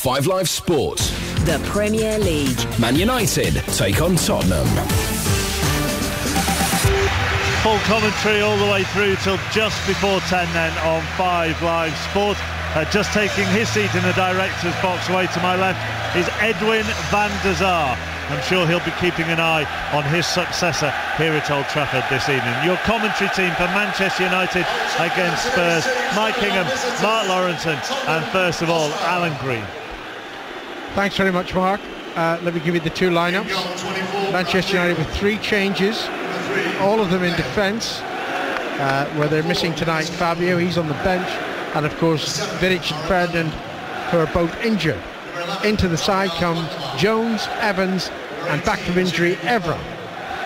5 Live Sports. The Premier League. Man United take on Tottenham. Full commentary all the way through till just before 10 then on 5 Live Sport. Just taking his seat in the director's box away to my left is Edwin van der Sar. I'm sure he'll be keeping an eye on his successor here at Old Trafford this evening. Your commentary team for Manchester United against Spurs: Mike Hingham, Mark Lawrenson, and first of all, Alan Green. Thanks very much, Mark. Let me give you the two lineups. Manchester United with 3 changes, all of them in defence, where they're missing tonight Fabio, he's on the bench, and of course Vidic and Ferdinand, who are both injured. Into the side come Jones, Evans, and back from injury Evra.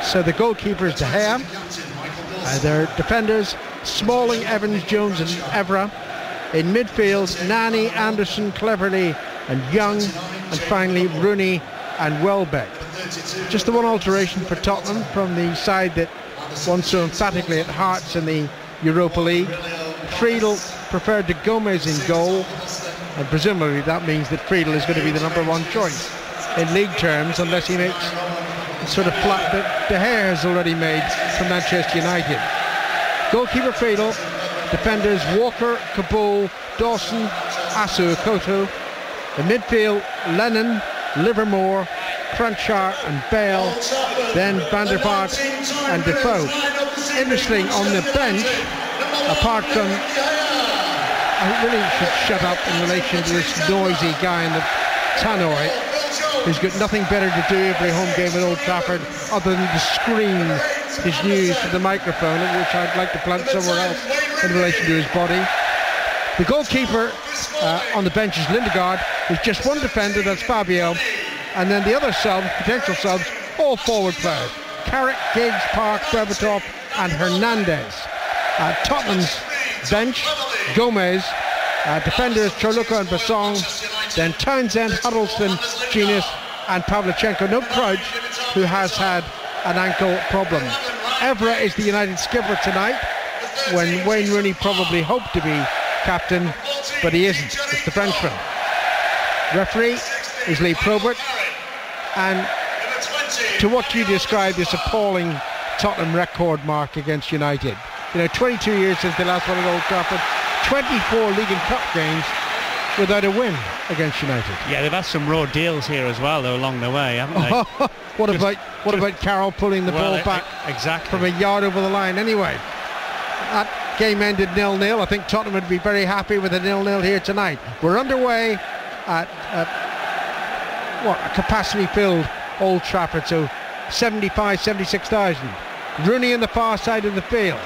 So the goalkeeper is De Gea. Their defenders Smalling, Evans, Jones and Evra. In midfield, Nani, Anderson, Cleverley and Young, and finally Rooney and Welbeck. Just the one alteration for Tottenham from the side that won so emphatically at Hearts in the Europa League. Friedel preferred to Gomez in goal, and presumably that means that Friedel is going to be the number 1 choice in league terms, unless he makes the sort of flat that De Gea has already made for Manchester United. Goalkeeper Friedel, defenders Walker, Kabul, Dawson, Asu, Koto. The midfield, Lennon, Livermore, Crunchar and Bale, then Van der Vaart and Defoe. Interesting, on the bench, apart from, I really should shut up in relation to this noisy guy in the tannoy, who's got nothing better to do every home game at Old Trafford other than to scream his news to the microphone, which I'd like to plant somewhere else in relation to his body. The goalkeeper on the bench is Lindegaard. There's just one defender, that's Fabio, and then the other subs, potential subs, all forward players: Carrick, Giggs, Park, Berbatov and Hernandez. Tottenham's bench, Gomez, defenders Chorluka and Bassong, then Townsend, Huddleston, Genius and Pavlyuchenko. No Crouch, who has had an ankle problem. Evra is the United skipper tonight, when Wayne Rooney probably hoped to be captain, but he isn't. It's the Frenchman. Referee is Lee Probert, and to what you describe this appalling Tottenham record, Mark, against United. 22 years since they last won at Old Trafford, 24 League and Cup games without a win against United. Yeah, they've had some raw deals here as well, though, along the way, haven't they? What about Carroll pulling the ball back exactly from a yard over the line? Anyway, that game ended 0-0. I think Tottenham would be very happy with a 0-0 here tonight. We're underway at a capacity-filled Old Trafford, so 76,000. Rooney in the far side of the field.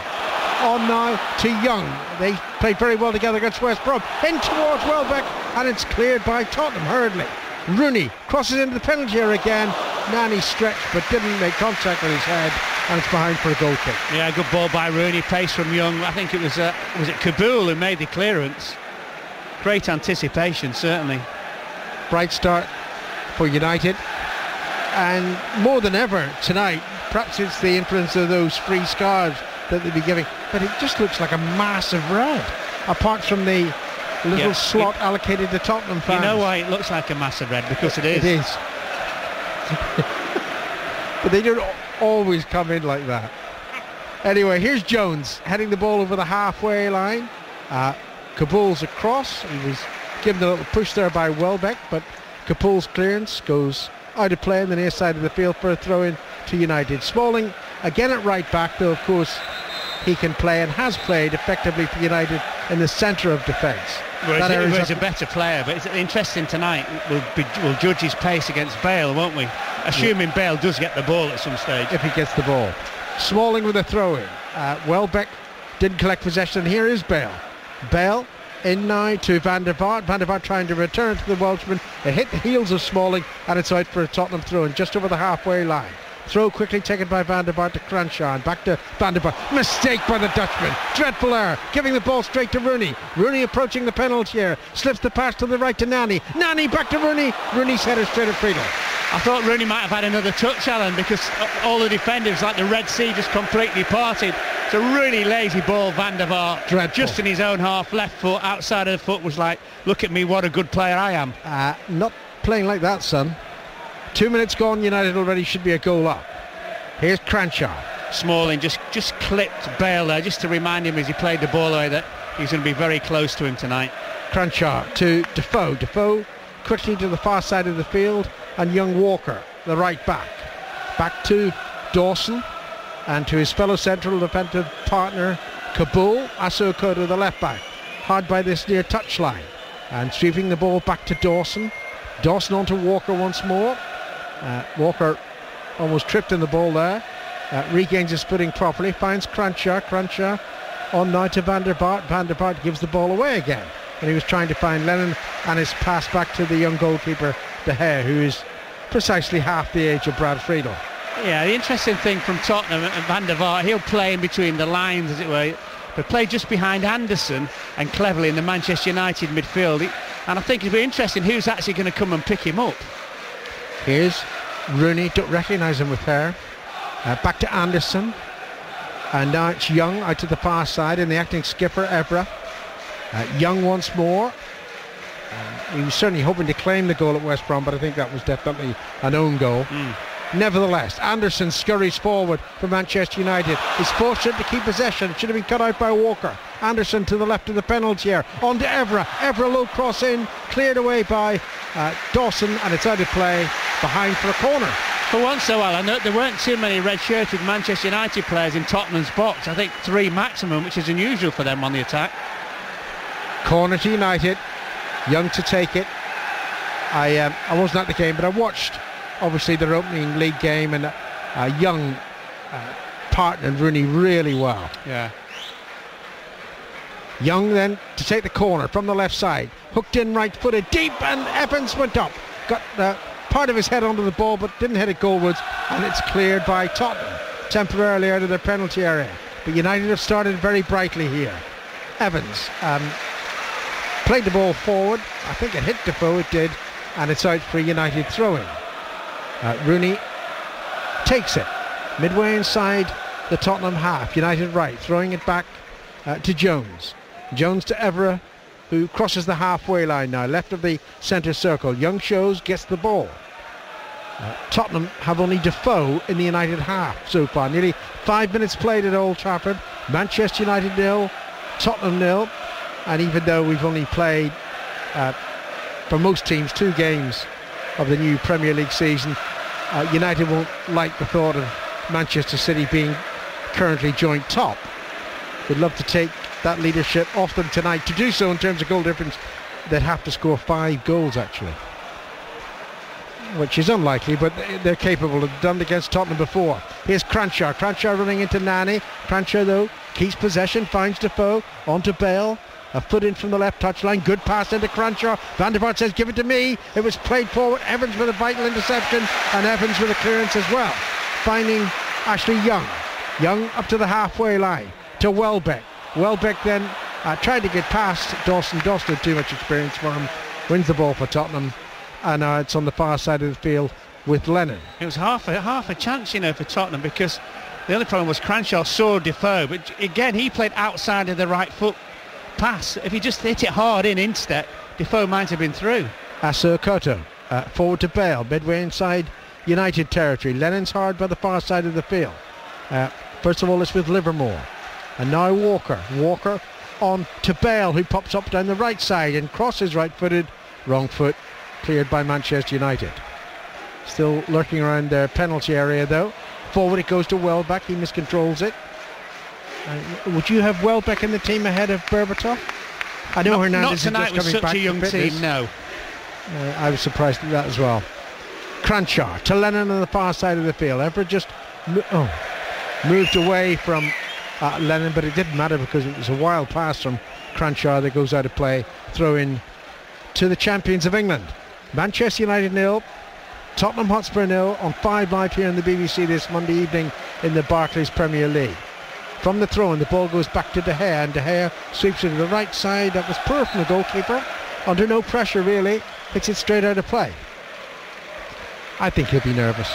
On now to Young. They played very well together against West Brom. In towards Welbeck, and it's cleared by Tottenham hurriedly. Rooney crosses into the penalty area again. Nani stretched but didn't make contact with his head, and it's behind for a goal kick. Yeah, good ball by Rooney, pace from Young. I think it was it Kabul who made the clearance. Great anticipation, certainly. Bright start for United, and more than ever tonight, perhaps it's the influence of those free scarves that they'll be giving, but it just looks like a massive red, apart from the little slot allocated to Tottenham fans. You know why it looks like a massive red? Because it is. It is. But they don't always come in like that. Anyway, here's Jones heading the ball over the halfway line. Kabul's across. He was given a little push there by Welbeck, but Kabul's clearance goes out of play on the near side of the field for a throw-in to United. Smalling again at right back, though of course he can play and has played effectively for United in the centre of defence. He's a better player, but it's interesting tonight. We'll judge his pace against Bale, won't we? Assuming Bale does get the ball at some stage. If he gets the ball. Smalling with a throw-in. Welbeck didn't collect possession. Here is Bale. Bale in now to Van der Vaart. Van der Vaart trying to return to the Welshman. It hit the heels of Smalling, and it's out for a Tottenham throw-in just over the halfway line. Throw quickly taken by Van der Vaart to Crenshaw, and back to Van der Vaart. Mistake by the Dutchman. Dreadful error. Giving the ball straight to Rooney. Rooney approaching the penalty area. Slips the pass to the right to Nani. Nani back to Rooney. Rooney's header straight at Friedel. I thought Rooney might have had another touch, Alan, because all the defenders, like the Red Sea, just completely parted. It's a really lazy ball, Van der Vaart. Dreadful. Just in his own half, left foot, outside of the foot, was like, look at me, what a good player I am. Not playing like that, son. 2 minutes gone, United already should be a goal up. Here's Cranshaw. Smalling just clipped Bale there, just to remind him as he played the ball away that he's going to be very close to him tonight. Cranshaw to Defoe. Defoe quickly to the far side of the field, and young Walker, the right back. Back to Dawson and to his fellow central defensive partner Kabul. Asuokoto, the left back, hard by this near touchline, and sweeping the ball back to Dawson. Dawson on to Walker once more. Walker almost tripped in the ball there. Regains his footing properly, finds Cranshaw. Cranshaw on now to Van der Vaart. Van der Vaart gives the ball away again, and he was trying to find Lennon, and his pass back to the young goalkeeper De Gea, who is precisely half the age of Brad Friedel. Yeah, the interesting thing from Tottenham and Van der Vaart, he'll play in between the lines, as it were, but play just behind Anderson and cleverly in the Manchester United midfield. And I think it'll be interesting who's actually going to come and pick him up. Here's Rooney, don't recognise him with her. Back to Anderson, and now it's Young out to the far side, and the acting skipper Evra. Young once more. He was certainly hoping to claim the goal at West Brom, but I think that was definitely an own goal. Nevertheless, Anderson scurries forward for Manchester United. He's fortunate to keep possession. It should have been cut out by Walker. Anderson to the left of the penalty area. On to Evra. Evra low cross in, cleared away by Dawson, and it's out of play behind for a corner. For once, though, Alan, there weren't too many red-shirted Manchester United players in Tottenham's box. I think 3 maximum, which is unusual for them on the attack. Corner to United. Young to take it. I wasn't at the game, but I watched obviously their opening league game, and Young partnered Rooney really well. Yeah. Young then to take the corner from the left side, hooked in right-footed deep, and Evans went up, got part of his head onto the ball but didn't hit it goalwards, and it's cleared by Tottenham temporarily out of their penalty area. But United have started very brightly here. Evans played the ball forward. I think it hit Defoe, it did, and it's out for United throwing. Rooney takes it midway inside the Tottenham half. United right, throwing it back to Jones. Jones to Evra, who crosses the halfway line now, left of the centre circle. Young shows, gets the ball. Tottenham have only Defoe in the United half so far. Nearly 5 minutes played at Old Trafford. Manchester United 0, Tottenham 0. And even though we've only played, for most teams, 2 games of the new Premier League season, United won't like the thought of Manchester City being currently joint top. They'd love to take that leadership off them tonight. To do so in terms of goal difference, they'd have to score 5 goals actually, which is unlikely, but they're capable of done it against Tottenham before. Here's Cranshaw. Cranshaw running into Nani. Cranshaw though keeps possession, finds Defoe, onto Bale. A foot in from the left touchline, good pass into Cranshaw. Van der Vaart says, give it to me. It was played forward. Evans with a vital interception, and Evans with a clearance as well. Finding Ashley Young. Young up to the halfway line to Welbeck. Welbeck then tried to get past Dawson. Dawson had too much experience for him. Wins the ball for Tottenham, and now it's on the far side of the field with Lennon. It was half a chance, for Tottenham, because the only problem was Cranshaw saw Defoe, but again he played outside of the right foot pass. If he just hit it hard instead, Defoe might have been through. Asuokoto forward to Bale, midway inside United territory. Lennon's hard by the far side of the field. First of all, it's with Livermore, and now Walker on to Bale, who pops up down the right side and crosses right-footed, wrong foot, cleared by Manchester United. Still lurking around their penalty area though. Forward it goes to Welbeck, he miscontrols it. Would you have Welbeck in the team ahead of Berbatov? I know Hernandez is just coming back to fitness. Team, no. I was surprised at that as well. Cranshaw to Lennon on the far side of the field. Everett just moved away from Lennon, but it didn't matter because it was a wild pass from Cranshaw that goes out of play. Throw in to the champions of England. Manchester United 0, Tottenham Hotspur 0 on 5 Live here on the BBC this Monday evening in the Barclays Premier League. From the throw-in, the ball goes back to De Gea, and De Gea sweeps it to the right side. That was poor from the goalkeeper. Under no pressure, really. Hits it straight out of play. I think he'll be nervous.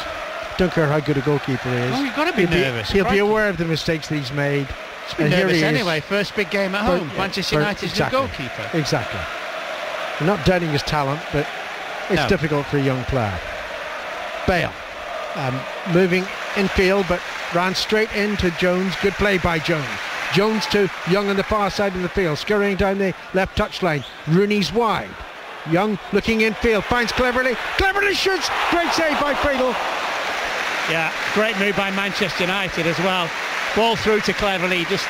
Don't care how good a goalkeeper is. Oh, you've got to be nervous. He'll be aware of the mistakes that he's made. He's been nervous anyway. First big game at home. Manchester United's your goalkeeper. Exactly. I'm not doubting his talent, but it's difficult for a young player. Bale moving infield, but ran straight into Jones. Good play by Jones. Jones to Young on the far side of the field, scurrying down the left touchline. Rooney's wide. Young looking infield, finds Cleverley. Cleverley shoots. Great save by Friedel. Yeah, great move by Manchester United as well. Ball through to Cleverley, just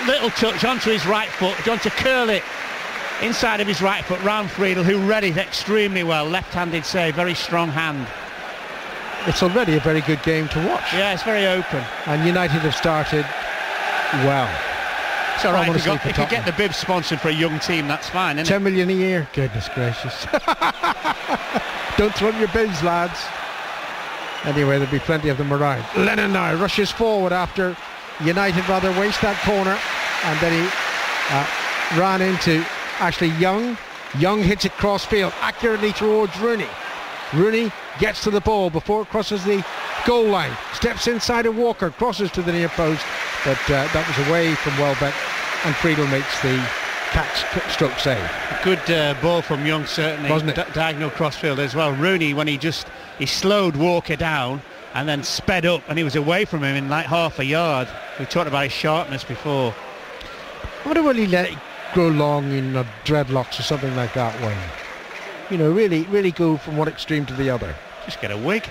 little touch onto his right foot. John to curl it inside of his right foot round Friedel, who read it extremely well. Left-handed save, very strong hand. It's already a very good game to watch. Yeah, it's very open. And United have started well. It's all right, if you get the bib sponsored for a young team, that's fine, isn't 10 million a year. Goodness gracious. Don't throw your bibs, lads. Anyway, there'll be plenty of them around. Lennon now rushes forward after United rather waste that corner, and then he ran into Ashley Young. Young hits it cross field accurately towards Rooney. Rooney gets to the ball before it crosses the goal line, steps inside of Walker, crosses to the near post, but that was away from Welbeck, and Friedel makes the catch-stroke save. Good ball from Young, certainly. Wasn't it? Diagonal crossfield as well. Rooney, when he slowed Walker down and then sped up, and he was away from him in like half a yard. We talked about his sharpness before. I wonder will he let it grow long in dreadlocks or something like that, Wayne? You know, really go from one extreme to the other. Just get a wig.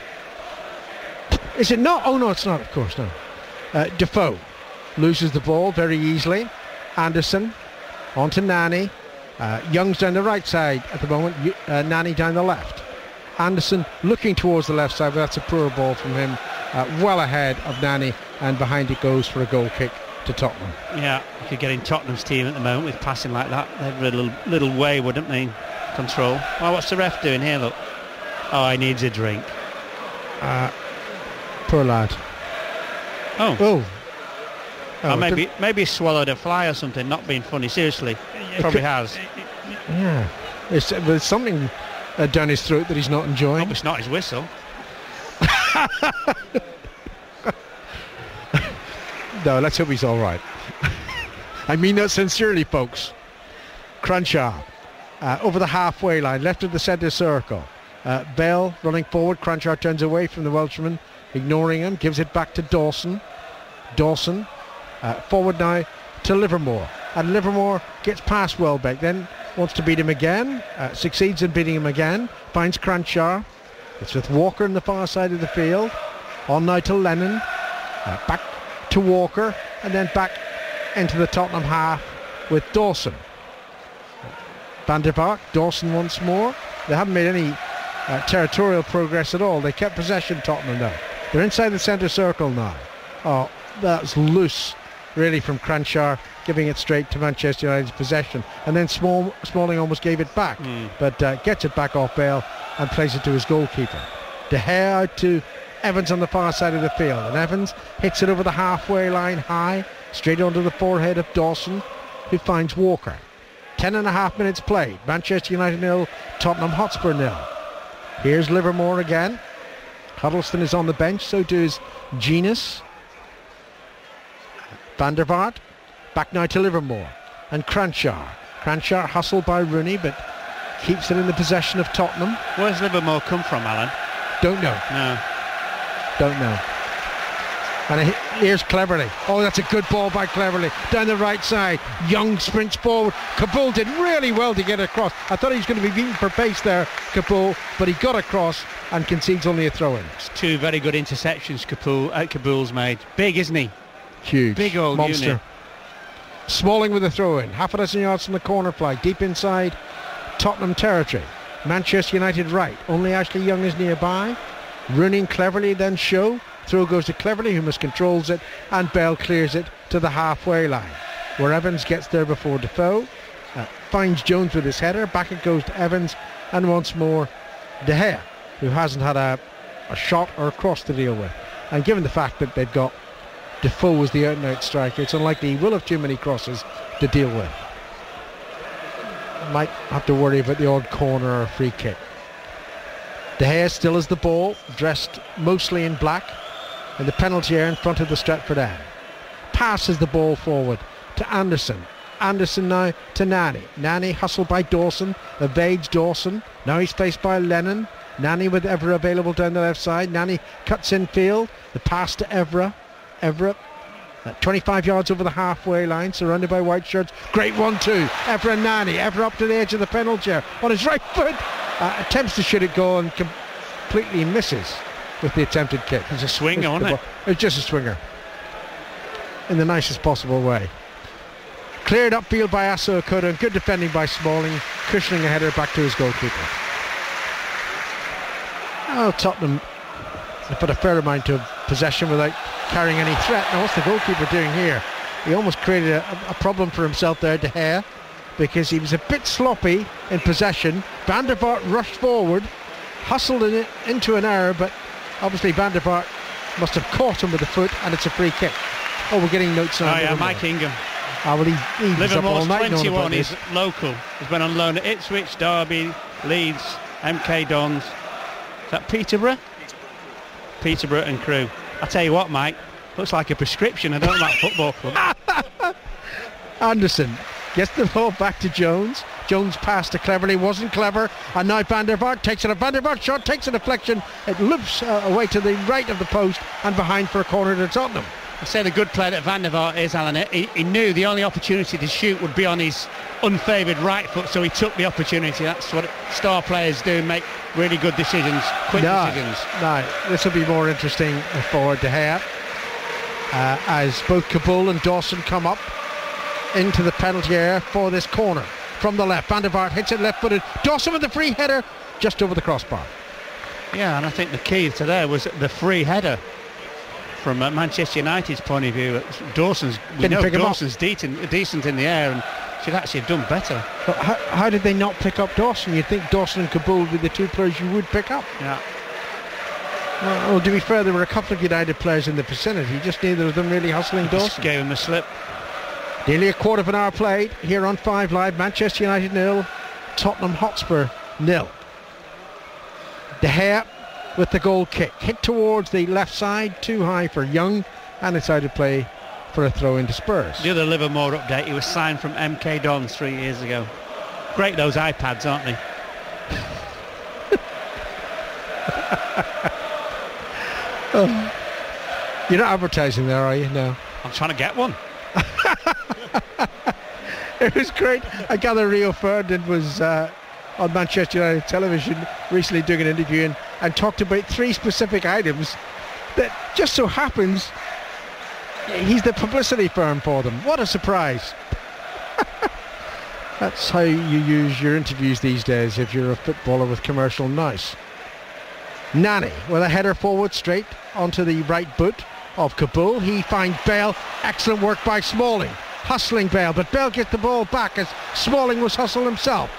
Is it not? Oh no, it's not, of course, no. Defoe loses the ball very easily. Anderson onto Nani. Young's down the right side at the moment. Nani down the left. Anderson looking towards the left side, but that's a poor ball from him. Well ahead of Nani, and behind it goes for a goal kick to Tottenham. Yeah, you could get in Tottenham's team at the moment with passing like that. They're a little way, wouldn't they? Control. Oh, what's the ref doing here? Look. Oh, he needs a drink. Poor lad. Oh, maybe he swallowed a fly or something. Not being funny, seriously. Probably has. Yeah. There's something down his throat that he's not enjoying. Hope it's not his whistle. No, let's hope he's all right. I mean that sincerely, folks. Crenshaw over the halfway line, left of the centre circle. Bell running forward. Crenshaw turns away from the Welshman, ignoring him, gives it back to Dawson. Dawson forward now to Livermore, and Livermore gets past Welbeck, then wants to beat him again, succeeds in beating him again, finds Crenshaw. It's with Walker on the far side of the field. On now to Lennon, back to Walker, and then back into the Tottenham half with Dawson. Van der Vaart, Dawson once more. They haven't made any territorial progress at all. They kept possession, Tottenham, though. They're inside the centre circle now. Oh, that's loose, really, from Crenshaw, giving it straight to Manchester United's possession. And then Smalling almost gave it back, but gets it back off Bale and plays it to his goalkeeper. De Gea out to Evans on the far side of the field, and Evans hits it over the halfway line high, straight onto the forehead of Dawson, who finds Walker. 10.5 minutes played. Manchester United 0, Tottenham Hotspur 0. Here's Livermore again. Huddleston is on the bench, so too is Genus. Van der Vaart, back now to Livermore. And Crenshaw. Crenshaw hustled by Rooney, but keeps it in the possession of Tottenham. Where's Livermore come from, Alan? Don't know. No. Don't know. And here's Cleverley. Oh, that's a good ball by Cleverley. Down the right side. Young sprints forward. Kabul did really well to get across. I thought he was going to be beaten for pace there, Kabul, but he got across and concedes only a throw-in. Two very good interceptions Kabul's made. Big, isn't he? Huge. Big old monster. Unit. Smalling with a throw-in. Half a dozen yards from the corner flag. Deep inside Tottenham territory. Manchester United right. Only Ashley Young is nearby. Rooney and Cleverley then show. Throw goes to Cleverley, who miscontrols it, and Bell clears it to the halfway line, where Evans gets there before Defoe. Finds Jones with his header. Back it goes to Evans, and once more De Gea, who hasn't had a shot or a cross to deal with. And given the fact that they've got Defoe as the out-and-out striker, it's unlikely he will have too many crosses to deal with. Might have to worry about the odd corner or free kick. De Gea still has the ball, dressed mostly in black, in the penalty area in front of the Stretford end. passes the ball forward to Anderson. Anderson now to Nani. Nani hustled by Dawson, evades Dawson. Now he's faced by Lennon. Nani with Evra available down the left side. Nani cuts in field. The pass to Evra. Evra 25 yards over the halfway line, surrounded by white shirts. Great 1-2. Evra and Nani. Evra up to the edge of the penalty area on his right foot. Attempts to shoot it goal and completely misses with the attempted kick. It's a swinger, wasn't it? It's just a swinger. In the nicest possible way. Cleared upfield by Aso Okuda, and good defending by Smalling, cushioning a header back to his goalkeeper. Oh, Tottenham put a fair amount of possession without carrying any threat. Now, what's the goalkeeper doing here? He almost created a problem for himself there, De Gea, because he was a bit sloppy in possession. Van der Vaart rushed forward, hustled into an error, but obviously Van der Vaart must have caught him with the foot, and it's a free kick. Oh, we're getting notes now. Oh yeah, Mike Ingham. Well, he was up all Livermore's night 21, he's local. He's been on loan at Ipswich, Derby, Leeds, MK Dons. Is that Peterborough? Peterborough and Crewe. I tell you what, Mike, looks like a prescription. I don't like football club. Anderson gets the ball back to Jones. Jones passed it cleverly, wasn't clever, and now Van der Vaart takes it. A Van der Vaart shot takes a deflection. It loops away to the right of the post and behind for a corner to Tottenham. I say the good player that Van der Vaart is, Alan. He knew the only opportunity to shoot would be on his unfavoured right foot, so he took the opportunity. That's what star players do, make really good decisions, quick decisions. No, this will be more interesting for De Gea, as both Kabul and Dawson come up into the penalty area for this corner from the left. Van der Vaart hits it left-footed. Dawson with the free header just over the crossbar. Yeah, and I think the key to there was the free header. From Manchester United's point of view, Dawson's decent in the air and should actually have done better. But how did they not pick up Dawson? You'd think Dawson and Kabul would be the two players you would pick up. Yeah. Well, to be fair, there were a couple of United players in the vicinity, just neither of them really hustling Dawson. Just gave him a slip. Nearly a quarter of an hour played here on 5 Live. Manchester United 0, Tottenham Hotspur 0. De Gea with the goal kick, hit towards the left side, too high for Young, and it's out of play for a throw into Spurs. The other Livermore update, he was signed from MK Dons 3 years ago. Great those iPads, aren't they? Oh. You're not advertising there, are you? No. I'm trying to get one. It was great. I gather Rio Ferdinand was on Manchester United television recently doing an interview and talked about 3 specific items that just so happens he's the publicity firm for them. What a surprise. That's how you use your interviews these days if you're a footballer with commercial nous. Nani with a header forward straight onto the right boot of Kabul. He finds Bale. Excellent work by Smalling, hustling Bale, but Bale gets the ball back as Smalling was hustled himself.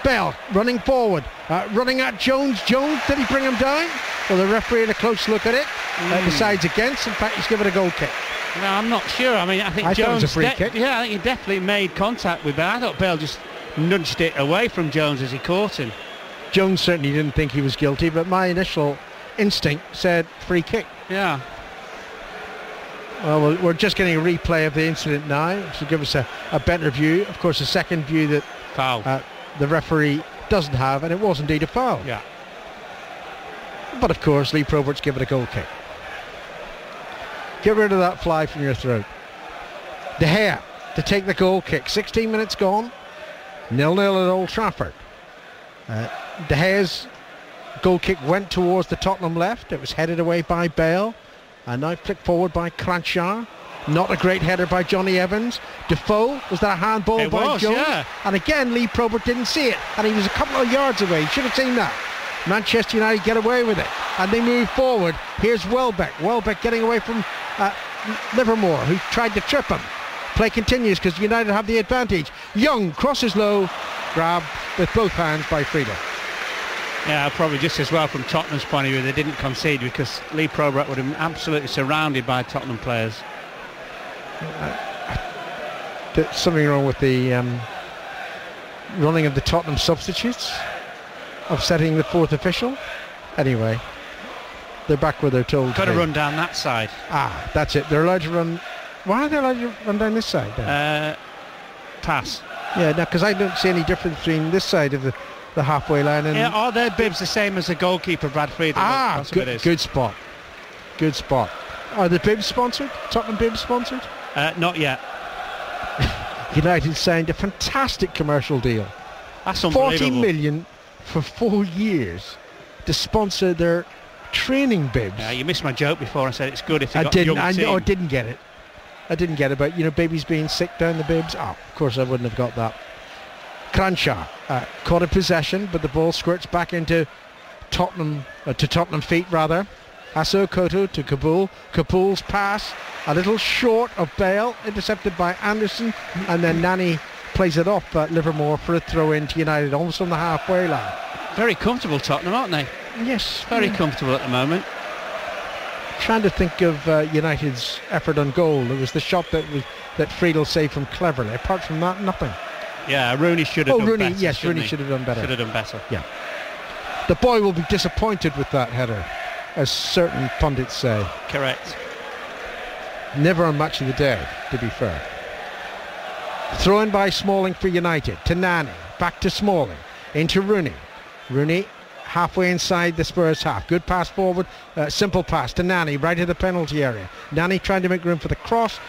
Bale running forward, running at Jones. Jones, did he bring him down? Well, the referee had a close look at it, decides against. In fact, he's given a goal kick. No, I'm not sure. I mean, I think Jones, thought it was a free kick. Yeah, I think he definitely made contact with Bale. I thought Bale just nudged it away from Jones as he caught him. Jones certainly didn't think he was guilty, but my initial instinct said free kick. Yeah. Well, we're just getting a replay of the incident now to give us a better view. Of course, a second view that foul. The referee doesn't have, and it was indeed a foul. Yeah. But of course, Lee Probert's given a goal kick. Get rid of that fly from your throat. De Gea to take the goal kick. 16 minutes gone. 0-0 at Old Trafford. De Gea's goal kick went towards the Tottenham left. It was headed away by Bale. And now flicked forward by Cranchar. Not a great header by Johnny Evans. Defoe, was that a handball by Jones? Yeah. And again, Lee Probert didn't see it. And he was a couple of yards away. He should have seen that. Manchester United get away with it. And they move forward. Here's Welbeck. Welbeck getting away from Livermore, who tried to trip him. Play continues because United have the advantage. Young crosses low. Grabbed with both hands by Friedel. Yeah, probably just as well from Tottenham's point of view. They didn't concede because Lee Probert would have been absolutely surrounded by Tottenham players. There's something wrong with the running of the Tottenham substitutes, upsetting the fourth official. Anyway, they're back where they're told. Got to run down that side. That's it. They're allowed to run Why are they allowed to run down this side then? Pass. Yeah, no, because I don't see any difference between this side of the halfway line and... Yeah, are their bibs the same as the goalkeeper, Brad Friedel? Good spot. Good spot. Are the bibs sponsored? Tottenham bibs sponsored? Not yet. United signed a fantastic commercial deal. That's unbelievable. 40 million for 4 years to sponsor their training bibs. Yeah, you missed my joke before. I said it's good if they got a young team. I didn't get it. But babies being sick down the bibs. Oh, of course I wouldn't have got that. Cranshaw caught in possession, but the ball squirts back into Tottenham feet rather. Aso-Koto to Kabul. Kabul's pass a little short of Bale, intercepted by Anderson, and then Nani plays it off Livermore for a throw into United, almost on the halfway line. Very comfortable Tottenham, aren't they? Yes, very comfortable at the moment. Trying to think of United's effort on goal. It was the shot that Friedel saved from Cleverly. Apart from that, nothing. Yeah, Rooney should have done better. Yes, Rooney should have done better. Should have done better. Yeah. The boy will be disappointed with that header, as certain pundits say. Correct. Never on Match of the Day, to be fair. Throw in by Smalling for United. To Nani. Back to Smalling. Into Rooney. Rooney halfway inside the Spurs half. Good pass forward. Simple pass to Nani, right at the penalty area. Nani trying to make room for the cross.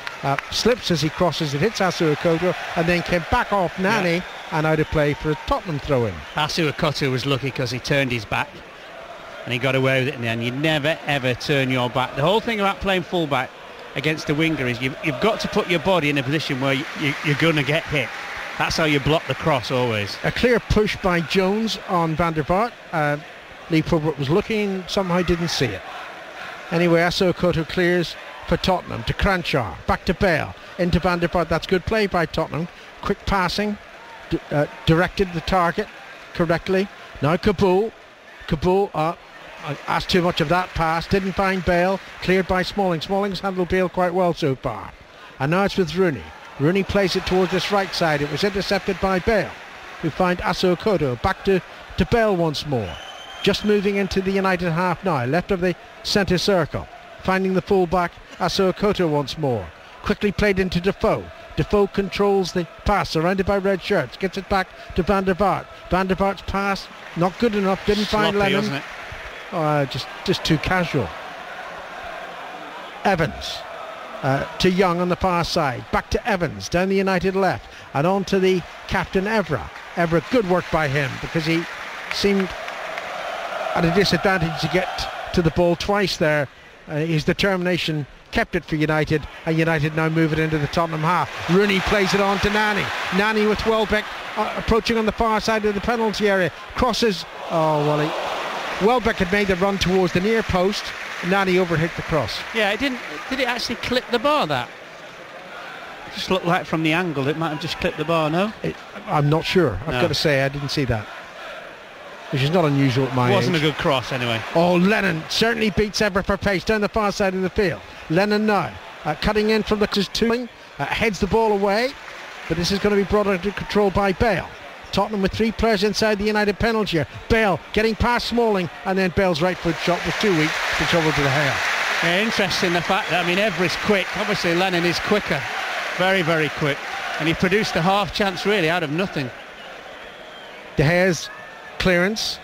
Slips as he crosses. It hits Asu-Okoto and then came back off Nani and out of play for a Tottenham throw-in. Asu-Okoto was lucky because he turned his back and he got away with it in the end. You never ever turn your back. The whole thing about playing fullback against the winger is you've got to put your body in a position where you're going to get hit. That's how you block the cross always. A clear push by Jones on Van der Vaart. Lee Probert was looking, somehow didn't see it. Anyway, Aso-Okoto clears for Tottenham to Cranshaw, back to Bale, into Van der Vaart. That's good play by Tottenham. Quick passing, directed the target correctly. Now Kabul asked too much of that pass, didn't find Bale, cleared by Smalling. Smalling's handled Bale quite well so far. And now it's with Rooney. Rooney plays it towards this right side. It was intercepted by Bale, who find Aso-Okoto. Back to Bale once more. Just moving into the United half now, left of the centre circle. Finding the full-back, Aso-Okoto once more. Quickly played into Defoe. Defoe controls the pass, surrounded by red shirts. Gets it back to Van der Vaart. Van der Vaart's pass, not good enough. Didn't find Lennon. Just too casual. Evans. To Young on the far side, back to Evans, down the United left, and on to the captain Evra. Good work by him, because he seemed at a disadvantage to get to the ball twice there. His determination kept it for United, and United now move it into the Tottenham half. Rooney plays it on to Nani. Nani with Welbeck approaching on the far side of the penalty area. Crosses. Welbeck had made the run towards the near post. Nani overhit the cross. Yeah, did it actually clip the bar, that? It just looked like from the angle it might have just clipped the bar, no? I'm not sure. I've got to say I didn't see that. Which is not unusual at my age. It wasn't a good cross anyway. Oh, Lennon certainly beats Evra for pace down the far side of the field. Lennon now cutting in from the two, heads the ball away, but this is going to be brought under control by Bale. Tottenham with 3 players inside the United penalty area. Bale getting past Smalling, and then Bale's right foot shot was too weak to travel to the hair. Yeah, interesting the fact that, Evra's quick. Obviously Lennon is quicker. Very, very quick. And he produced a half chance really out of nothing. De Gea's clearance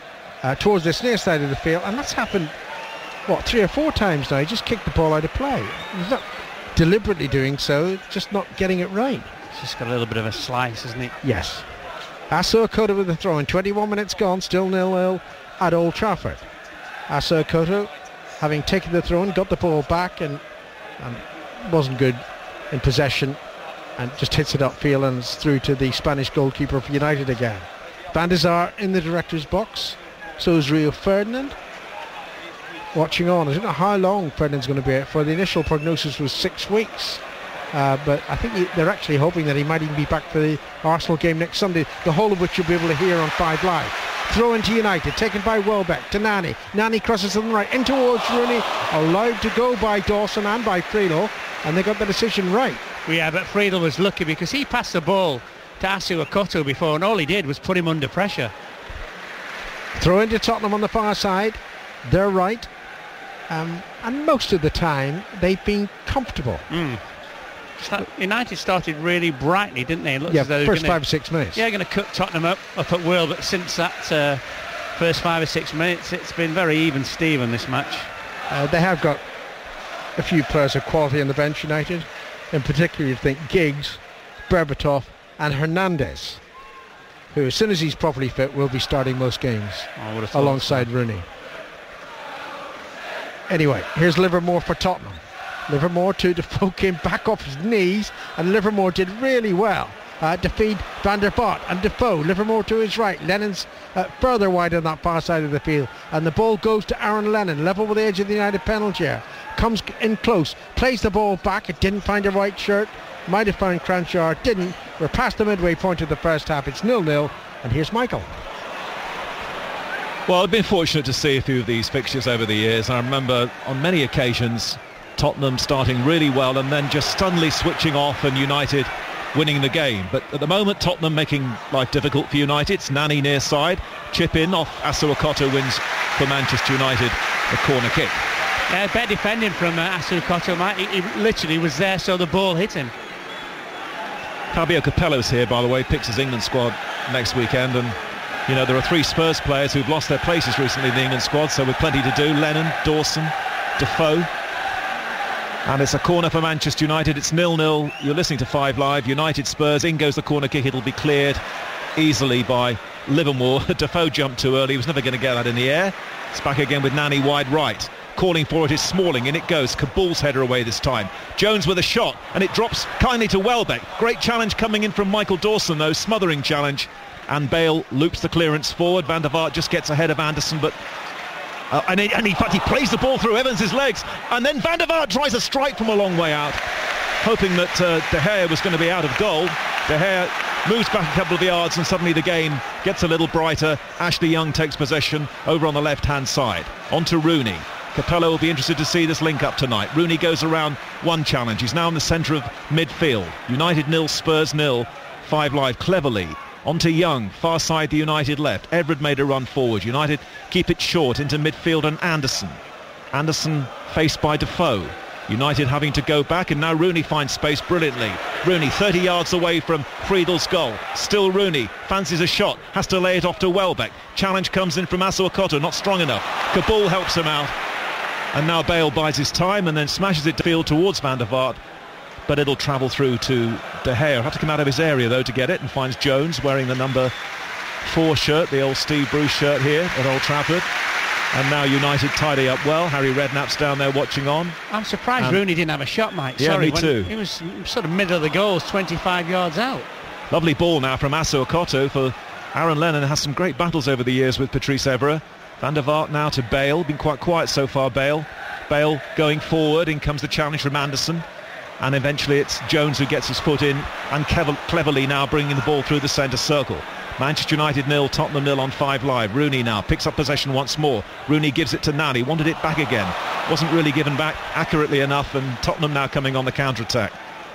towards this near side of the field, and that's happened 3 or 4 times now. He just kicked the ball out of play. He's not deliberately doing so, just not getting it right. He's just got a little bit of a slice, hasn't he? Yes. Aso-Okoto with the throw in. 21 minutes gone, still 0-0 at Old Trafford. Aso-Okoto, having taken the throw in, got the ball back and wasn't good in possession, and just hits it upfield and it's through to the Spanish goalkeeper for United again. Van der Sar in the director's box. So is Rio Ferdinand. Watching on. I don't know how long Ferdinand's going to be out for. The initial prognosis was 6 weeks. But I think they're actually hoping that he might even be back for the Arsenal game next Sunday, the whole of which you'll be able to hear on 5 Live. Throw into United, taken by Welbeck to Nani. Nani crosses to the right, in towards Rooney, allowed to go by Dawson and by Friedel, and they got the decision right. Yeah, but Friedel was lucky because he passed the ball to Asu-Okoto before, and all he did was put him under pressure. Throw into Tottenham on the far side. They're right. And most of the time, they've been comfortable. United started really brightly, didn't they? It looks Yeah, as though first 5 or 6 minutes. Yeah, going to cut Tottenham up at will, but since that first 5 or 6 minutes, it's been very even Steven, this match. They have got a few players of quality on the bench, United. In particular, you'd think Giggs, Berbatov and Hernandez, who as soon as he's properly fit will be starting most games alongside Rooney. Anyway, here's Livermore for Tottenham. Livermore to Defoe, came back off his knees, and Livermore did really well to feed Van der Vaart and Defoe. Livermore to his right, Lennon's further wide on that far side of the field, and the ball goes to Aaron Lennon, level with the edge of the United penalty area. Comes in close, plays the ball back, it didn't find a right shirt, might have found Cranshaw, didn't. We're past the midway point of the first half, it's 0-0, and here's Michael. Well, I've been fortunate to see a few of these fixtures over the years. I remember on many occasions Tottenham starting really well and then just suddenly switching off and United winning the game. But at the moment, Tottenham making life difficult for United. It's Nani near side, chip in off Asuakoto, wins for Manchester United a corner kick. Yeah, better defending from Asuakoto, Mike. He literally was there so the ball hit him. Fabio Capello's here, by the way, picks his England squad next weekend, and you know there are 3 Spurs players who've lost their places recently in the England squad, so with plenty to do. Lennon, Dawson, Defoe. And it's a corner for Manchester United. It's 0-0. You're listening to 5 Live. United Spurs. In goes the corner kick. It'll be cleared easily by Livermore. Defoe jumped too early. He was never going to get that in the air. It's back again with Nani wide right. Calling for it is Smalling. In it goes. Kabul's header away this time. Jones with a shot. And it drops kindly to Welbeck. Great challenge coming in from Michael Dawson, though. Smothering challenge. And Bale loops the clearance forward. Van der Vaart just gets ahead of Anderson, but... And in fact, he plays the ball through Evans' legs, and then Van der Vaart tries a strike from a long way out, hoping that De Gea was going to be out of goal. De Gea moves back a couple of yards, and suddenly the game gets a little brighter. Ashley Young takes possession over on the left-hand side. On to Rooney. Capello will be interested to see this link-up tonight. Rooney goes around one challenge. He's now in the centre of midfield. United 0, Spurs 0. 5 Live cleverly. On to Young, far side the United left. Everett made a run forward. United keep it short into midfield and Anderson. Anderson faced by Defoe. United having to go back, and now Rooney finds space brilliantly. Rooney 30 yards away from Friedel's goal. Still Rooney, fancies a shot, has to lay it off to Welbeck. Challenge comes in from Asuakoto, not strong enough. Kabul helps him out. And now Bale buys his time and then smashes it to field towards Van der Vaart. But it'll travel through to De Gea. He'll have to come out of his area, though, to get it, and finds Jones wearing the number 4 shirt, the old Steve Bruce shirt here at Old Trafford. And now United tidy up well. Harry Redknapp's down there watching on. I'm surprised Rooney didn't have a shot, Mike. Yeah, Sorry, me too. He was sort of middle of the goals, 25 yards out. Lovely ball now from Asuakoto for Aaron Lennon. Has some great battles over the years with Patrice Evra. Van der Vaart now to Bale. Been quite quiet so far, Bale. Bale going forward. In comes the challenge from Anderson. And eventually it's Jones who gets his foot in, and cleverly now bringing the ball through the centre circle. Manchester United 0, Tottenham 0 on 5 Live. Rooney now picks up possession once more. Rooney gives it to Nani, wanted it back again. Wasn't really given back accurately enough, and Tottenham now coming on the counter-attack.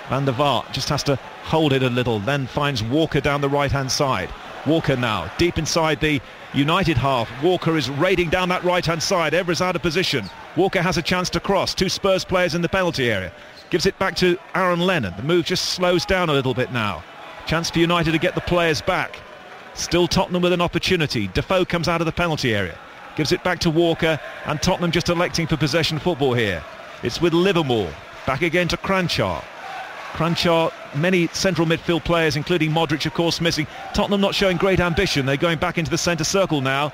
Van der Vaart just has to hold it a little, then finds Walker down the right-hand side. Walker now, deep inside the United half. Walker is raiding down that right-hand side. Evra's out of position. Walker has a chance to cross. 2 Spurs players in the penalty area. Gives it back to Aaron Lennon. The move just slows down a little bit now. Chance for United to get the players back. Still Tottenham with an opportunity. Defoe comes out of the penalty area. Gives it back to Walker, and Tottenham just electing for possession football here. It's with Livermore. Back again to Cranshaw. Cranshaw, many central midfield players, including Modric, of course, missing. Tottenham not showing great ambition. They're going back into the centre circle now.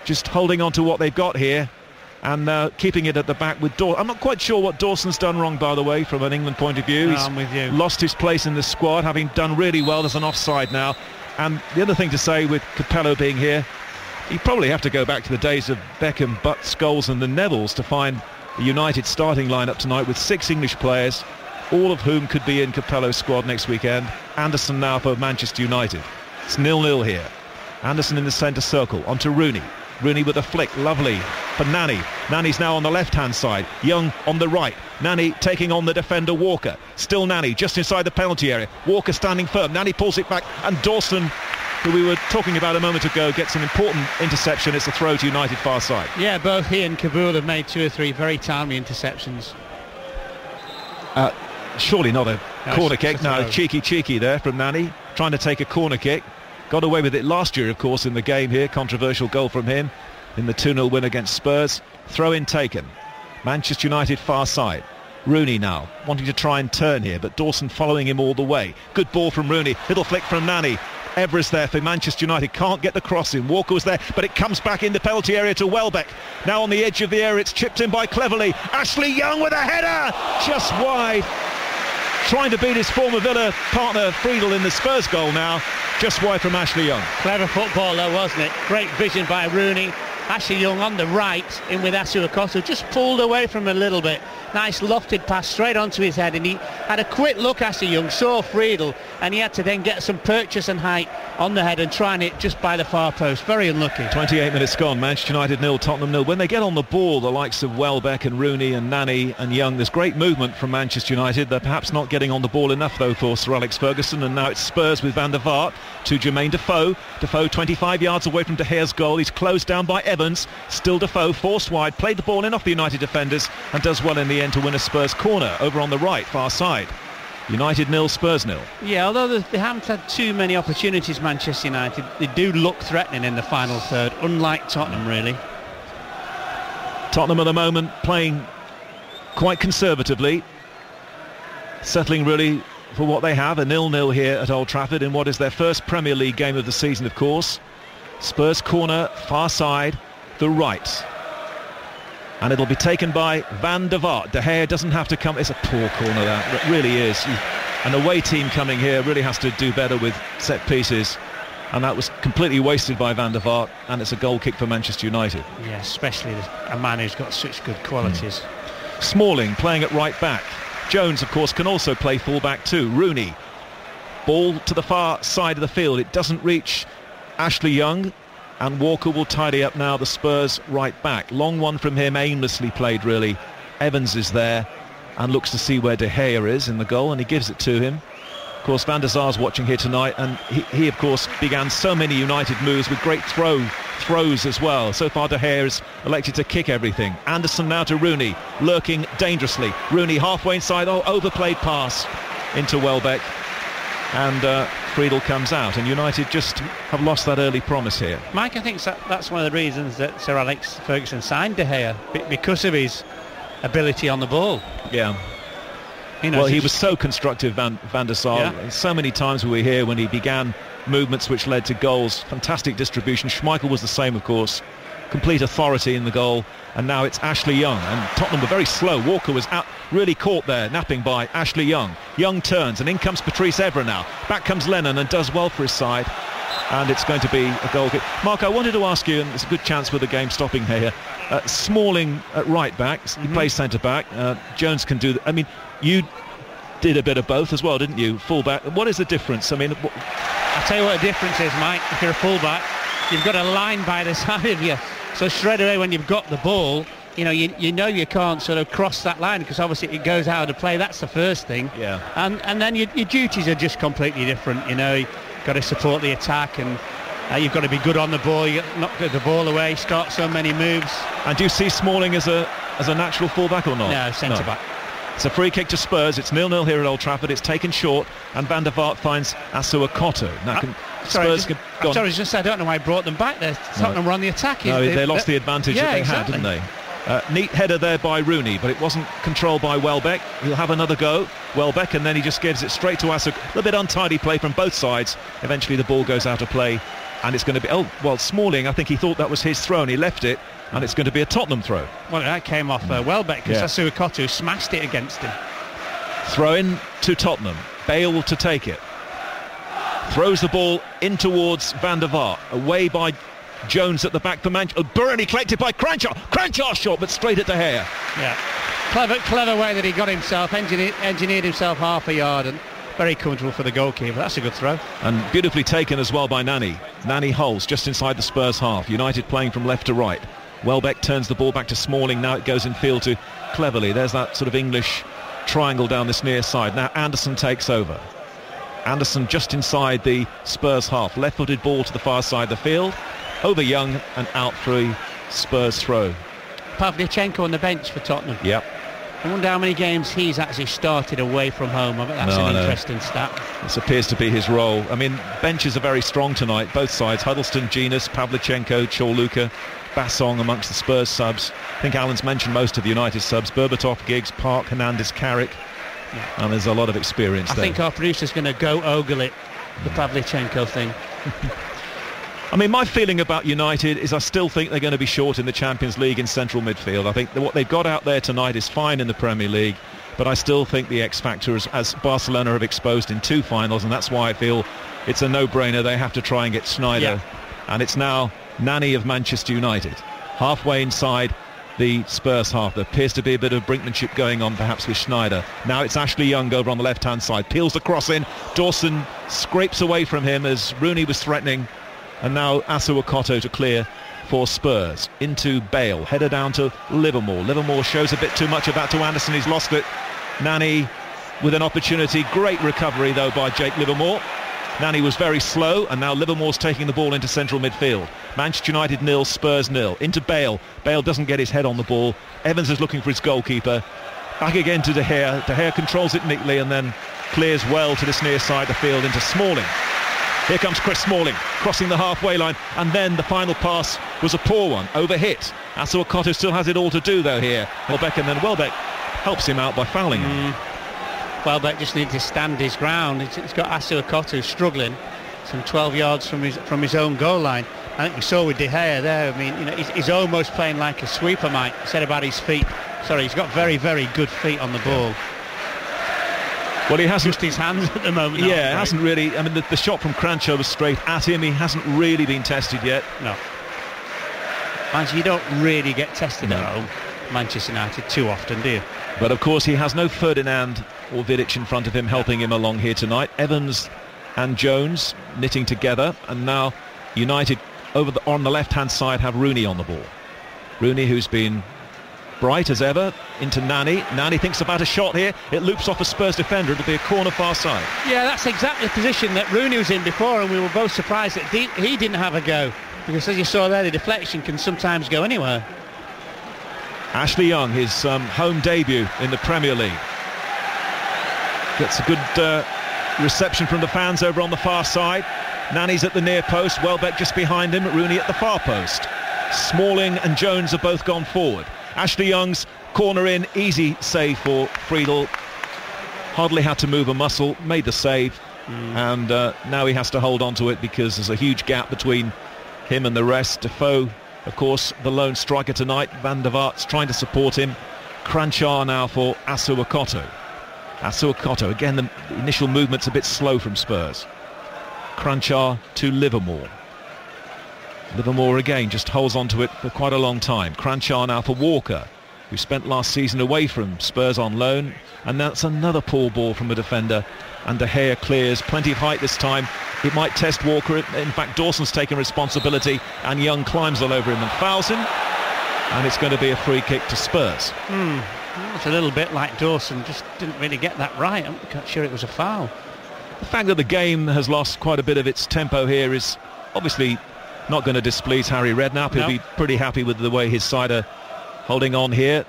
Just holding on to what they've got here. And keeping it at the back with Dawson. I'm not quite sure what Dawson's done wrong, by the way, from an England point of view. I'm with you. Lost his place in the squad, having done really well. There's an offside now. And the other thing to say with Capello being here, you probably have to go back to the days of Beckham, Butt, Scholes and the Nevilles to find the United starting lineup tonight with 6 English players, all of whom could be in Capello's squad next weekend. Anderson now for Manchester United. It's 0-0 here. Anderson in the centre circle, onto Rooney. Rooney with a flick, lovely for Nani. Nani's now on the left-hand side. Young on the right. Nani taking on the defender Walker. Still Nani just inside the penalty area. Walker standing firm. Nani pulls it back, and Dawson, who we were talking about a moment ago, gets an important interception. It's a throw to United far side. Yeah, both he and Kabul have made 2 or 3 very timely interceptions. surely not a corner kick. No, throw. cheeky there from Nani, trying to take a corner kick. Got away with it last year, of course, in the game here. Controversial goal from him in the 2-0 win against Spurs. Throw-in taken. Manchester United far side. Rooney now wanting to try and turn here, but Dawson following him all the way. Good ball from Rooney. Little flick from Nani. Everest there for Manchester United, can't get the cross in. Walker was there, but it comes back in the penalty area to Welbeck. Now on the edge of the area, it's chipped in by Cleverley. Ashley Young with a header, just wide. Trying to beat his former Villa partner Friedel in the Spurs goal now. Just wide from Ashley Young. Clever football though, wasn't it? Great vision by Rooney. Ashley Young on the right, in with Asuakoto, just pulled away from him a little bit. Nice lofted pass straight onto his head, and he had a quick look, Ashley Young, saw Friedel, and he had to then get some purchase and height on the head and try and hit just by the far post. Very unlucky. 28 minutes gone, Manchester United 0, Tottenham 0. When they get on the ball, the likes of Welbeck and Rooney and Nani and Young, there's great movement from Manchester United. They're perhaps not getting on the ball enough though for Sir Alex Ferguson, and now it's Spurs with Van der Vaart to Jermaine Defoe. Defoe 25 yards away from De Gea's goal. He's closed down by Evans. Still Defoe, forced wide, played the ball in off the United defenders and does well in the end to win a Spurs corner over on the right, far side. United 0, Spurs 0. Yeah, although they haven't had too many opportunities, Manchester United, they do look threatening in the final third, unlike Tottenham really. Tottenham at the moment playing quite conservatively, settling really for what they have, a 0-0 here at Old Trafford in what is their first Premier League game of the season, of course. Spurs corner, far side, the right. And it'll be taken by Van der Vaart. De Gea doesn't have to come. It's a poor corner, that. It really is. An away team coming here really has to do better with set pieces. And that was completely wasted by Van der Vaart. And it's a goal kick for Manchester United. Yeah, especially a man who's got such good qualities. Smalling playing at right back. Jones, of course, can also play full back too. Rooney. Ball to the far side of the field. It doesn't reach Ashley Young. And Walker will tidy up now the Spurs right back. Long one from him, aimlessly played really. Evans is there and looks to see where De Gea is in the goal, and he gives it to him. Of course, Van der Sar's watching here tonight, and he of course began so many United moves with great throws as well. So far De Gea has elected to kick everything. Anderson now to Rooney, lurking dangerously. Rooney halfway inside, overplayed pass into Welbeck. And Friedel comes out, and United just have lost that early promise here. Mike, I think that's one of the reasons that Sir Alex Ferguson signed De Gea, because of his ability on the ball. Yeah. You know, well, he was so constructive, Van der Sar. Yeah. So many times we were here when he began movements which led to goals. Fantastic distribution. Schmeichel was the same, of course. Complete authority in the goal. And now it's Ashley Young, and Tottenham were very slow. Walker was out, really caught there, napping by Ashley Young. Young turns, and in comes Patrice Evra now. Back comes Lennon, and does well for his side. And it's going to be a goal kick. Mark, I wanted to ask you, and it's a good chance with the game stopping here. Smalling at right back, he plays centre back. Jones can do. I mean, you did a bit of both as well, didn't you? Full back. What is the difference? I mean, I'll tell you what the difference is, Mike. If you're a full back, you've got a line by the side of you. So straight away when you've got the ball, you know you can't sort of cross that line because obviously it goes out of play. That's the first thing. Yeah. And then your duties are just completely different. You know, you've got to support the attack, and you've got to be good on the ball. You not get the ball away, start so many moves. And do you see Smalling as a natural fullback or not? No, centre back. It's a free kick to Spurs. It's 0-0 here at Old Trafford. It's taken short, and Van der Vaart finds Asuakoto. Now, I don't know why I brought them back there. Tottenham were on the attack. No, they lost the advantage that they had, didn't they? Neat header there by Rooney, but it wasn't controlled by Welbeck. He'll have another go, Welbeck, and then he just gives it straight to Asuakoto. A little bit untidy play from both sides. Eventually the ball goes out of play, and it's going to be... Smalling, I think he thought that was his throw, and he left it, and it's going to be a Tottenham throw. Well, that came off Welbeck, because Asuakoto smashed it against him. Throw in to Tottenham. Bale to take it. Throws the ball in towards Van der Vaart. Away by Jones at the back for Manchester. Burnley collected by Cranshaw. Cranshaw shot, but straight at De Gea. Yeah. Clever way that he got himself, engineered himself half a yard, and very comfortable for the goalkeeper. That's a good throw. And beautifully taken as well by Nani. Nani holds just inside the Spurs half. United playing from left to right. Welbeck turns the ball back to Smalling. Now it goes in field to Cleverley. There's that sort of English triangle down this near side. Now Anderson takes over. Anderson just inside the Spurs half. Left-footed ball to the far side of the field. Over Young and out through Spurs throw. Pavlyuchenko on the bench for Tottenham. Yep. I wonder how many games he's actually started away from home. I bet that's an interesting stat. This appears to be his role. I mean, benches are very strong tonight, both sides. Huddleston, Genus, Pavlyuchenko, Chorluka, Bassong amongst the Spurs subs. I think Alan's mentioned most of the United subs. Berbatov, Giggs, Park, Hernandez, Carrick. Yeah. And there's a lot of experience there. I think our producer's going to go ogle it, the Pavlyuchenko thing. I mean, my feeling about United is I still think they're going to be short in the Champions League in central midfield. I think that what they've got out there tonight is fine in the Premier League, but I still think the X factor is, as Barcelona have exposed in 2 finals, and that's why I feel it's a no-brainer. They have to try and get Sneijder. Yeah. And it's now Nani of Manchester United, halfway inside the Spurs half. There appears to be a bit of brinkmanship going on perhaps with Sneijder. Now it's Ashley Young over on the left-hand side. Peels the cross in. Dawson scrapes away from him as Rooney was threatening. And now Asu Okoto to clear for Spurs. Into Bale, header down to Livermore. Livermore shows a bit too much of that to Anderson. He's lost it. Nani with an opportunity. Great recovery though by Jake Livermore. Nani was very slow, and now Livermore's taking the ball into central midfield. Manchester United 0, Spurs 0. Into Bale. Bale doesn't get his head on the ball. Evans is looking for his goalkeeper. Back again to De Gea. De Gea controls it neatly and then clears well to this near side of the field into Smalling. Here comes Chris Smalling, crossing the halfway line, and then the final pass was a poor one, overhit. Asu Okoto still has it all to do, though, here. Welbeck, and then Welbeck helps him out by fouling him. Welbeck just needs to stand his ground. It's got Asu Okoto struggling, some 12 yards from his own goal line. I think we saw with De Gea there. I mean, you know, he's almost playing like a sweeper, Mike. He said about his feet. Sorry, he's got very, very good feet on the ball. Yeah. Well, he hasn't... Just his hands at the moment. Yeah, it hasn't really... I mean, the shot from Crancho was straight at him. He hasn't really been tested yet. No. Mind you don't really get tested at home, Manchester United, too often, do you? But, of course, he has no Ferdinand or Vidic in front of him helping him along here tonight. Evans and Jones knitting together. And now United, on the left-hand side, have Rooney on the ball. Rooney, who's been... bright as ever, into Nani. Nani thinks about a shot here. It loops off a Spurs defender. It'll be a corner far side. Yeah, that's exactly the position that Rooney was in before, and we were both surprised that he didn't have a go. Because as you saw there, the deflection can sometimes go anywhere. Ashley Young, his home debut in the Premier League. Gets a good reception from the fans over on the far side. Nani's at the near post. Welbeck just behind him. Rooney at the far post. Smalling and Jones have both gone forward. Ashley Young's corner in, easy save for Friedel. Hardly had to move a muscle, made the save, and now he has to hold on to it because there's a huge gap between him and the rest. Defoe, of course, the lone striker tonight. Van der Vaart's trying to support him. Kranjčar now for Asu Okoto. Asu Okoto, again, the initial movement's a bit slow from Spurs. Kranjčar to Livermore. Livermore again just holds on to it for quite a long time. Kranjčar now for Walker, who spent last season away from Spurs on loan, and that's another poor ball from a defender, and De Gea clears. Plenty of height this time. It might test Walker. In fact, Dawson's taken responsibility, and Young climbs all over him and fouls him, and it's going to be a free kick to Spurs. It's a little bit like Dawson, just didn't really get that right. I'm not sure it was a foul. The fact that the game has lost quite a bit of its tempo here is obviously not going to displease Harry Redknapp. He'll be pretty happy with the way his side are holding on here.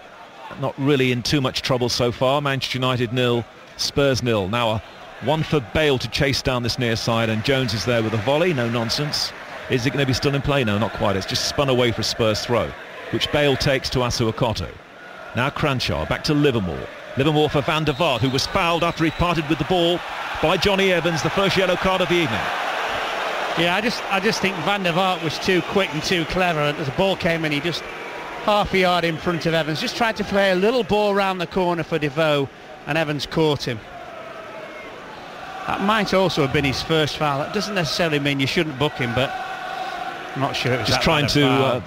Not really in too much trouble so far. Manchester United 0, Spurs 0. Now one for Bale to chase down this near side, and Jones is there with a volley. No nonsense. Is it going to be still in play? No, not quite. It's just spun away for a Spurs throw, which Bale takes to Asu Okoto. Now Kranjčar back to Livermore. Livermore for Van der Vaart, who was fouled after he parted with the ball by Johnny Evans, the first yellow card of the evening. Yeah, I just think Van der Vaart was too quick and too clever. As the ball came in, he just half a yard in front of Evans. Just tried to play a little ball round the corner for Defoe, and Evans caught him. That might also have been his first foul. That doesn't necessarily mean you shouldn't book him, but I'm not sure it was just trying to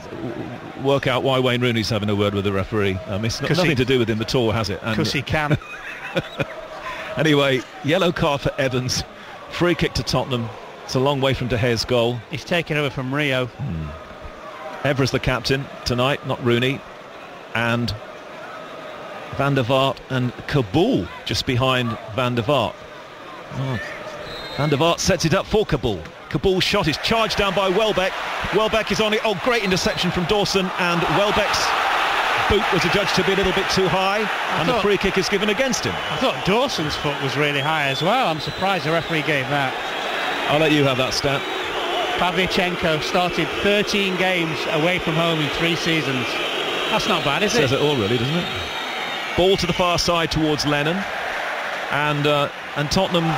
work out why Wayne Rooney's having a word with the referee. It's nothing to do with him at all, has it? Because he can. Anyway, yellow card for Evans. Free kick to Tottenham. It's a long way from De Gea's goal. He's taken over from Rio. Evra's the captain tonight, not Rooney. And Van der Vaart and Kabul just behind Van der Vaart. Van der Vaart sets it up for Kabul. Kabul's shot is charged down by Welbeck. Welbeck is on it. Oh, great interception from Dawson, and Welbeck's boot was adjudged to be a little bit too high, and the free kick is given against him. I thought Dawson's foot was really high as well. I'm surprised the referee gave that. I'll let you have that stat. Pavlyuchenko started 13 games away from home in 3 seasons. That's not bad, is it? Says it all, really, doesn't it? Ball to the far side towards Lennon, and Tottenham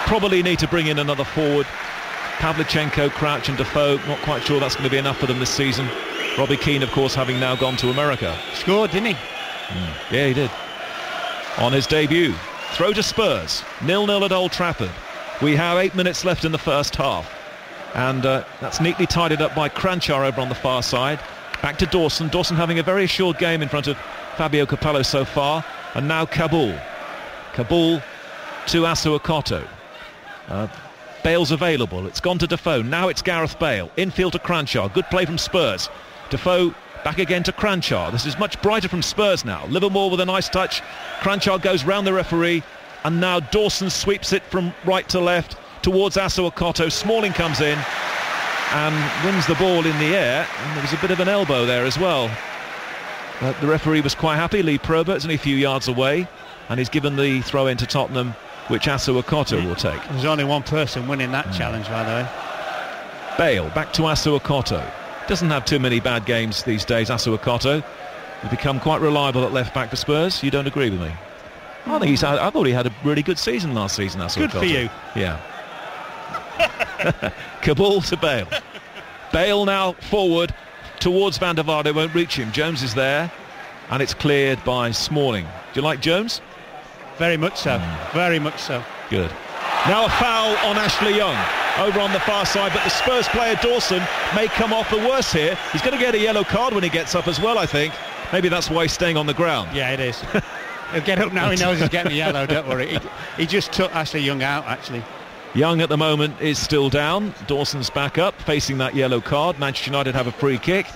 probably need to bring in another forward. Pavlyuchenko, Crouch and Defoe, not quite sure that's going to be enough for them this season. Robbie Keane, of course, having now gone to America. Scored, didn't he? Yeah, he did. On his debut. Throw to Spurs. 0-0 at Old Trafford. We have 8 minutes left in the first half. And that's neatly tidied up by Kranjčar over on the far side. Back to Dawson. Dawson having a very assured game in front of Fabio Capello so far. And now Kabul. Kabul to Asuakoto. Bale's available. It's gone to Defoe. Now it's Gareth Bale. Infield to Kranjčar. Good play from Spurs. Defoe back again to Kranjčar. This is much brighter from Spurs now. Livermore with a nice touch. Kranjčar goes round the referee. And now Dawson sweeps it from right to left towards Asuakoto. Smalling comes in and wins the ball in the air. And there was a bit of an elbow there as well. But the referee was quite happy. Lee Probert's only a few yards away. And he's given the throw in to Tottenham, which Asuakoto will take. There's only one person winning that challenge, by the way. Bale back to Asuakoto. Doesn't have too many bad games these days, Asuakoto. He's become quite reliable at left back for Spurs. You don't agree with me? I thought he had a really good season last season, Asuakoto. Good for you. Yeah. Kabul to Bale. Bale now forward towards Van der Vaart. It won't reach him. Jones is there, and it's cleared by Smalling. Do you like Jones? Very much so. Very much so. Good. Now a foul on Ashley Young over on the far side, but the Spurs player Dawson may come off the worst here. He's going to get a yellow card when he gets up as well, I think. Maybe that's why he's staying on the ground. Yeah, it is. He'll get up now. He knows he's getting the yellow, don't worry. He just took Ashley Young out, actually. Young at the moment is still down. Dawson's back up, facing that yellow card. Manchester United have a free kick.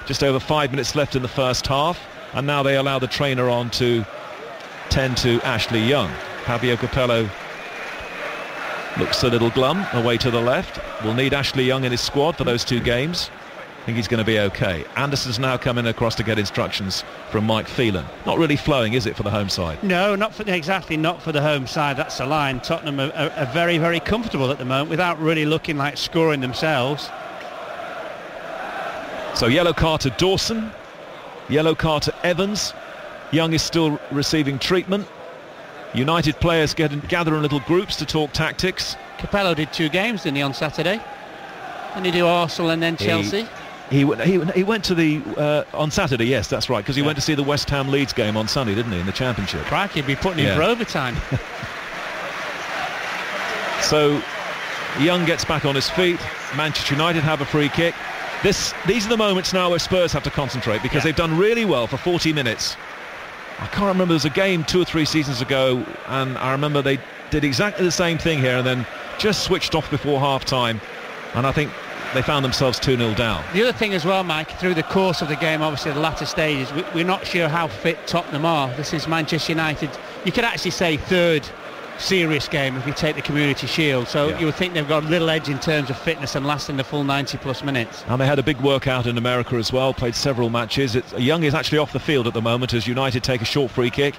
Just over 5 minutes left in the first half. And now they allow the trainer on to tend to Ashley Young. Fabio Capello looks a little glum away to the left. Will need Ashley Young in his squad for those 2 games. I think he's going to be okay. Anderson's now coming across to get instructions from Mike Phelan. Not really flowing, is it, for the home side? No, not for the home side. That's the line. Tottenham are very, very comfortable at the moment without really looking like scoring themselves. So yellow card to Dawson. Yellow card to Evans. Young is still receiving treatment. United players gather in little groups to talk tactics. Capello did 2 games, didn't he, on Saturday? Didn't he do Arsenal and then Chelsea? He went to the on Saturday, yes, that's right, because he went to see the West Ham Leeds game on Sunday, didn't he, in the Championship? Crikey, he'd be putting in for overtime. So Young gets back on his feet. Manchester United have a free kick. These are the moments now where Spurs have to concentrate, because they've done really well for 40 minutes. I can't remember, there was a game 2 or 3 seasons ago, and I remember they did exactly the same thing here and then just switched off before half-time, and I think they found themselves 2-0 down. The other thing as well, Mike, through the course of the game, obviously the latter stages, we're not sure how fit Tottenham are. This is Manchester United, you could actually say, 3rd serious game if you take the Community Shield, so you would think they've got a little edge in terms of fitness and lasting the full 90 plus minutes. And they had a big workout in America as well, played several matches. Young is actually off the field at the moment as United take a short free kick.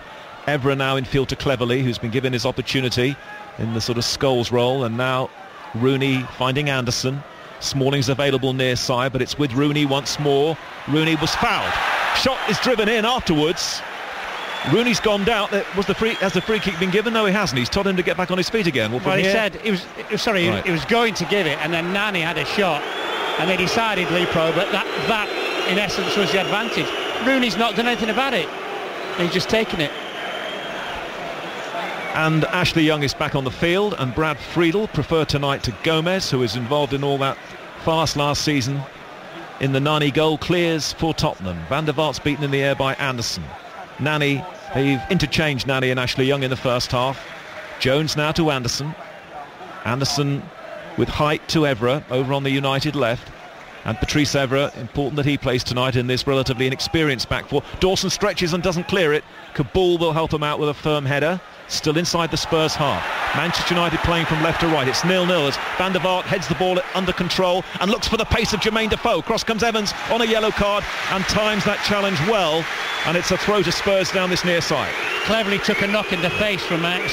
Evra now in field to Cleverley, who's been given his opportunity in the sort of Scholes role, and now Rooney finding Anderson. Smalling's available near side, but it's with Rooney once more. Rooney was fouled. Shot is driven in afterwards. Rooney's gone down. Has the free kick been given? No, he hasn't. He's told him to get back on his feet again. Well, he said he was going to give it, and then Nani had a shot, and they decided, Lee Probert, that in essence was the advantage. Rooney's not done anything about it. He's just taken it. And Ashley Young is back on the field, and Brad Friedel preferred tonight to Gomez, who was involved in all that farce last season. In the Nani goal, clears for Tottenham. Van der Vaart's beaten in the air by Anderson. Nani, they've interchanged Nani and Ashley Young in the first half. Jones now to Anderson. Anderson with height to Evra over on the United left. And Patrice Evra, important that he plays tonight in this relatively inexperienced back four. Dawson stretches and doesn't clear it. Kabul will help him out with a firm header. still inside the Spurs half. Manchester United playing from left to right. It's 0-0 as Van der Vaart heads the ball under control and looks for the pace of Jermaine Defoe. Cross comes Evans on a yellow card and times that challenge well, and it's a throw to Spurs down this near side. Cleverly took a knock in the face from a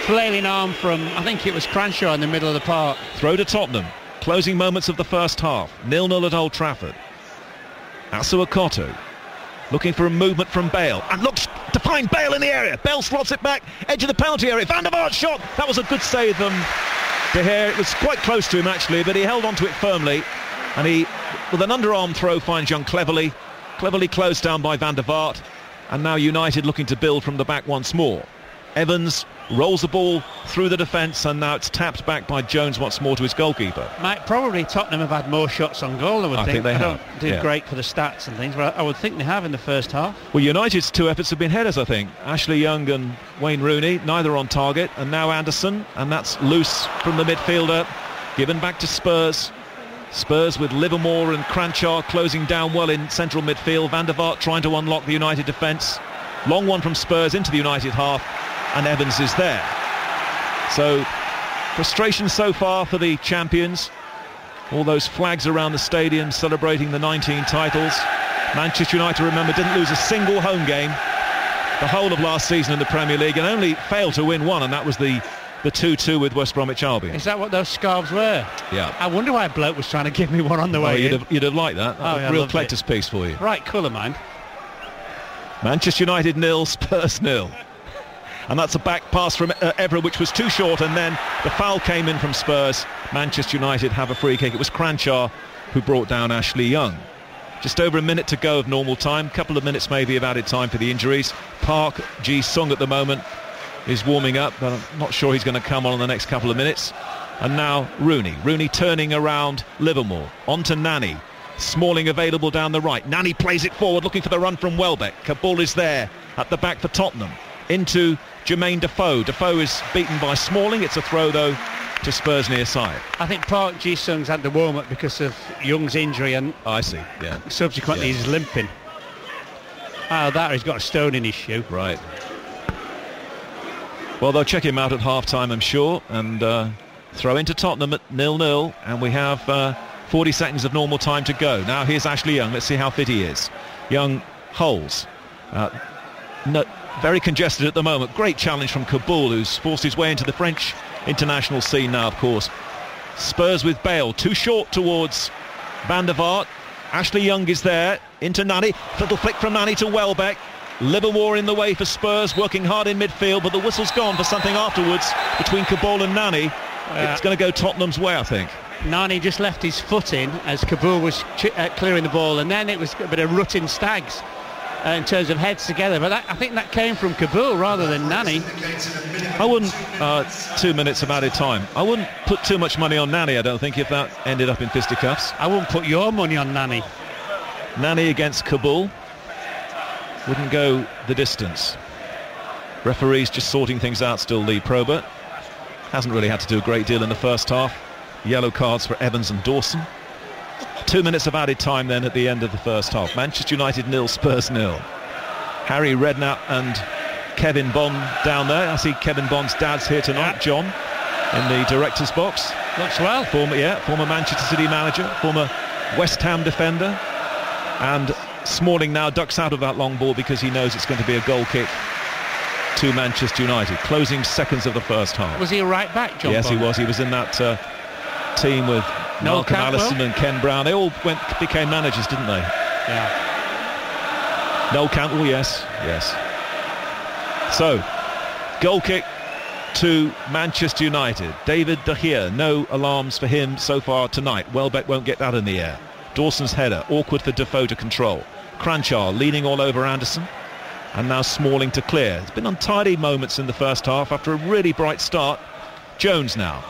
flailing arm from, I think it was Cranshaw in the middle of the park. Throw to Tottenham. Closing moments of the first half. 0-0 at Old Trafford. Asuakoto looking for a movement from Bale and looks to find Bale in the area. Bale slots it back, edge of the penalty area. Van der Vaart shot. That was a good save from De Gea. It was quite close to him actually, but he held on to it firmly, and he, with an underarm throw, finds young Cleverly closed down by Van der Vaart, and now United looking to build from the back once more. Evans rolls the ball through the defence, and now it's tapped back by Jones once more to his goalkeeper. Probably Tottenham have had more shots on goal, I think. They have. Don't do great for the stats and things, but I would think they have in the first half. Well, United's two efforts have been headers, I think. Ashley Young and Wayne Rooney, neither on target, and now Anderson, and that's loose from the midfielder, given back to Spurs. Spurs with Livermore and Cranshaw closing down well in central midfield. Van der Vaart trying to unlock the United defence. Long one from Spurs into the United half, and Evans is there. So frustration so far for the champions. All those flags around the stadium celebrating the 19 titles. Manchester United, remember, didn't lose a single home game the whole of last season in the Premier League, and only failed to win one, and that was the 2-2 with West Bromwich Albion. Is that what those scarves were? Yeah. I wonder why a bloke was trying to give me one on the way in. You'd have liked that. Yeah, real collector's piece for you. Right colour, mind. Manchester United 0, Spurs 0. And that's a back pass from Evra, which was too short, and then the foul came in from Spurs. Manchester United have a free kick. It was Cranshaw who brought down Ashley Young. Just over a minute to go of normal time. Couple of minutes maybe of added time for the injuries. Park Ji-sung at the moment is warming up, but I'm not sure he's going to come on in the next couple of minutes. And now Rooney turning around Livermore. On to Nani. Smalling available down the right. Nani plays it forward, looking for the run from Welbeck. Kabul is there at the back for Tottenham. Into Jermaine Defoe. Defoe is beaten by Smalling. It's a throw, though, to Spurs near side. I think Park Ji-sung's had the warm-up because of Young's injury, and I see, yeah. Subsequently he's limping. He's got a stone in his shoe. Right. Well, they'll check him out at half-time, I'm sure, and throw into Tottenham at 0-0, and we have 40 seconds of normal time to go. Now here's Ashley Young. Let's see how fit he is. Young holds. Very congested at the moment. Great challenge from Kabul, who's forced his way into the French international scene now, of course. Spurs with Bale. Too short towards Van der Vaart. Ashley Young is there. Into Nani. Little flick from Nani to Welbeck. Livermore in the way for Spurs, working hard in midfield, but the whistle's gone for something afterwards between Kabul and Nani. It's going to go Tottenham's way, I think. Nani just left his foot in as Kabul was clearing the ball, and then it was a bit of rutting stags in terms of heads together, but I think that came from Kabul rather than Nani. I wouldn't 2 minutes of added time. I wouldn't put too much money on Nani, I don't think, if that ended up in fisticuffs. I wouldn't put your money on Nani. Nani against Kabul wouldn't go the distance. Referees just sorting things out still. Lee Probert hasn't really had to do a great deal in the first half. Yellow cards for Evans and Dawson. 2 minutes of added time then at the end of the first half. Manchester United 0, Spurs 0. Harry Redknapp and Kevin Bond down there. I see Kevin Bond's dad's here tonight, John, in the director's box. Looks well. Former Manchester City manager, former West Ham defender. And Smalling now ducks out of that long ball because he knows it's going to be a goal kick to Manchester United. Closing seconds of the first half. Was he a right back, John? Yes, Bond? he was. He was in that team with Malcolm Allison and Ken Brown. They all became managers, didn't they? Yeah. Noel Cantwell, yes. So, goal kick to Manchester United. David De Gea, no alarms for him so far tonight. Welbeck won't get that in the air. Dawson's header, awkward for Defoe to control. Cranshaw leaning all over Anderson. And now Smalling to clear. It's been untidy moments in the first half after a really bright start. Jones now.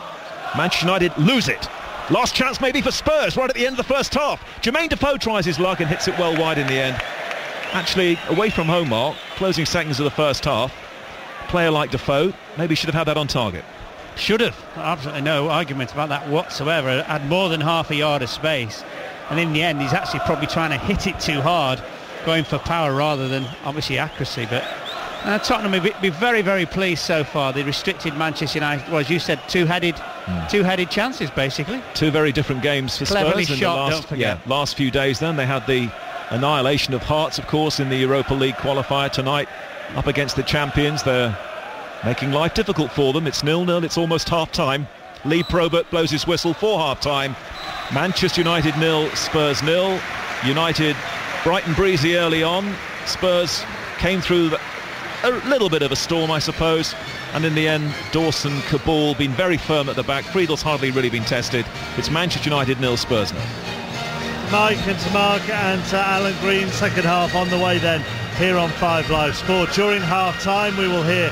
Manchester United lose it. Last chance maybe for Spurs right at the end of the first half. Jermaine Defoe tries his luck and hits it well wide in the end. Actually, away from home mark, closing seconds of the first half. A player like Defoe maybe should have had that on target. Should have. Absolutely no argument about that whatsoever. Had more than half a yard of space. And in the end, he's actually probably trying to hit it too hard, going for power rather than obviously accuracy. But Tottenham will be very, very pleased so far. They restricted Manchester United, well, as you said, two-headed chances, basically. Two very different games for Cleverly Spurs. shot, Don't forget. Last few days then. They had the annihilation of Hearts, of course, in the Europa League qualifier tonight. Up against the champions. They're making life difficult for them. It's 0-0. It's almost half-time. Lee Probert blows his whistle for half-time. Manchester United 0, Spurs 0. United bright and breezy early on. Spurs came through a little bit of a storm, I suppose, and in the end Dawson, Kabul been very firm at the back. Friedel's hardly really been tested. It's Manchester United 0, Spurs 0. Mike and to Mark and to Alan Green. Second half on the way then here on 5 Live Sport. During half time we will hear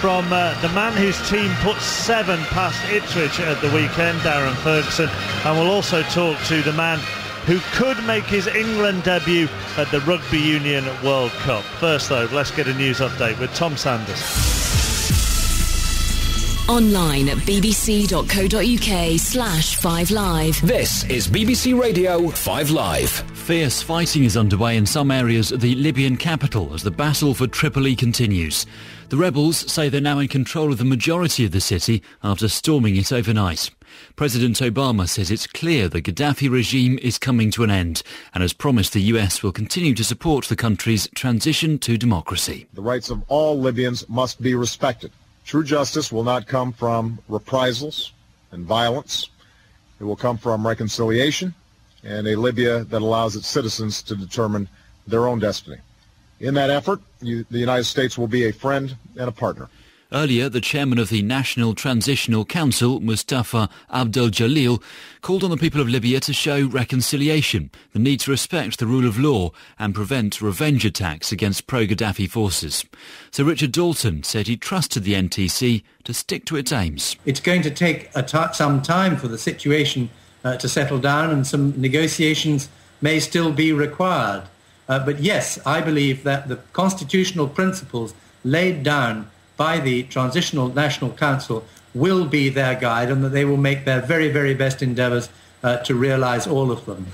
from the man whose team put 7 past Ipswich at the weekend, Darren Ferguson, and we'll also talk to the man who could make his England debut at the Rugby Union World Cup. First though, let's get a news update with Tom Sanders. Online at bbc.co.uk/5live. This is BBC Radio 5 Live. Fierce fighting is underway in some areas of the Libyan capital as the battle for Tripoli continues. The rebels say they're now in control of the majority of the city after storming it overnight. President Obama says it's clear the Gaddafi regime is coming to an end and has promised the US will continue to support the country's transition to democracy. The rights of all Libyans must be respected. True justice will not come from reprisals and violence. It will come from reconciliation and a Libya that allows its citizens to determine their own destiny. In that effort, the United States will be a friend and a partner. Earlier, the chairman of the National Transitional Council, Mustafa Abdel Jalil, called on the people of Libya to show reconciliation, the need to respect the rule of law and prevent revenge attacks against pro-Gaddafi forces. Sir Richard Dalton said he trusted the NTC to stick to its aims. It's going to take some time for the situation to settle down, and some negotiations may still be required. But yes, I believe that the constitutional principles laid down by the Transitional National Council will be their guide, and that they will make their very, very best endeavours to realise all of them.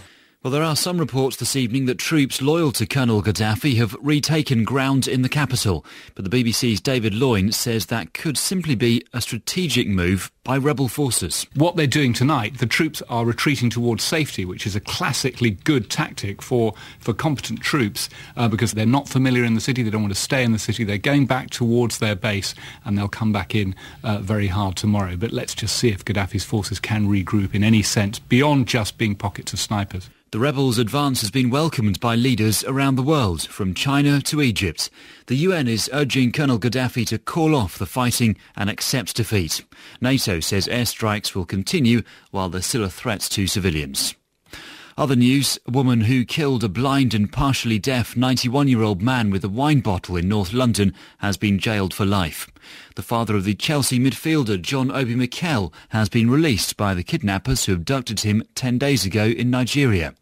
Well, there are some reports this evening that troops loyal to Colonel Gaddafi have retaken ground in the capital. But the BBC's David Loyne says that could simply be a strategic move by rebel forces. What they're doing tonight, the troops are retreating towards safety, which is a classically good tactic for competent troops because they're not familiar in the city, they don't want to stay in the city, they're going back towards their base and they'll come back in very hard tomorrow. But let's just see if Gaddafi's forces can regroup in any sense beyond just being pockets of snipers. The rebels' advance has been welcomed by leaders around the world, from China to Egypt. The UN is urging Colonel Gaddafi to call off the fighting and accept defeat. NATO says airstrikes will continue while there still are threats to civilians. Other news, a woman who killed a blind and partially deaf 91-year-old man with a wine bottle in North London has been jailed for life. The father of the Chelsea midfielder John Obi Mikel has been released by the kidnappers who abducted him 10 days ago in Nigeria.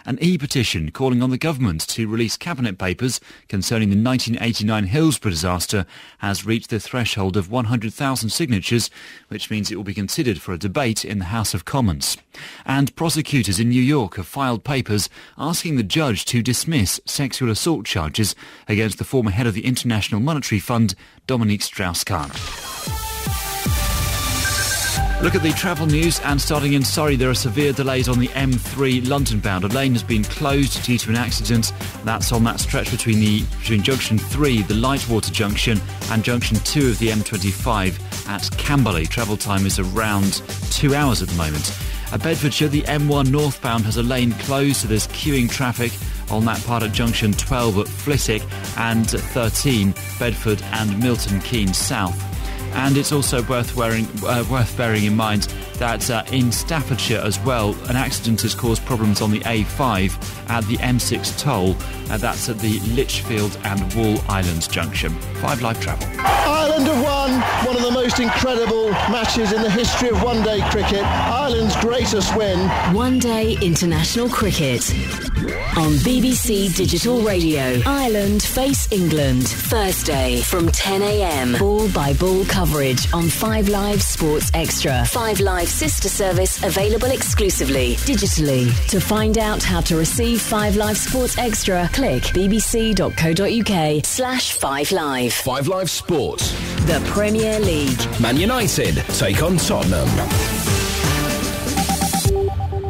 An e-petition calling on the government to release cabinet papers concerning the 1989 Hillsborough disaster has reached the threshold of 100,000 signatures, which means it will be considered for a debate in the House of Commons. And prosecutors in New York have filed papers asking the judge to dismiss sexual assault charges against the former head of the International Monetary Fund, Dominique Strauss-Kahn. Look at the travel news, and starting in Surrey, there are severe delays on the M3 London-bound. A lane has been closed due to an accident. That's on that stretch between Junction 3, the Lightwater Junction, and Junction 2 of the M25 at Camberley. Travel time is around 2 hours at the moment. At Bedfordshire, the M1 northbound has a lane closed, so there's queuing traffic on that part at Junction 12 at Flitwick and 13, Bedford and Milton Keynes South. And it's also worth bearing in mind that in Staffordshire as well, an accident has caused problems on the A5 at the M6 toll. That's at the Lichfield and Wall Islands junction. 5 Live Travel. Ireland have won one of the most incredible matches in the history of one-day cricket. Ireland's greatest win. One-day international cricket. On BBC Digital Radio. Ireland face England. Thursday from 10 a.m. Ball by ball coverage on 5 Live Sports Extra. 5 Live sister service available exclusively digitally. To find out how to receive 5 Live Sports Extra, click bbc.co.uk/5 Live. 5 Live Sports. The Premier League. Man United take on Tottenham.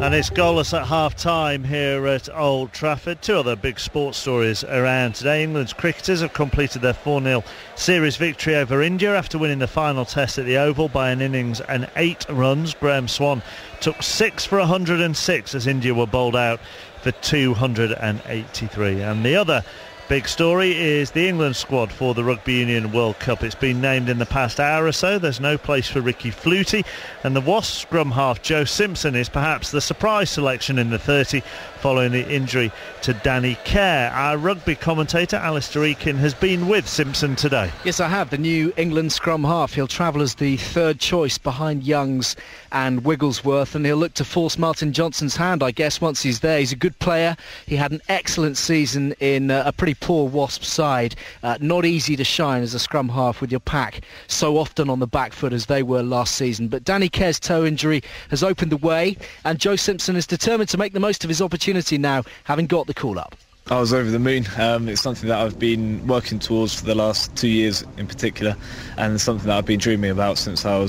And it's goalless at half-time here at Old Trafford. 2 other big sports stories around today. England's cricketers have completed their 4-0 series victory over India after winning the final test at the Oval by an innings and 8 runs. Graham Swan took 6 for 106 as India were bowled out for 283. And the other big story is the England squad for the Rugby Union World Cup. It's been named in the past hour or so. There's no place for Ricky Flutie, and the Wasps scrum half Joe Simpson is perhaps the surprise selection in the 30 following the injury to Danny Kerr. Our rugby commentator Alistair Eakin has been with Simpson today. Yes, I have. The new England scrum half. He'll travel as the third choice behind Youngs and Wigglesworth, and he'll look to force Martin Johnson's hand, I guess, once he's there. He's a good player. He had an excellent season in a pretty poor Wasps side. Not easy to shine as a scrum half with your pack so often on the back foot as they were last season. But Danny Kerr's toe injury has opened the way, and Joe Simpson is determined to make the most of his opportunity now, having got the call-up. I was over the moon. It's something that I've been working towards for the last 2 years in particular, and something that I've been dreaming about since I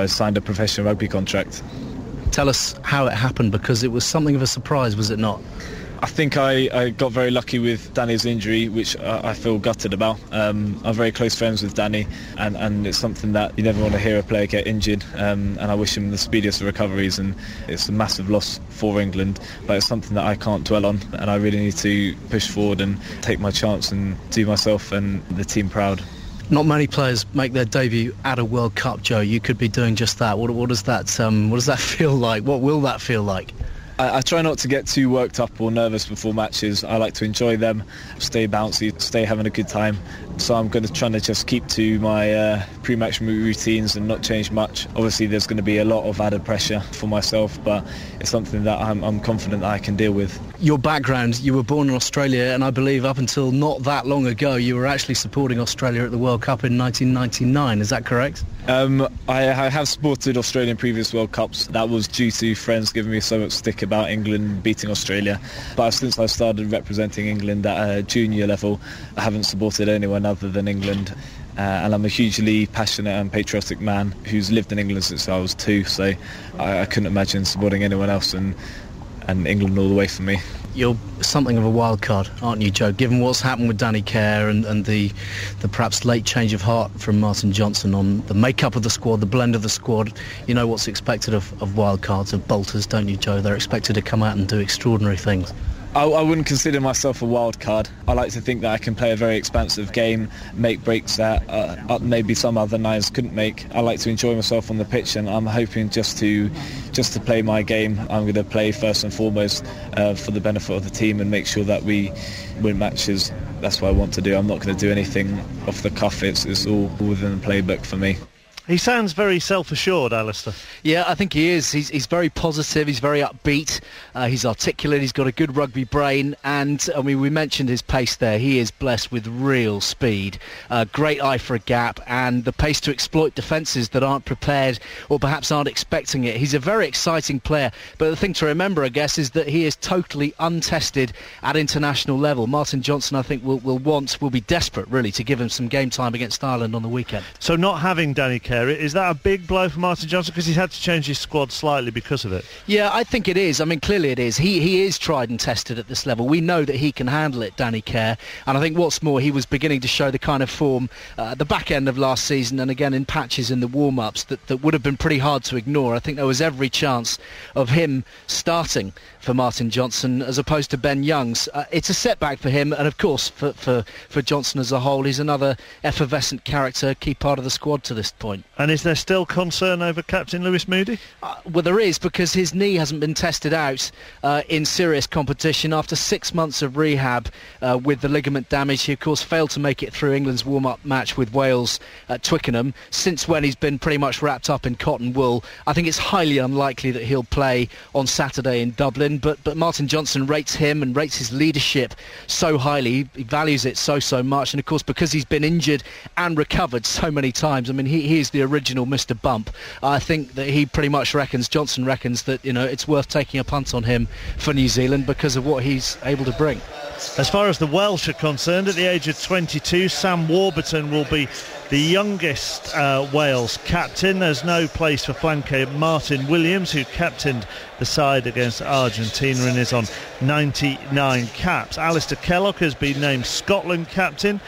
signed a professional rugby contract. Tell us how it happened, because it was something of a surprise, was it not? I think I got very lucky with Danny's injury, which I feel gutted about. I'm very close friends with Danny, and it's something that you never want to hear a player get injured, and I wish him the speediest of recoveries, and it's a massive loss for England, but it's something that I can't dwell on, and I really need to push forward and take my chance and do myself and the team proud. Not many players make their debut at a World Cup, Joe. You could be doing just that. What does that feel like? What will that feel like? I try not to get too worked up or nervous before matches. I like to enjoy them, stay bouncy, stay having a good time. So I'm going to try to just keep to my pre-match routines and not change much. Obviously there's going to be a lot of added pressure for myself, but it's something that I'm confident that I can deal with. Your background, you were born in Australia, and I believe up until not that long ago you were actually supporting Australia at the World Cup in 1999, is that correct? I have supported Australia in previous World Cups. That was due to friends giving me so much stick about England beating Australia. But since I started representing England at a junior level, I haven't supported anyone other than England. And I'm a hugely passionate and patriotic man who's lived in England since I was 2, so I couldn't imagine supporting anyone else, and England all the way for me. You're something of a wild card, aren't you, Joe, given what's happened with Danny Kerr and the perhaps late change of heart from Martin Johnson on the makeup of the squad, the blend of the squad. You know what's expected of wild cards, of bolters, don't you, Joe? They're expected to come out and do extraordinary things. I wouldn't consider myself a wild card. I like to think that I can play a very expansive game, make breaks that maybe some other nines couldn't make. I like to enjoy myself on the pitch, and I'm hoping just to play my game. I'm going to play first and foremost for the benefit of the team and make sure that we win matches. That's what I want to do. I'm not going to do anything off the cuff. It's all within the playbook for me. He sounds very self-assured, Alistair. Yeah, I think he is. He's very positive, he's very upbeat, he's articulate, he's got a good rugby brain, and I mean, we mentioned his pace there. He is blessed with real speed, great eye for a gap, and the pace to exploit defences that aren't prepared or perhaps aren't expecting it. He's a very exciting player, but the thing to remember, I guess, is that he is totally untested at international level. Martin Johnson, I think, will be desperate, really, to give him some game time against Ireland on the weekend. So not having Danny Kerr, is that a big blow for Martin Johnson, because he's had to change his squad slightly because of it? Yeah, I think it is. I mean, clearly it is. He is tried and tested at this level. We know that he can handle it, Danny Kerr, and I think what's more, he was beginning to show the kind of form at the back end of last season, and again in patches in the warm-ups that would have been pretty hard to ignore. I think there was every chance of him starting for Martin Johnson as opposed to Ben Youngs. It's a setback for him, and of course for Johnson as a whole. He's another effervescent character, key part of the squad to this point. And is there still concern over captain Lewis Moody? Well, there is, because his knee hasn't been tested out in serious competition. After 6 months of rehab with the ligament damage, he of course failed to make it through England's warm-up match with Wales at Twickenham. Since when, he's been pretty much wrapped up in cotton wool. I think it's highly unlikely that he'll play on Saturday in Dublin, but Martin Johnson rates him and rates his leadership so highly. He values it so much, and of course because he's been injured and recovered so many times, I mean he is was the original Mr. Bump. I think that Johnson reckons that, it's worth taking a punt on him for New Zealand because of what he's able to bring. As far as the Welsh are concerned, at the age of 22, Sam Warburton will be the youngest Wales captain. There's no place for flanker Martin Williams, who captained the side against Argentina and is on 99 caps. Alistair Kellogg has been named Scotland captain.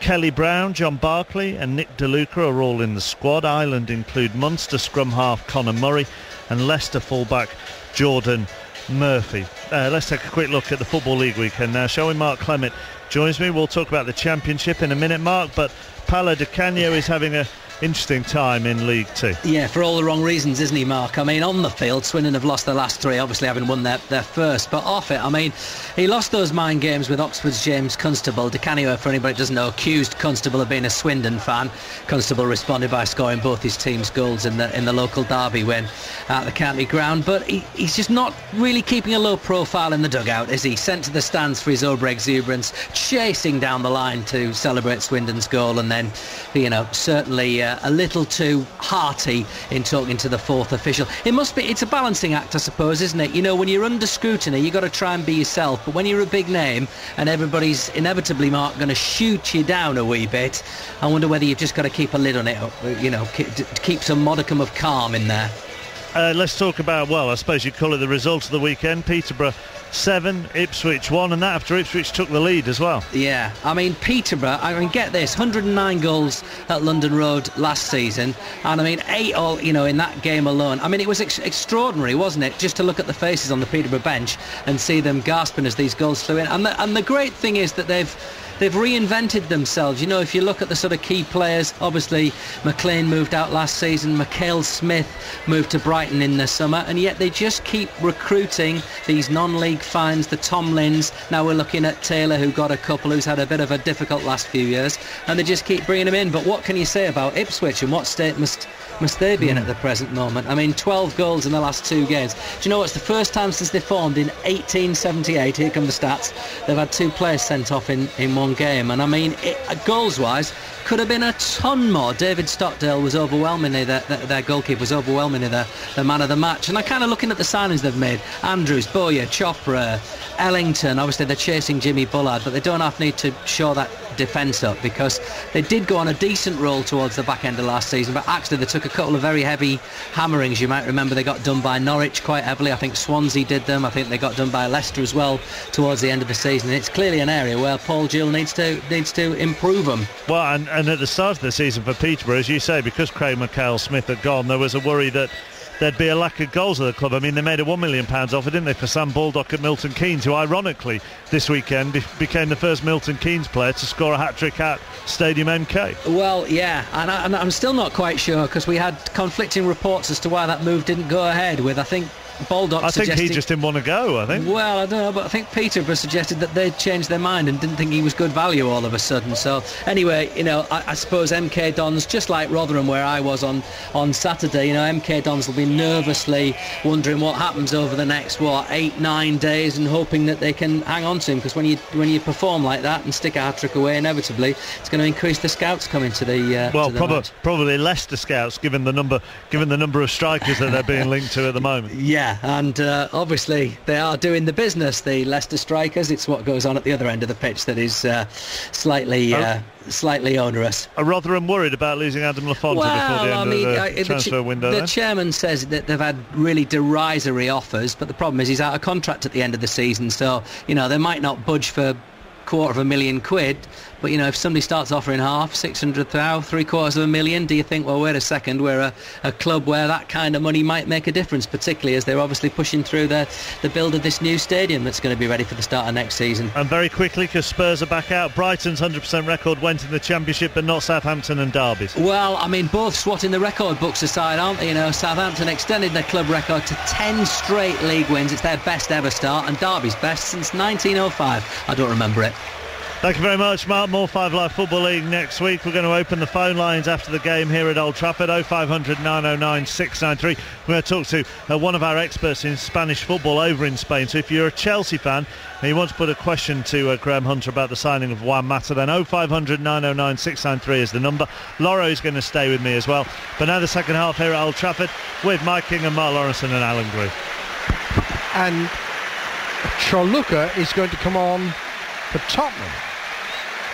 Kelly Brown, John Barclay and Nick DeLuca are all in the squad. Ireland include Munster scrum half Conor Murray and Leicester fullback Jordan Murphy. Let's take a quick look at the Football League weekend now, shall we? Mark Clement joins me. We'll talk about the Championship in a minute, Mark, but Paolo Di Canio is having a interesting time in League Two. Yeah, for all the wrong reasons, isn't he, Mark? I mean, on the field, Swindon have lost their last three, obviously having won their first, but off it, I mean, he lost those mind games with Oxford's James Constable. Di Canio, for anybody who doesn't know, accused Constable of being a Swindon fan. Constable responded by scoring both his team's goals in the local derby win at the county ground, but he's just not really keeping a low profile in the dugout, is he? Sent to the stands for his over exuberance, chasing down the line to celebrate Swindon's goal, and then, certainly a little too hearty in talking to the fourth official. It's a balancing act, I suppose, isn't it? When you're under scrutiny, you've got to try and be yourself, but when you're a big name and everybody's inevitably, Mark, going to shoot you down a wee bit, I wonder whether you've just got to keep a lid on it, keep some modicum of calm in there. Let's talk about, I suppose you'd call it the result of the weekend. Peterborough 7, Ipswich 1, and that after Ipswich took the lead as well. Yeah, I mean, Peterborough, get this, 109 goals at London Road last season, and 8 all, in that game alone. It was extraordinary, wasn't it, just to look at the faces on the Peterborough bench and see them gasping as these goals flew in. And the great thing is that they've reinvented themselves. If you look at the sort of key players, obviously McLean moved out last season, Mikhail Smith moved to Brighton in the summer, and yet they just keep recruiting these non-league finds, the Tomlins. Now we're looking at Taylor, who got a couple, who's had a bit of a difficult last few years, and they just keep bringing them in. But what can you say about Ipswich, and what state must they be in at the present moment? 12 goals in the last 2 games. Do you know it's the first time since they formed in 1878, here come the stats, they've had 2 players sent off in one game, and goals-wise, could have been a ton more. David Stockdale was overwhelmingly, their goalkeeper was overwhelmingly the man of the match. And I'm kind of looking at the signings they've made. Andrews, Bowyer, Chopra, Ellington. Obviously they're chasing Jimmy Bullard, but they don't need to shore that defence up, because they did go on a decent roll towards the back end of last season, but actually they took a couple of very heavy hammerings. You might remember they got done by Norwich quite heavily. I think Swansea did them. I think they got done by Leicester as well towards the end of the season. And it's clearly an area where Paul Gill needs to improve them. Well, and at the start of the season for Peterborough, as you say, because Craig McHale-Smith had gone, there was a worry that there'd be a lack of goals at the club. They made a £1 million offer, didn't they, for Sam Baldock at Milton Keynes, who ironically this weekend became the first Milton Keynes player to score a hat-trick at Stadium MK. Well, yeah, and I'm still not quite sure, because we had conflicting reports as to why that move didn't go ahead with, I think, Baldock suggesting... I think he just didn't want to go, I think. Well, I don't know, but I think Peterborough suggested that they'd changed their mind and didn't think he was good value all of a sudden. So, anyway, I suppose MK Dons, just like Rotherham, where I was on Saturday, MK Dons will be nervously wondering what happens over the next, 8-9 days, and hoping that they can hang on to him, because when you perform like that and stick a hat-trick away, inevitably, it's going to increase the scouts coming to the probably Leicester scouts, given the number of strikers that they're being linked to at the moment. Yeah, and obviously they are doing the business, the Leicester strikers. It's what goes on at the other end of the pitch that is slightly onerous. Are Rotherham worried about losing Adam Lafonte before the end of the transfer window? The chairman says that they've had really derisory offers, but the problem is he's out of contract at the end of the season, so they might not budge for £250,000, but if somebody starts offering half, 600,000, £750,000, do you think, well, wait a second, we're a club where that kind of money might make a difference, particularly as they're obviously pushing through the build of this new stadium that's going to be ready for the start of next season. And very quickly, because Spurs are back out, Brighton's 100% record went in the Championship, but not Southampton and Derby's. Well, both swatting the record books aside, aren't they? Southampton extended their club record to 10 straight league wins. It's their best ever start, and Derby's best since 1905. I don't remember it. Thank you very much, Mark. More 5 Live Football League next week. We're going to open the phone lines after the game here at Old Trafford, 0500 909 693. We're going to talk to one of our experts in Spanish football over in Spain. So if you're a Chelsea fan and you want to put a question to Graham Hunter about the signing of Juan Mata, then 0500 909 693 is the number. Loro is going to stay with me as well. But now the second half here at Old Trafford with Mike King and Mark Lawrenson and Alan Grew. And Chorluka is going to come on for Tottenham.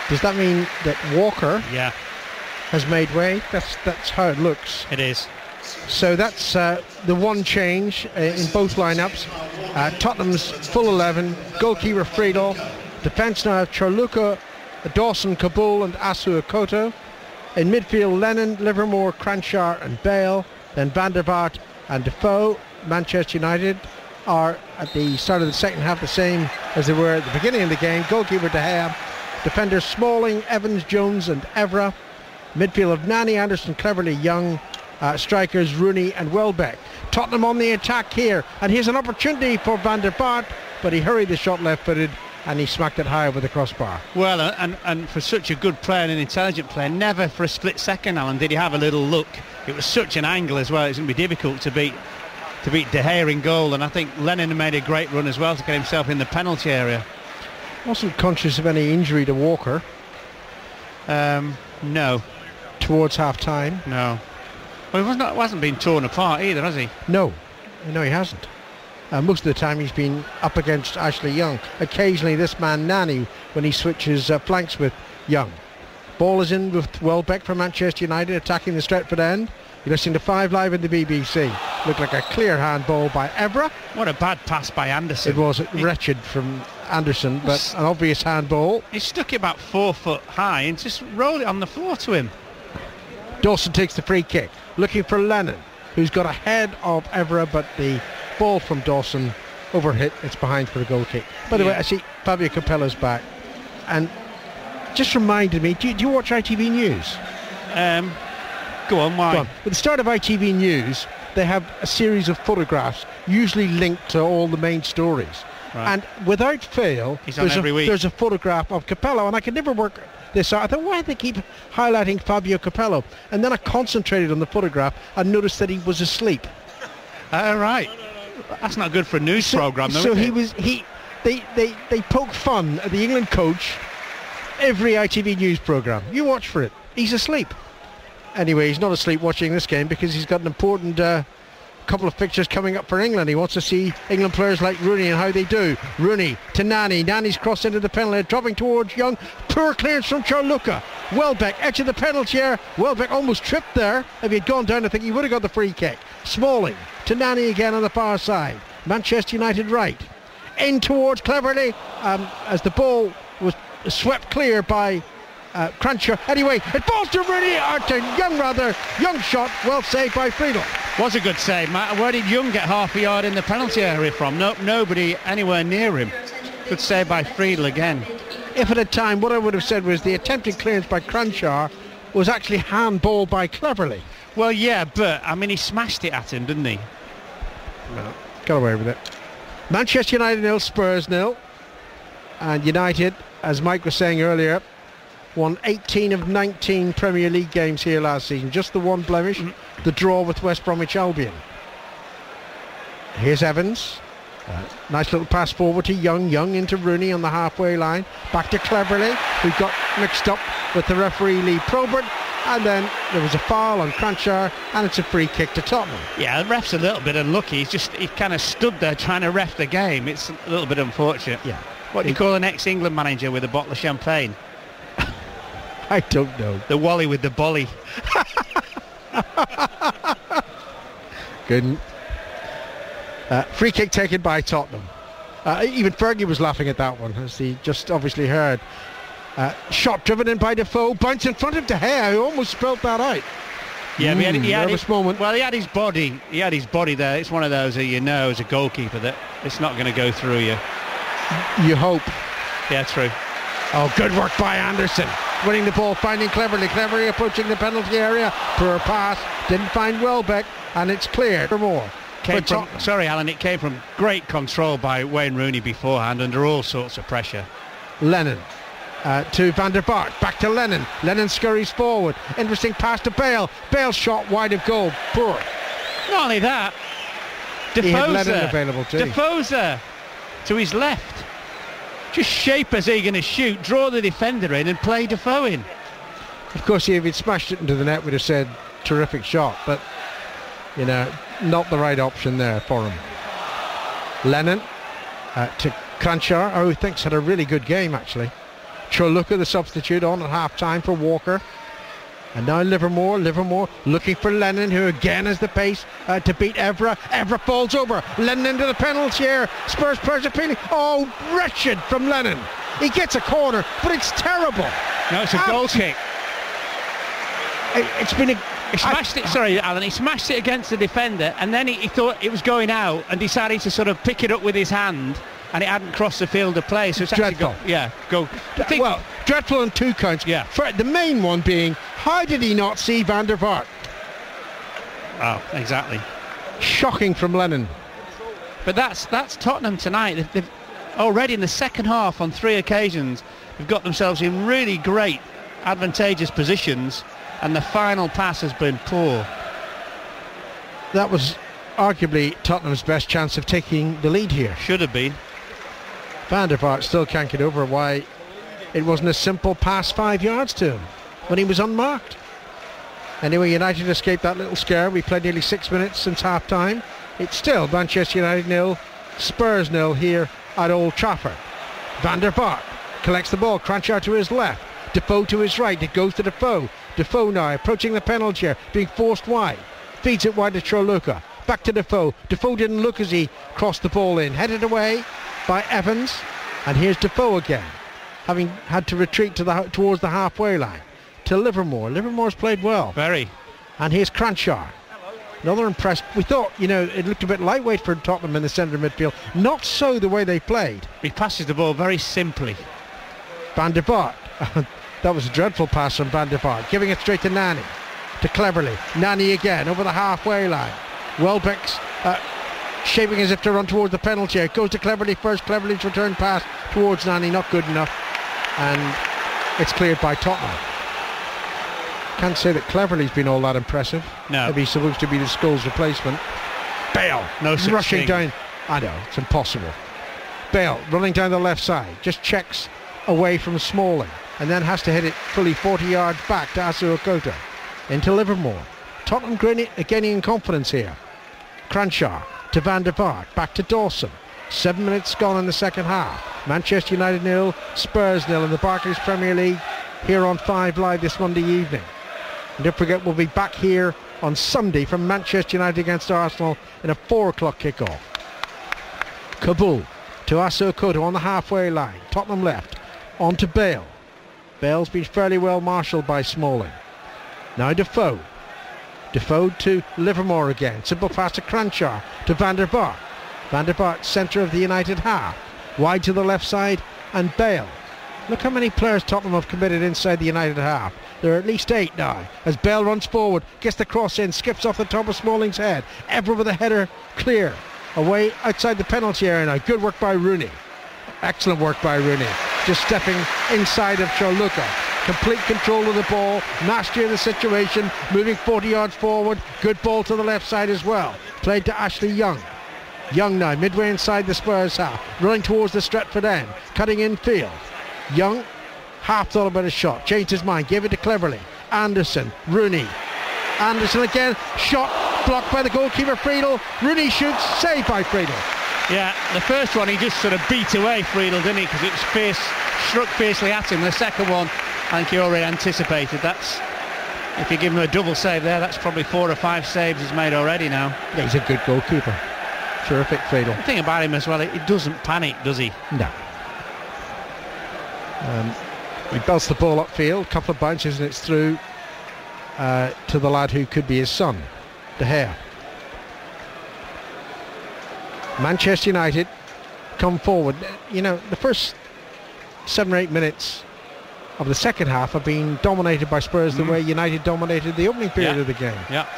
Does that mean that Walker has made way? That's how it looks. It is. So that's the one change in both lineups. Tottenham's full 11. Goalkeeper Friedel. Defence now have Chorluka, Dawson, Kabul and Asu Akoto. In midfield, Lennon, Livermore, Cranchar and Bale. Then Van der Vaart and Defoe. Manchester United are at the start of the second half the same as they were at the beginning of the game. Goalkeeper De Gea. Defenders Smalling, Evans, Jones and Evra. Midfield of Nani, Anderson, Cleverley, Young. Strikers Rooney and Welbeck. Tottenham on the attack here, and here's an opportunity for Van der Vaart, but he hurried the shot left-footed and he smacked it high over the crossbar. Well, and for such a good player and an intelligent player, never for a split second, Alan, did he have a little look. It was such an angle as well. It's going to be difficult to beat De Gea in goal, and I think Lennon made a great run as well to get himself in the penalty area. Wasn't conscious of any injury to Walker. No. Towards half-time? No. Well, he wasn't being torn apart either, has he? No, he hasn't. Most of the time he's been up against Ashley Young. Occasionally this man Nani when he switches flanks with Young. Ball is in with Welbeck from Manchester United attacking the Stretford end. You're listening to 5 Live in the BBC. Looked like a clear handball by Evra. What a bad pass by Anderson. It was wretched from Anderson, but an obvious handball. He stuck it about 4 foot high and just rolled it on the floor to him. Dawson takes the free kick, looking for Lennon, who's got ahead of Evra, but the ball from Dawson overhit. It's behind for a goal kick. By the way, I see Fabio Capella's back, and just reminded me, do you watch ITV News? Go on, why? Go on. At the start of ITV News, they have a series of photographs, usually linked to all the main stories. Right. And without fail, there's a photograph of Capello, and I could never work this out. I thought, why do they keep highlighting Fabio Capello? And then I concentrated on the photograph and noticed that he was asleep. Right. That's not good for a news programme, though. So they poke fun at the England coach every ITV News programme. You watch for it. He's asleep. Anyway, he's not asleep watching this game because he's got an important couple of fixtures coming up for England. He wants to see England players like Rooney and how they do. Rooney to Nani. Nani's crossed into the penalty, dropping towards Young. Poor clearance from Chorluka. Welbeck, edge of the penalty area. Welbeck almost tripped there. If he'd gone down, I think he would have got the free kick. Smalling to Nani again on the far side. Manchester United right. In towards Cleverley as the ball was swept clear by Crancher. Anyway, it falls to Rooney, or to Young rather. Young shot, well saved by Friedel. Was a good save, Matt. Where did Young get half a yard in the penalty area from? Nobody anywhere near him. Good save by Friedel again. If at a time, what I would have said was the attempted clearance by Cranchar was actually handball by Cleverley. Well, yeah, but I mean he smashed it at him, didn't he? No, got away with it. Manchester United 0, Spurs 0, and United, as Mike was saying earlier, won 18 of 19 Premier League games here last season. Just the one blemish, the draw with West Bromwich Albion. Here's Evans. Nice little pass forward to Young. Young into Rooney on the halfway line. Back to Cleverley, who got mixed up with the referee Lee Probert. And then there was a foul on Cranchar, and it's a free kick to Tottenham. Yeah, the ref's a little bit unlucky. He kind of stood there trying to ref the game. It's a little bit unfortunate. Yeah. What do you call an ex-England manager with a bottle of champagne? I don't know. The Wally with the bolly. Good. Free kick taken by Tottenham. Even Fergie was laughing at that one, as he just obviously heard. Shot driven in by Defoe, bounce in front of De Gea, who almost spelt that out. Yeah, he had his moment. Well, he had his body. He had his body there. It's one of those that you know as a goalkeeper that it's not going to go through you. You hope. Yeah, true. Oh, good work by Anderson. Winning the ball, finding Cleverley approaching the penalty area. Poor pass, didn't find Welbeck, and it's cleared for more. Sorry, Alan, it came from great control by Wayne Rooney beforehand under all sorts of pressure. Lennon to Van der Vaart, back to Lennon. Lennon scurries forward. Interesting pass to Bale. Bale shot wide of goal. Poor. Not only that, He had Lennon available too. Defoe's to his left. Just shape as he's going to shoot, draw the defender in and play Defoe in. Of course, if he'd smashed it into the net, we'd have said terrific shot, but, you know, not the right option there for him. Lennon to Kranjčar, who thinks had a really good game, actually. Choluka, the substitute, on at half-time for Walker. And now Livermore looking for Lennon, who again has the pace to beat Evra. Evra falls over. Lennon into the penalty area. Spurs players appealing. Oh, wretched from Lennon. He gets a corner, but it's terrible. No, it's a goal kick. It's been a... He smashed it, sorry, Alan, he smashed it against the defender, and then he thought it was going out and decided to sort of pick it up with his hand, and it hadn't crossed the field of play, so it's dreadful. Well, dreadful on two counts. Yeah. For the main one being, how did he not see Van der Vaart? Oh, exactly. Shocking from Lennon. But that's Tottenham tonight. They've already in the second half on 3 occasions, they've got themselves in really great, advantageous positions, and the final pass has been poor. That was arguably Tottenham's best chance of taking the lead here. Should have been. Van der Vaart still can't get over why it wasn't a simple pass 5 yards to him when he was unmarked. Anyway, United escaped that little scare. We played nearly 6 minutes since half-time. It's still Manchester United 0, Spurs 0 here at Old Trafford. Van der Vaart collects the ball. Kranjčar to his left. Defoe to his right. It goes to Defoe. Defoe now approaching the penalty area, being forced wide. Feeds it wide to Choluka. Back to Defoe. Defoe didn't look as he crossed the ball in. Headed away by Evans. And here's Defoe again, having had to retreat towards the halfway line. To Livermore. Livermore's played well. Very. And here's Kranjčar. Another impressed. We thought, it looked a bit lightweight for Tottenham in the centre midfield. Not so the way they played. He passes the ball very simply. Van der Vaart. That was a dreadful pass from Van der Vaart. Giving it straight to Nani. To Cleverley. Nani again over the halfway line. Welbeck's shaping as if to run towards the penalty. It goes to Cleverley first. Cleverley's return pass towards Nani. Not good enough. And it's cleared by Tottenham. Can't say that Cleverley's been all that impressive. No. Maybe he's supposed to be the Scholes replacement. Bale. No such rushing thing. down. I know, it's impossible. Bale running down the left side. Just checks away from Smalling. And then has to hit it fully 40 yards back to Asuokota. Into Livermore. Tottenham gaining confidence here. Kranjčar to Van der Vaart. Back to Dawson. 7 minutes gone in the second half. Manchester United 0, Spurs 0 in the Barclays Premier League here on 5 Live this Monday evening. And don't forget, we'll be back here on Sunday from Manchester United against Arsenal in a 4 o'clock kickoff. Kabul to Asuokota on the halfway line. Tottenham left. On to Bale. Bale's been fairly well marshalled by Smalling. Now Defoe. Defoe to Livermore again. Simple pass to Kranjčar to Van der Vaart. Van der Vaart, centre of the United half. Wide to the left side and Bale. Look how many players Tottenham have committed inside the United half. There are at least 8 now. As Bale runs forward, gets the cross in, skips off the top of Smalling's head. Evra with a header clear. Away outside the penalty area now. Good work by Rooney. Excellent work by Rooney. Just stepping inside of Choluka. Complete control of the ball. Mastery of the situation. Moving 40 yards forward. Good ball to the left side as well. Played to Ashley Young. Young now, midway inside the Spurs half. Running towards the Stretford end. Cutting infield. Young half thought about a shot. Changed his mind. Gave it to Cleverley. Anderson. Rooney. Anderson again. Shot blocked by the goalkeeper Friedel. Rooney shoots. Saved by Friedel. Yeah, the first one he just sort of beat away Friedel, didn't he? Because it was struck fiercely at him. The second one, I think he already anticipated. That's, if you give him a double save there, that's probably 4 or 5 saves he's made already now. Yeah, he's a good goalkeeper. Terrific Friedel. The thing about him as well, he doesn't panic, does he? No. He belts the ball upfield, a couple of bounces, and it's through to the lad who could be his son, De Gea. Manchester United come forward. The first 7 or 8 minutes of the second half have been dominated by Spurs the way United dominated the opening period of the game. Yeah.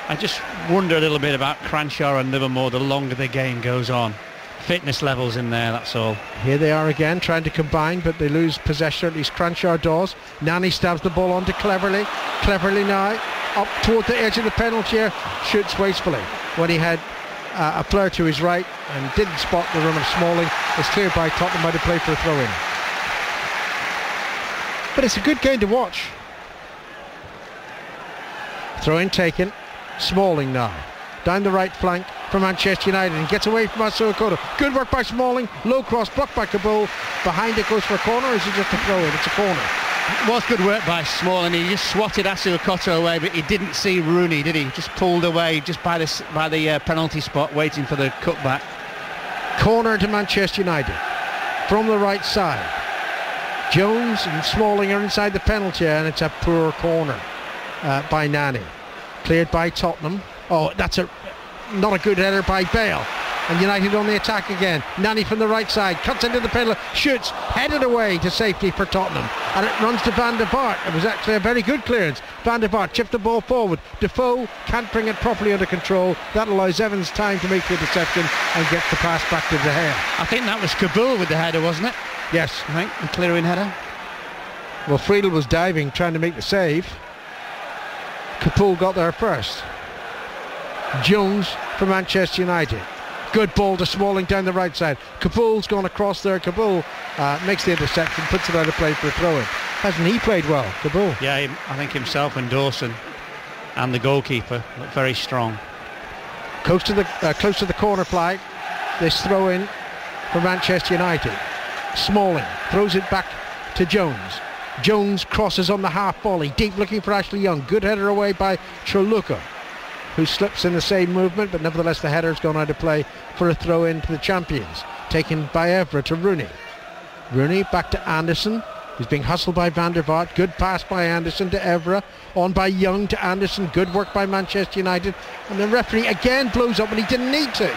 I just wonder a little bit about Kranjčar and Livermore the longer the game goes on. fitness levels in there, that's all. Here they are again, trying to combine, but they lose possession, at least Cranshaw does. Nani stabs the ball onto Cleverly. Cleverly now, up toward the edge of the penalty area, shoots wastefully. When he had a player to his right and didn't spot the run of Smalling, it's cleared by Tottenham by the play for a throw-in. But it's a good game to watch. Throw-in taken. Smalling now. Down the right flank for Manchester United and gets away from Asuokoto. Good work by Smalling. Low cross blocked by Kabul. Behind it goes for a corner, or is it just a throw-in? It's a corner. It was good work by Smalling. He just swatted Asuokoto away, but he didn't see Rooney, did he? Just pulled away just by the penalty spot, waiting for the cutback. Corner to Manchester United from the right side. Jones and Smalling are inside the penalty area, and it's a poor corner by Nani. Cleared by Tottenham. Oh, that's not a good header by Bale. And United on the attack again. Nani from the right side, cuts into the penalty, shoots, headed away to safety for Tottenham. And it runs to Van der Vaart. It was actually a very good clearance. Van der Vaart chipped the ball forward. Defoe can't bring it properly under control. That allows Evans time to make the interception and gets the pass back to De Gea. I think that was Kabul with the header, wasn't it? Yes. I think, the clearing header. Well, Friedel was diving, trying to make the save. Kabul got there first. Jones for Manchester United. Good ball to Smalling down the right side. Kabul's gone across there. Kabul makes the interception, puts it out of play for a throw-in. Hasn't he played well, Kabul? Yeah, I think himself and Dawson and the goalkeeper look very strong. Close to the corner flag. This throw-in for Manchester United. Smalling throws it back to Jones. Jones crosses on the half volley, deep looking for Ashley Young. Good header away by Choluka, who slips in the same movement, but nevertheless the header's gone out of play for a throw-in to the champions. Taken by Evra to Rooney. Rooney back to Anderson, who's being hustled by Van der Vaart. Good pass by Anderson to Evra. On by Young to Anderson. Good work by Manchester United. And the referee again blows up when he didn't need to.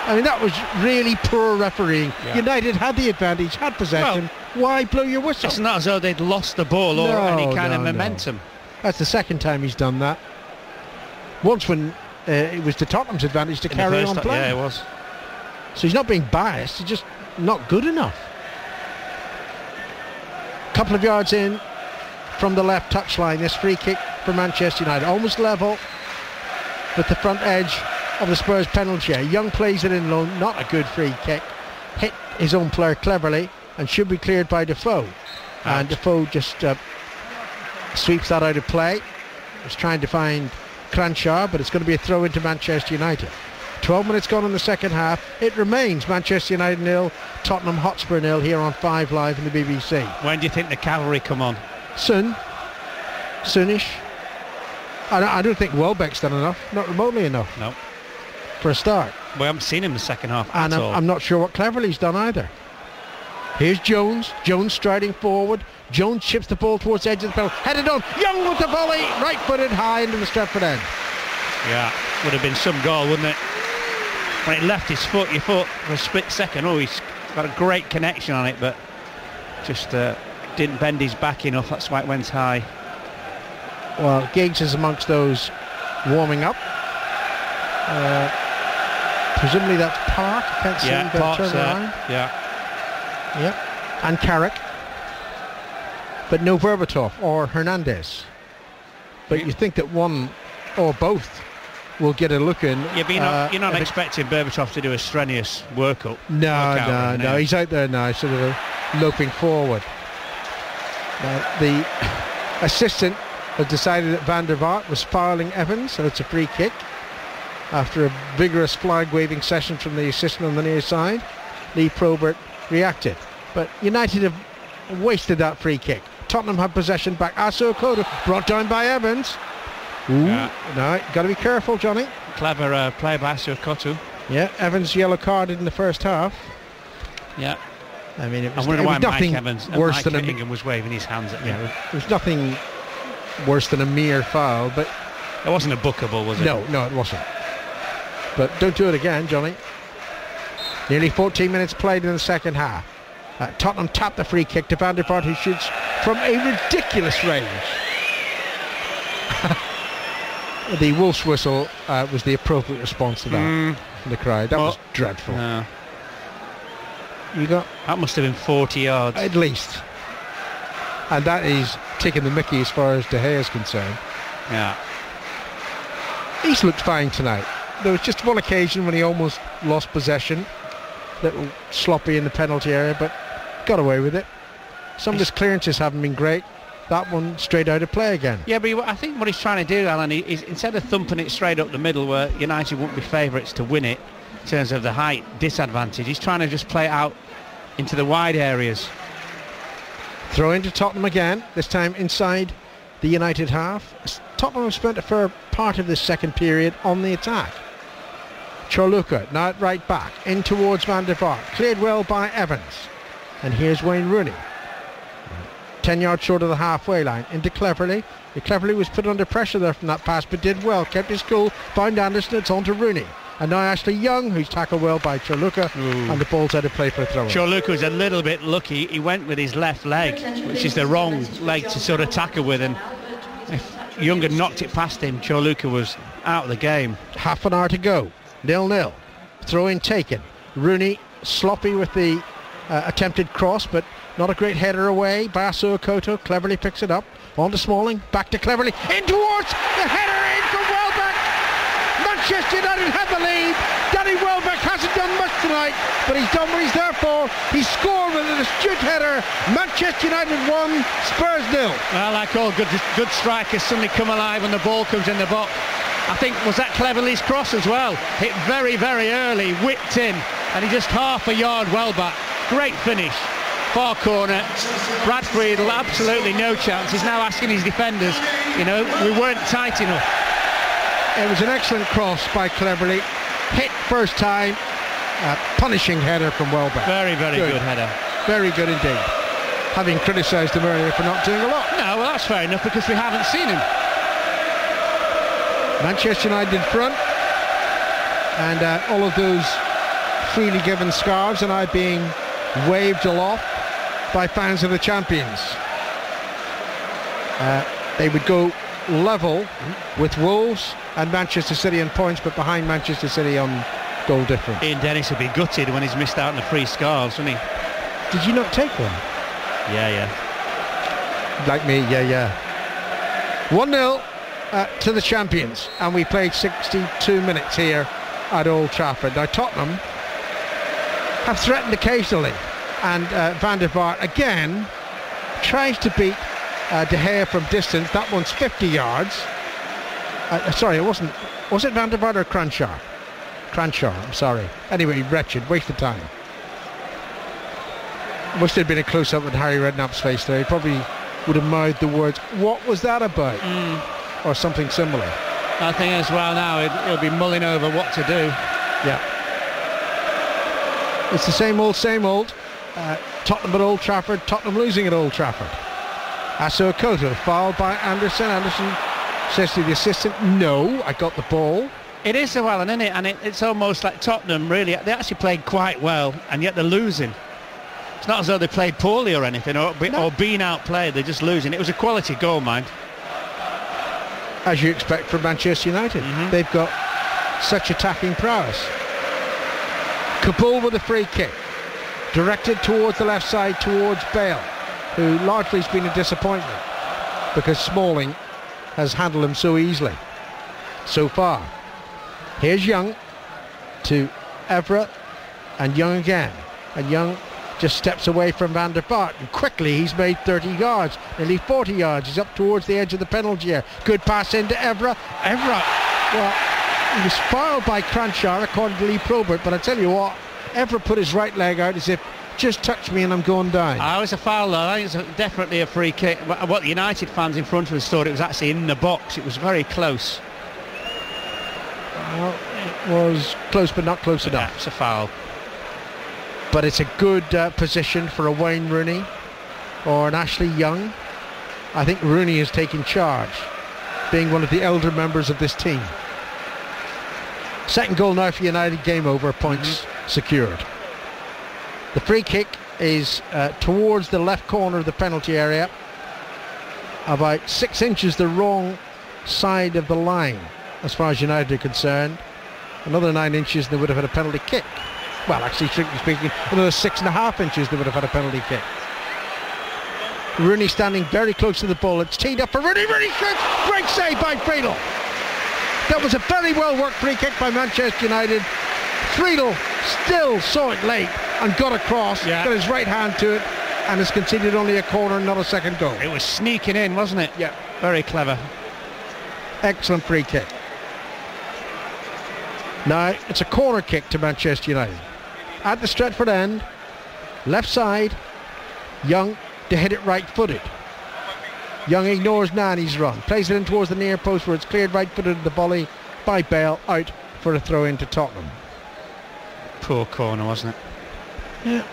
I mean, that was really poor refereeing. Yeah. United had the advantage, had possession. Well, why blow your whistle? It's not as though they'd lost the ball or any kind of momentum. No. That's the second time he's done that. Once when it was to Tottenham's advantage to carry on playing. Yeah, it was. So he's not being biased, he's just not good enough. Couple of yards in from the left touchline, this free kick for Manchester United. Almost level with the front edge of the Spurs penalty area. Young plays it in low, not a good free kick. Hit his own player cleverly and should be cleared by Defoe. And Defoe just sweeps that out of play. Was trying to find Cranshaw, but it's going to be a throw into Manchester United. 12 minutes gone in the second half. It remains Manchester United 0, Tottenham Hotspur 0 here on 5 Live in the BBC. When do you think the cavalry come on? Soonish. I don't think Welbeck's done enough, not remotely enough. No. For a start. We haven't seen him in the second half and at all. I'm not sure what Cleverly's done either. Here's Jones striding forward. Jones chips the ball towards the edge of the penalty. Headed on. Young with the volley. Right-footed high into the Stretford end. Yeah, would have been some goal, wouldn't it? When it left his foot, your foot for a split second. Oh, he's got a great connection on it, but just didn't bend his back enough. That's why it went high. Well, Giggs is amongst those warming up. Presumably that's Park. I can't see. Yeah, Park's there. Yeah. Yep. And Carrick. But no Berbatov or Hernandez. But you think that one or both will get a look in. Yeah, but you're not expecting Berbatov to do a strenuous workup. No. He's out there now, sort of loping forward. The assistant has decided that Van der Vaart was fouling Evans, so it's a free kick. After a vigorous flag-waving session from the assistant on the near side, Lee Probert reacted. But United have wasted that free kick. Tottenham have possession back. Asuokoto brought down by Evans. Ooh, no, got to be careful, Johnny. Clever play by Asuokoto. Yeah, Evans yellow carded in the first half. Yeah. I mean, it was why nothing Mike Evans worse than Ingham was waving his hands at me. Yeah, it was nothing worse than a mere foul, but it wasn't a bookable, was it? No, it wasn't. But don't do it again, Johnny. Nearly 14 minutes played in the second half. Tottenham tapped the free kick to Van der Vaart, who shoots from a ridiculous range. The Wolves whistle was the appropriate response to that from the crowd. That was dreadful. That must have been 40 yards. At least. And that is taking the mickey as far as De Gea is concerned. Yeah. He's looked fine tonight. There was just one occasion when he almost lost possession. Little sloppy in the penalty area, but got away with it. Some of his clearances haven't been great. That one straight out of play again. Yeah, but I think what he's trying to do, Alan, is instead of thumping it straight up the middle where United wouldn't be favourites to win it in terms of the height disadvantage, he's trying to just play it out into the wide areas. Throw into Tottenham again, this time inside the United half. Tottenham have spent a fair part of this second period on the attack. Chorluka now at right back, in towards Van der Vaart, cleared well by Evans. And here's Wayne Rooney. 10 yards short of the halfway line, into Cleverley. Cleverley was put under pressure there from that pass, but did well, kept his cool, found Anderson, it's on to Rooney. And now Ashley Young, who's tackled well by Chorluka, and the ball's out of play for a throw-in. Chorluka was a little bit lucky. He went with his left leg, which is the wrong leg to sort of tackle with, and if Young had knocked it past him, Chorluka was out of the game. Half an hour to go, 0-0. Throw-in taken. Rooney sloppy with the attempted cross, but not a great header away. Basu Okoto cleverly picks it up. On to Smalling, back to Cleverley, in towards the header in from Welbeck. Manchester United have the lead. Danny Welbeck hasn't done much tonight, but he's done what he's there for. He scored with an astute header. Manchester United 1, Spurs 0. Well, like all good strikers suddenly come alive when the ball comes in the box. I think, was that Cleverley's cross as well? Hit very, very early, whipped in, and he just half a yard well back. Great finish. Far corner. Brad Friedel, absolutely no chance. He's now asking his defenders, we weren't tight enough. It was an excellent cross by Cleverley. Hit first time. Punishing header from Welbeck. Very, very good header. Very good indeed. Having criticised him earlier for not doing a lot. No, well, that's fair enough because we haven't seen him. Manchester United in front, and all of those freely given scarves are now being waved aloft by fans of the champions. They would go level with Wolves and Manchester City on points, but behind Manchester City on goal difference. Ian Dennis would be gutted when he's missed out on the free scarves, wouldn't he? Did you not take one? Yeah. Like me, yeah. 1-0 to the champions, and we played 62 minutes here at Old Trafford. Now Tottenham have threatened occasionally, and Van der Vaart again tries to beat De Gea from distance. That one's 50 yards. Sorry, it wasn't. Was it Van der Vaart or Cranshaw? Cranshaw, I'm sorry. Anyway, wretched, waste of time. Must have been a close-up with Harry Redknapp's face there. He probably would have mouthed the words, "What was that about?" Or something similar. I think as well now he'll be mulling over what to do. Yeah. It's the same old. Tottenham at Old Trafford, Tottenham losing at Old Trafford. Asu Okoto fouled by Anderson. Anderson says to the assistant, "No, I got the ball." It is a well, isn't it? And it's almost like Tottenham really, they actually played quite well, and yet they're losing. It's not as though they played poorly or anything, or being outplayed, they're just losing. It was a quality goal, mind. As you expect from Manchester United. They've got such attacking prowess. Kabul with a free kick, directed towards the left side, towards Bale, who largely has been a disappointment because Smalling has handled him so easily so far. Here's Young to Evra, and Young again, and Young just steps away from Van der Vaart, and quickly he's made 30 yards, nearly 40 yards. He's up towards the edge of the penalty area. Good pass into Evra. Well, he was fouled by Cranshaw according to Lee Probert, but I tell you what, Evra put his right leg out as if, just touch me and I'm going down. I was a foul though. I think it's definitely a free kick. What the United fans in front of us thought it was actually in the box. It was very close. Well, it was close but not close enough. It's a foul. But it's a good position for a Wayne Rooney or an Ashley Young. I think Rooney is taking charge, being one of the elder members of this team. Second goal now for United, game over, points secured. The free kick is towards the left corner of the penalty area, about 6 inches the wrong side of the line as far as United are concerned. Another 9 inches and they would have had a penalty kick. Well, actually, strictly speaking, another 6.5 inches they would have had a penalty kick. Rooney standing very close to the ball. It's teed up for Rooney. Rooney shoots. Great save by Friedel. That was a very well worked free kick by Manchester United. Friedel still saw it late and got across, got his right hand to it, and has conceded only a corner, not a second goal. It was sneaking in, wasn't it? Yeah. Very clever. Excellent free kick. Now, it's a corner kick to Manchester United. At the Stretford end, left side, Young to hit it right-footed. Young ignores Nani's run, plays it in towards the near post where it's cleared right-footed at the volley by Bale, out for a throw into Tottenham. Poor corner, wasn't it? Yeah.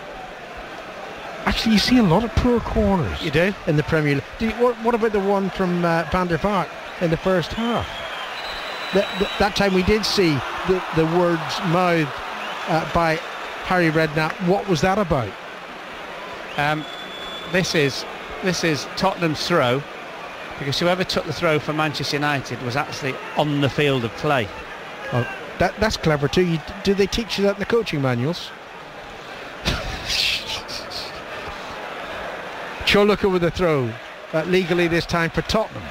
Actually, you see a lot of poor corners. You do? In the Premier League. What about the one from Van der Vaart in the first half? That time we did see the words mouthed by Harry Redknapp. What was that about? This is Tottenham's throw, because whoever took the throw for Manchester United was actually on the field of play. Oh, that's clever too. Do they teach you that in the coaching manuals? Choluka with a throw, legally this time for Tottenham.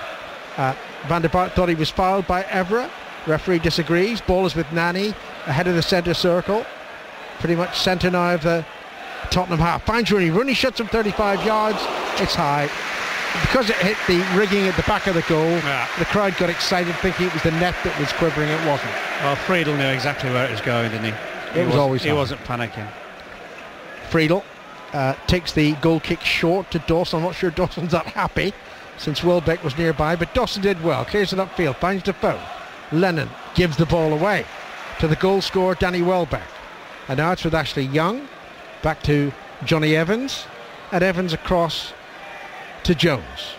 Van der Vaart thought he was fouled by Evra. Referee disagrees. Ball is with Nani ahead of the centre circle. Pretty much centre now of the Tottenham half. Finds Rooney. Rooney shuts from 35 yards. It's high. Because it hit the rigging at the back of the goal, the crowd got excited thinking it was the net that was quivering. It wasn't. Well, Friedel knew exactly where it was going, didn't he? He wasn't panicking. Friedel takes the goal kick short to Dawson. I'm not sure Dawson's that happy since Welbeck was nearby, but Dawson did well. Clears it upfield, finds Defoe. Lennon gives the ball away to the goal scorer Danny Welbeck. And now it's with Ashley Young. Back to Johnny Evans. And Evans across to Jones.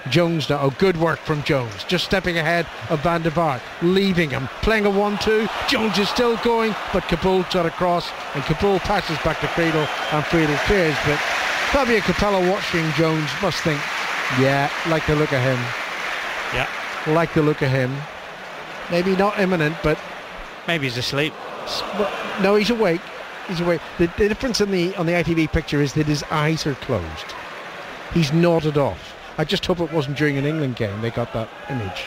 Jones now, good work from Jones, just stepping ahead of Van der Vaart, leaving him, playing a 1-2. Jones is still going, but Kabul got across, and Kabul passes back to Friedel, and Friedel clears. But Fabio Capello watching Jones must think, like the look of him. Yeah. Like the look of him. Maybe not imminent, but maybe he's asleep. No, he's awake. He's awake. The difference on the ITV picture is that his eyes are closed. He's nodded off. I just hope it wasn't during an England game they got that image.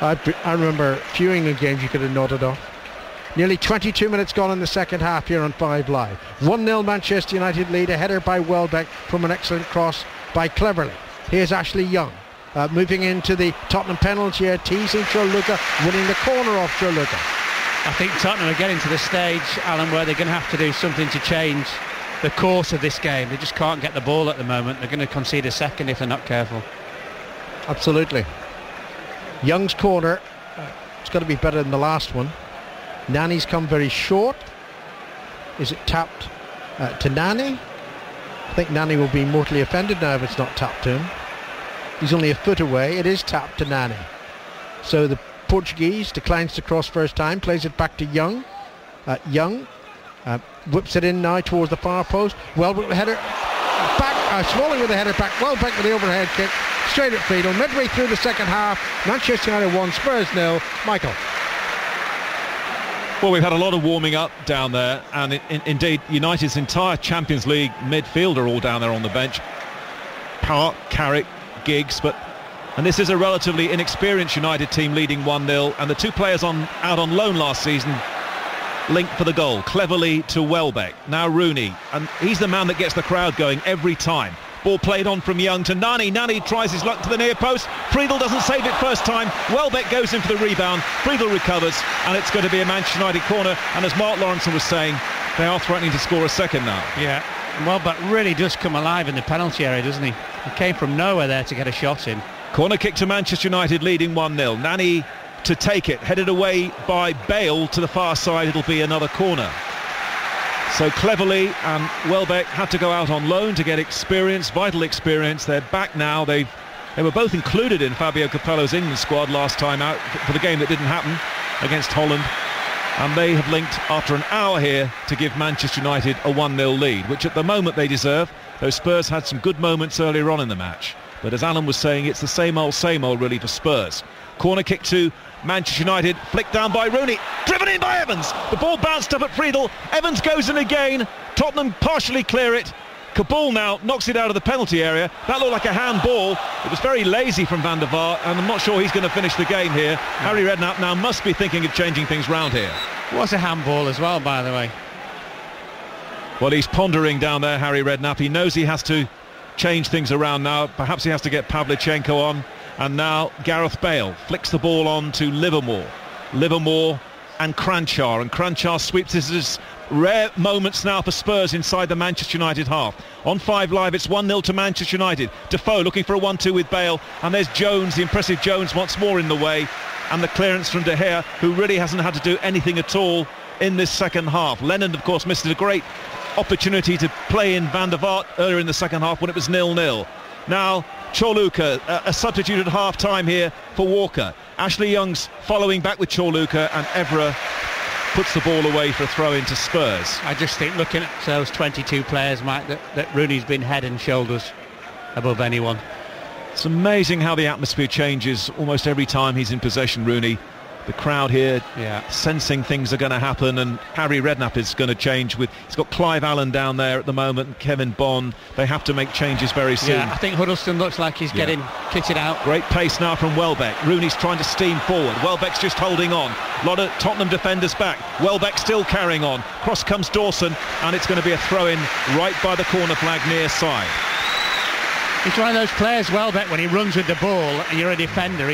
I remember a few England games you could have nodded off. Nearly 22 minutes gone in the second half here on 5 Live. 1-0 Manchester United lead. A header by Welbeck from an excellent cross by Cleverley. Here's Ashley Young. Moving into the Tottenham penalty area, teasing Choluka, winning the corner off Choluka. I think Tottenham are getting to the stage, Alan, where they're going to have to do something to change the course of this game. They just can't get the ball at the moment. They're going to concede a second if they're not careful. Absolutely. Young's corner, it's got to be better than the last one. Nani's come very short. Is it tapped to Nani? I think Nani will be mortally offended now if it's not tapped to him. He's only a foot away. It is tapped to Nani. So the Portuguese declines to cross first time, plays it back to Young. Young whips it in now towards the far post. Welbeck with the header back. Smalling with the header back. Welbeck with the overhead kick. Straight at Friedel. Midway through the second half, Manchester United 1, Spurs 0. Michael. Well, we've had a lot of warming up down there, and indeed United's entire Champions League midfield are all down there on the bench. Park, Carrick, Giggs, and this is a relatively inexperienced United team leading 1-0, and the two players out on loan last season linked for the goal, Cleverley to Welbeck. Now Rooney, and he's the man that gets the crowd going every time. Ball played on from Young to Nani. Nani tries his luck to the near post. Friedel doesn't save it first time. Welbeck goes in for the rebound. Friedel recovers, and it's going to be a Manchester United corner. And as Mark Lawrenson was saying, they are threatening to score a second now. Yeah, Welbeck really does come alive in the penalty area, doesn't he? He came from nowhere there to get a shot in. Corner kick to Manchester United, leading 1-0. Nani to take it, headed away by Bale to the far side. It'll be another corner. So Cleverley and Welbeck had to go out on loan to get experience, vital experience. They're back now. They were both included in Fabio Capello's England squad last time out for the game that didn't happen against Holland. And they have linked after an hour here to give Manchester United a 1-0 lead, which at the moment they deserve. Those Spurs had some good moments earlier on in the match. But as Alan was saying, it's the same old really for Spurs. Corner kick to Manchester United, flicked down by Rooney, driven in by Evans. The ball bounced up at Friedel. Evans goes in again. Tottenham partially clear it. Kabul now knocks it out of the penalty area. That looked like a handball. It was very lazy from Van der Vaart, and I'm not sure he's going to finish the game here. Harry Redknapp now must be thinking of changing things round here. It was a handball as well, by the way. Well, he's pondering down there, Harry Redknapp. He knows he has to change things around now. Perhaps he has to get Pavlyuchenko on. And now Gareth Bale flicks the ball on to Livermore. Livermore and Kranjčar. And Kranjčar sweeps. This is rare moments now for Spurs inside the Manchester United half. On 5 Live, it's 1-0 to Manchester United. Defoe looking for a 1-2 with Bale. And there's Jones, the impressive Jones, once more in the way. And the clearance from De Gea, who really hasn't had to do anything at all in this second half. Lennon, of course, missed a great opportunity to play in Van der Vaart earlier in the second half when it was 0-0. Now Chorluka, a substitute at half-time here for Walker. Ashley Young's following back with Chorluka, and Evra puts the ball away for a throw-in to Spurs. I just think, looking at those 22 players, Mike, that Rooney's been head and shoulders above anyone. It's amazing how the atmosphere changes almost every time he's in possession, Rooney. The crowd here sensing things are going to happen, and Harry Redknapp is going to change. He's got Clive Allen down there at the moment, and Kevin Bond. They have to make changes very soon. Yeah, I think Huddleston looks like he's getting kitted out. Great pace now from Welbeck. Rooney's trying to steam forward. Welbeck's just holding on. A lot of Tottenham defenders back. Welbeck still carrying on. Cross comes Dawson, and it's going to be a throw-in right by the corner flag near side. He's one of those players, Welbeck, when he runs with the ball and you're a defender,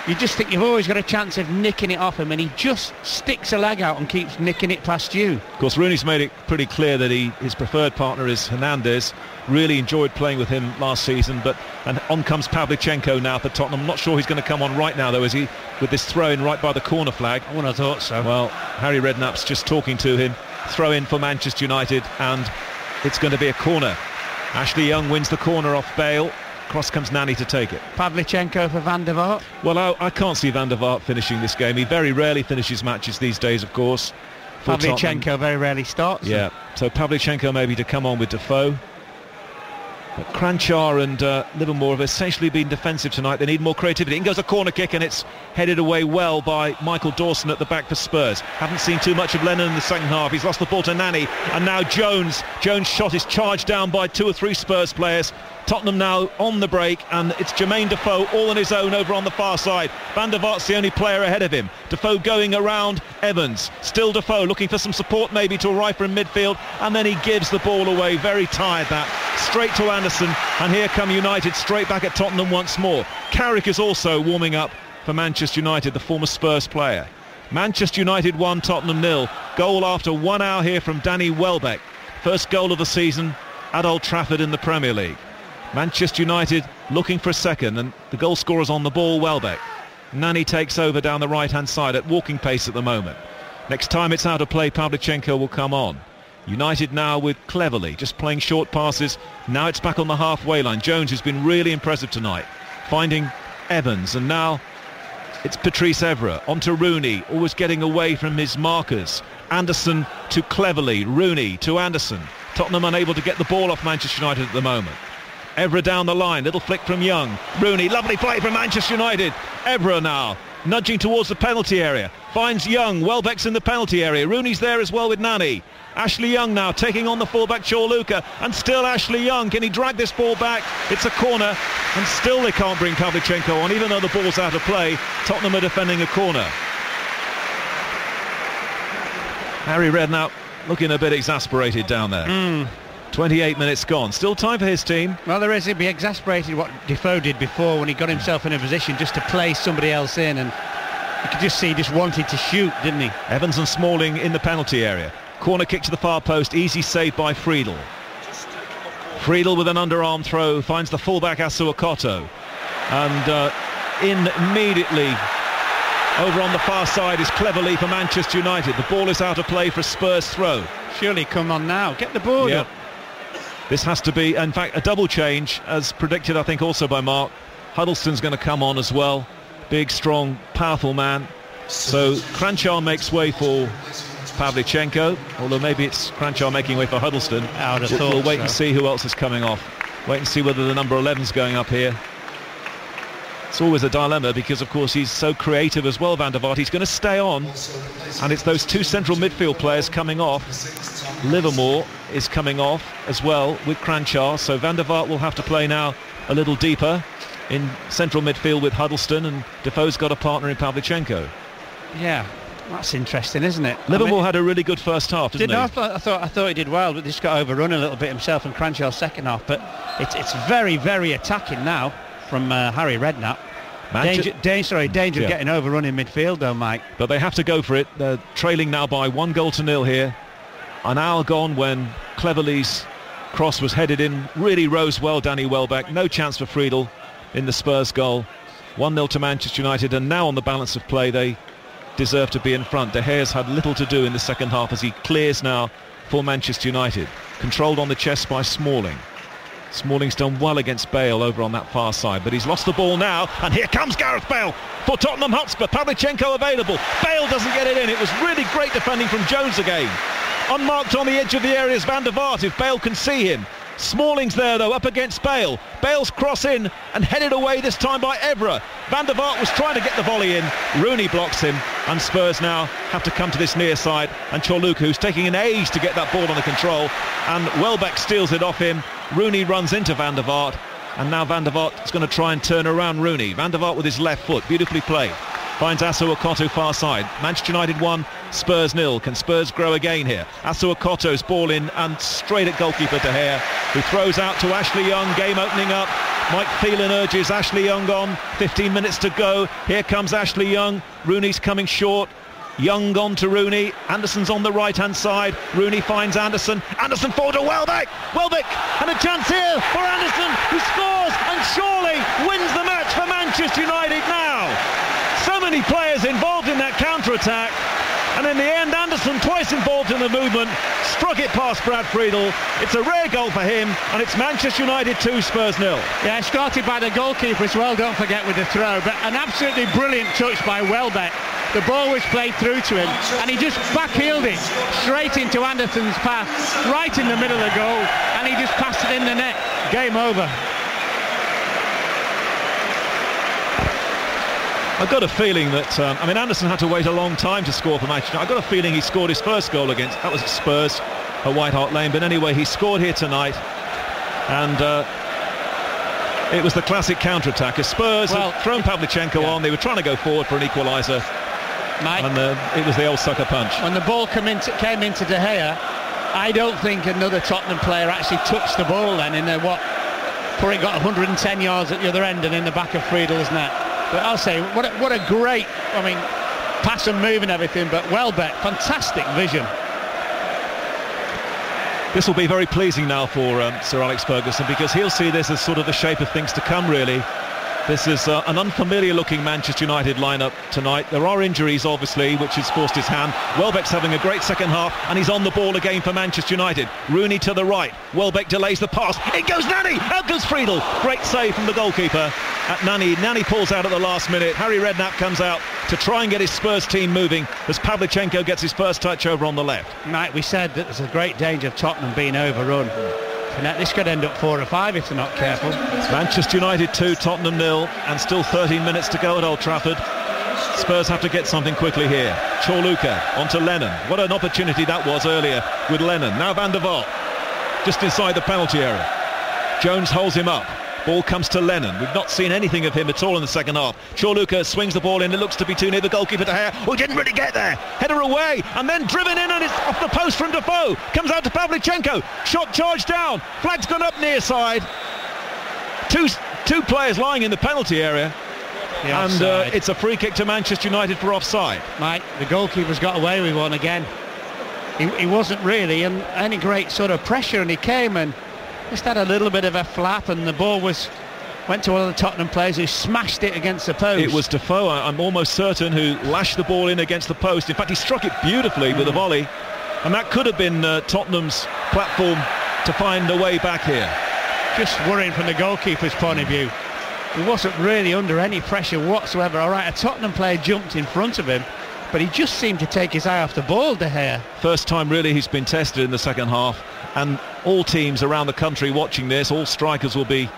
you just think you've always got a chance of nicking it off him, and he just sticks a leg out and keeps nicking it past you. Of course, Rooney's made it pretty clear that his preferred partner is Hernandez. Really enjoyed playing with him last season, and on comes Pavlyuchenko now for Tottenham. I'm not sure he's going to come on right now, though, is he? With this throw-in right by the corner flag. I wouldn't have thought so. Well, Harry Redknapp's just talking to him. Throw-in for Manchester United, and it's going to be a corner. Ashley Young wins the corner off Bale. Cross comes Nani to take it. Pavlyuchenko for Van der Vaart. Well, I can't see Van der Vaart finishing this game. He very rarely finishes matches these days, of course. Pavlyuchenko very rarely starts. Yeah, so Pavlyuchenko maybe to come on with Defoe. But Kranjčar and Livermore have essentially been defensive tonight. They need more creativity. In goes a corner kick, and it's headed away well by Michael Dawson at the back for Spurs. Haven't seen too much of Lennon in the second half. He's lost the ball to Nani, and now Jones. Jones' shot is charged down by 2 or 3 Spurs players. Tottenham now on the break, and it's Jermaine Defoe all on his own over on the far side. Van der Vaart's the only player ahead of him. Defoe going around Evans. Still Defoe looking for some support maybe to arrive from midfield, and then he gives the ball away. Very tired that. Straight to Anderson, and here come United straight back at Tottenham once more. Carrick is also warming up for Manchester United, the former Spurs player. Manchester United 1, Tottenham 0. Goal after 1 hour here from Danny Welbeck. First goal of the season at Old Trafford in the Premier League. Manchester United looking for a second, and the goal scorer's on the ball, Welbeck. Nani takes over down the right-hand side at walking pace at the moment. Next time it's out of play, Pavlyuchenko will come on. United now with Cleverley, just playing short passes. Now it's back on the halfway line. Jones, who's been really impressive tonight, finding Evans, and now it's Patrice Evra onto Rooney, always getting away from his markers. Anderson to Cleverley, Rooney to Anderson. Tottenham unable to get the ball off Manchester United at the moment. Evra down the line, little flick from Young. Rooney, lovely play from Manchester United. Evra now nudging towards the penalty area, finds Young. Welbeck's in the penalty area. Rooney's there as well with Nani. Ashley Young now taking on the fullback Chorluka, and still Ashley Young. Can he drag this ball back? It's a corner, and still they can't bring Pavlyuchenko on, even though the ball's out of play. Tottenham are defending a corner. Harry Redknapp looking a bit exasperated down there. 28 minutes gone. Still time for his team. Well, there is. He'd be exasperated what Defoe did before when he got himself in a position just to play somebody else in, and you could just see he just wanted to shoot, didn't he? Evans and Smalling in the penalty area. Corner kick to the far post. Easy save by Friedel. Friedel with an underarm throw finds the fullback Asuakoto, and immediately over on the far side is Cleverley for Manchester United. The ball is out of play for a Spurs throw. Surely come on now, get the ball up. This has to be, in fact, a double change, as predicted, I think, also by Mark. Huddleston's going to come on as well. Big, strong, powerful man. So Kranjčar makes way for Pavlyuchenko, although maybe it's Kranjčar making way for Huddleston. I would have thought we'll wait and see who else is coming off. Wait and see whether the number 11's going up here. It's always a dilemma because, of course, he's so creative as well, Van der Vaart. He's going to stay on, and it's those two central midfield players coming off. Livermore is coming off as well with Cranchar, so Van der Vaart will have to play now a little deeper in central midfield with Huddleston, and Defoe's got a partner in Pavlyuchenko. Yeah, that's interesting, isn't it? Livermore had a really good first half, didn't he? I thought he did well, but just got overrun a little bit himself and Cranchar's second half. But it's very, very attacking now from Harry Redknapp. Danger of getting overrun in midfield, though, Mike. But they have to go for it. They're trailing now by 1-0 here. An hour gone when Cleverley's cross was headed in. Really rose well, Danny Welbeck. No chance for Friedel in the Spurs goal. 1-0 to Manchester United, and now on the balance of play they deserve to be in front. De Gea's had little to do in the second half as he clears now for Manchester United. Controlled on the chest by Smalling. Smalling's done well against Bale over on that far side, but he's lost the ball now, and here comes Gareth Bale for Tottenham Hotspur. Pavlyuchenko available. Bale doesn't get it in. It was really great defending from Jones again. Unmarked on the edge of the area is Van der Vaart, if Bale can see him. Smalling's there, though, up against Bale. Bale's cross in and headed away this time by Evra. Van der Vaart was trying to get the volley in. Rooney blocks him, and Spurs now have to come to this near side. And Chorluka, who's taking an age to get that ball under control, and Welbeck steals it off him. Rooney runs into Van der Vaart, and now Van der Vaart is going to try and turn around Rooney. Van der Vaart with his left foot, beautifully played. Finds Asu Okoto far side. Manchester United 1, Spurs 0. Can Spurs grow again here? Asu Okoto's ball in and straight at goalkeeper De Gea, who throws out to Ashley Young. Game opening up. Mike Phelan urges Ashley Young on. 15 minutes to go. Here comes Ashley Young. Rooney's coming short. Young on to Rooney. Anderson's on the right-hand side. Rooney finds Anderson. Anderson forward to Welbeck. Welbeck, and a chance here for Anderson, who scores and surely wins the match for Manchester United now. So many players involved in that counter-attack, and in the end Anderson, twice involved in the movement, struck it past Brad Friedel. It's a rare goal for him, and it's Manchester United 2, Spurs 0. Yeah, started by the goalkeeper as well, don't forget, with the throw, but an absolutely brilliant touch by Welbeck. The ball was played through to him, and he just backheeled it straight into Anderson's path, right in the middle of the goal, and he just passed it in the net. Game over. I've got a feeling that, Anderson had to wait a long time to score for Manchester United. I've got a feeling he scored his first goal against, that was at Spurs, at White Hart Lane, but anyway, he scored here tonight, and it was the classic counter-attack. As Spurs had thrown Pavlyuchenko on, they were trying to go forward for an equaliser, and it was the old sucker punch. When the ball came into De Gea, I don't think another Tottenham player actually touched the ball then before it got 110 yards at the other end and in the back of Friedel's net. But I'll say, what a great, pass and move and everything, but Welbeck, fantastic vision. This will be very pleasing now for Sir Alex Ferguson, because he'll see this as sort of the shape of things to come, really. This is an unfamiliar-looking Manchester United lineup tonight. There are injuries, obviously, which has forced his hand. Welbeck's having a great second half, and he's on the ball again for Manchester United. Rooney to the right. Welbeck delays the pass. It goes Nani! Out goes Friedel. Great save from the goalkeeper at Nani. Nani pulls out at the last minute. Harry Redknapp comes out to try and get his Spurs team moving as Pavlyuchenko gets his first touch over on the left. Mike, we said that there's a great danger of Tottenham being overrun. This could end up 4 or 5 if they're not careful. Manchester United 2, Tottenham 0, and still 13 minutes to go at Old Trafford. Spurs have to get something quickly here. Chorluka onto Lennon. What an opportunity that was earlier with Lennon. Now Van der Vaart, just inside the penalty area. Jones holds him up. Ball comes to Lennon. We've not seen anything of him at all in the second half. Chorluka swings the ball in. It looks to be too near the goalkeeper De Gea, who didn't really get there. Header away, and then driven in, and it's off the post from Defoe. Comes out to Pavlyuchenko. Shot charged down. Flag's gone up near side. Two players lying in the penalty area. And it's a free kick to Manchester United for offside. Mike, the goalkeeper's got away with one again. He wasn't really in any great sort of pressure, and he came and just had a little bit of a flap, and the ball went to one of the Tottenham players who smashed it against the post. It was Defoe, I'm almost certain, who lashed the ball in against the post. In fact, he struck it beautifully with a volley, and that could have been Tottenham's platform to find a way back here. Just worrying from the goalkeeper's point of view. He wasn't really under any pressure whatsoever. All right, a Tottenham player jumped in front of him, but he just seemed to take his eye off the ball, De Gea. First time really he's been tested in the second half, and all teams around the country watching this, all strikers will be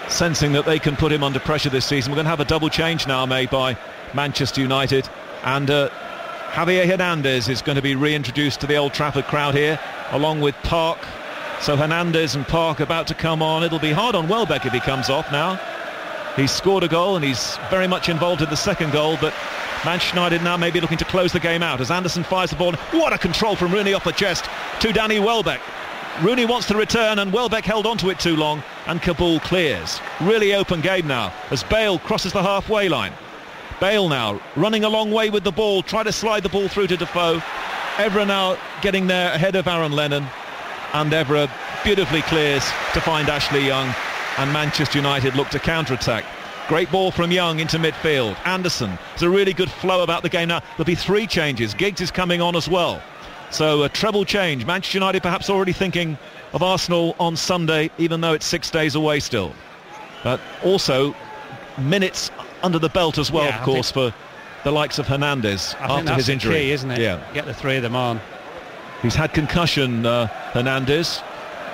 sensing that they can put him under pressure this season. We're going to have a double change now made by Manchester United, and Javier Hernandez is going to be reintroduced to the Old Trafford crowd here, along with Park. So Hernandez and Park about to come on. It'll be hard on Welbeck if he comes off now. He's scored a goal and he's very much involved in the second goal, but Manchester United now maybe looking to close the game out as Anderson fires the ball. What a control from Rooney off the chest to Danny Welbeck. Rooney wants to return and Welbeck held onto it too long, and Kabul clears. Really open game now as Bale crosses the halfway line. Bale now running a long way with the ball, try to slide the ball through to Defoe. Evra now getting there ahead of Aaron Lennon, and Evra beautifully clears to find Ashley Young, and Manchester United look to counter-attack. Great ball from Young into midfield. Anderson, there's a really good flow about the game now. There'll be 3 changes. Giggs is coming on as well. So a treble change. Manchester United perhaps already thinking of Arsenal on Sunday, even though it's 6 days away still. But also minutes under the belt as well, of course, for the likes of Hernandez after his injury. Key, isn't it? Yeah. Get the 3 of them on. He's had concussion, Hernandez,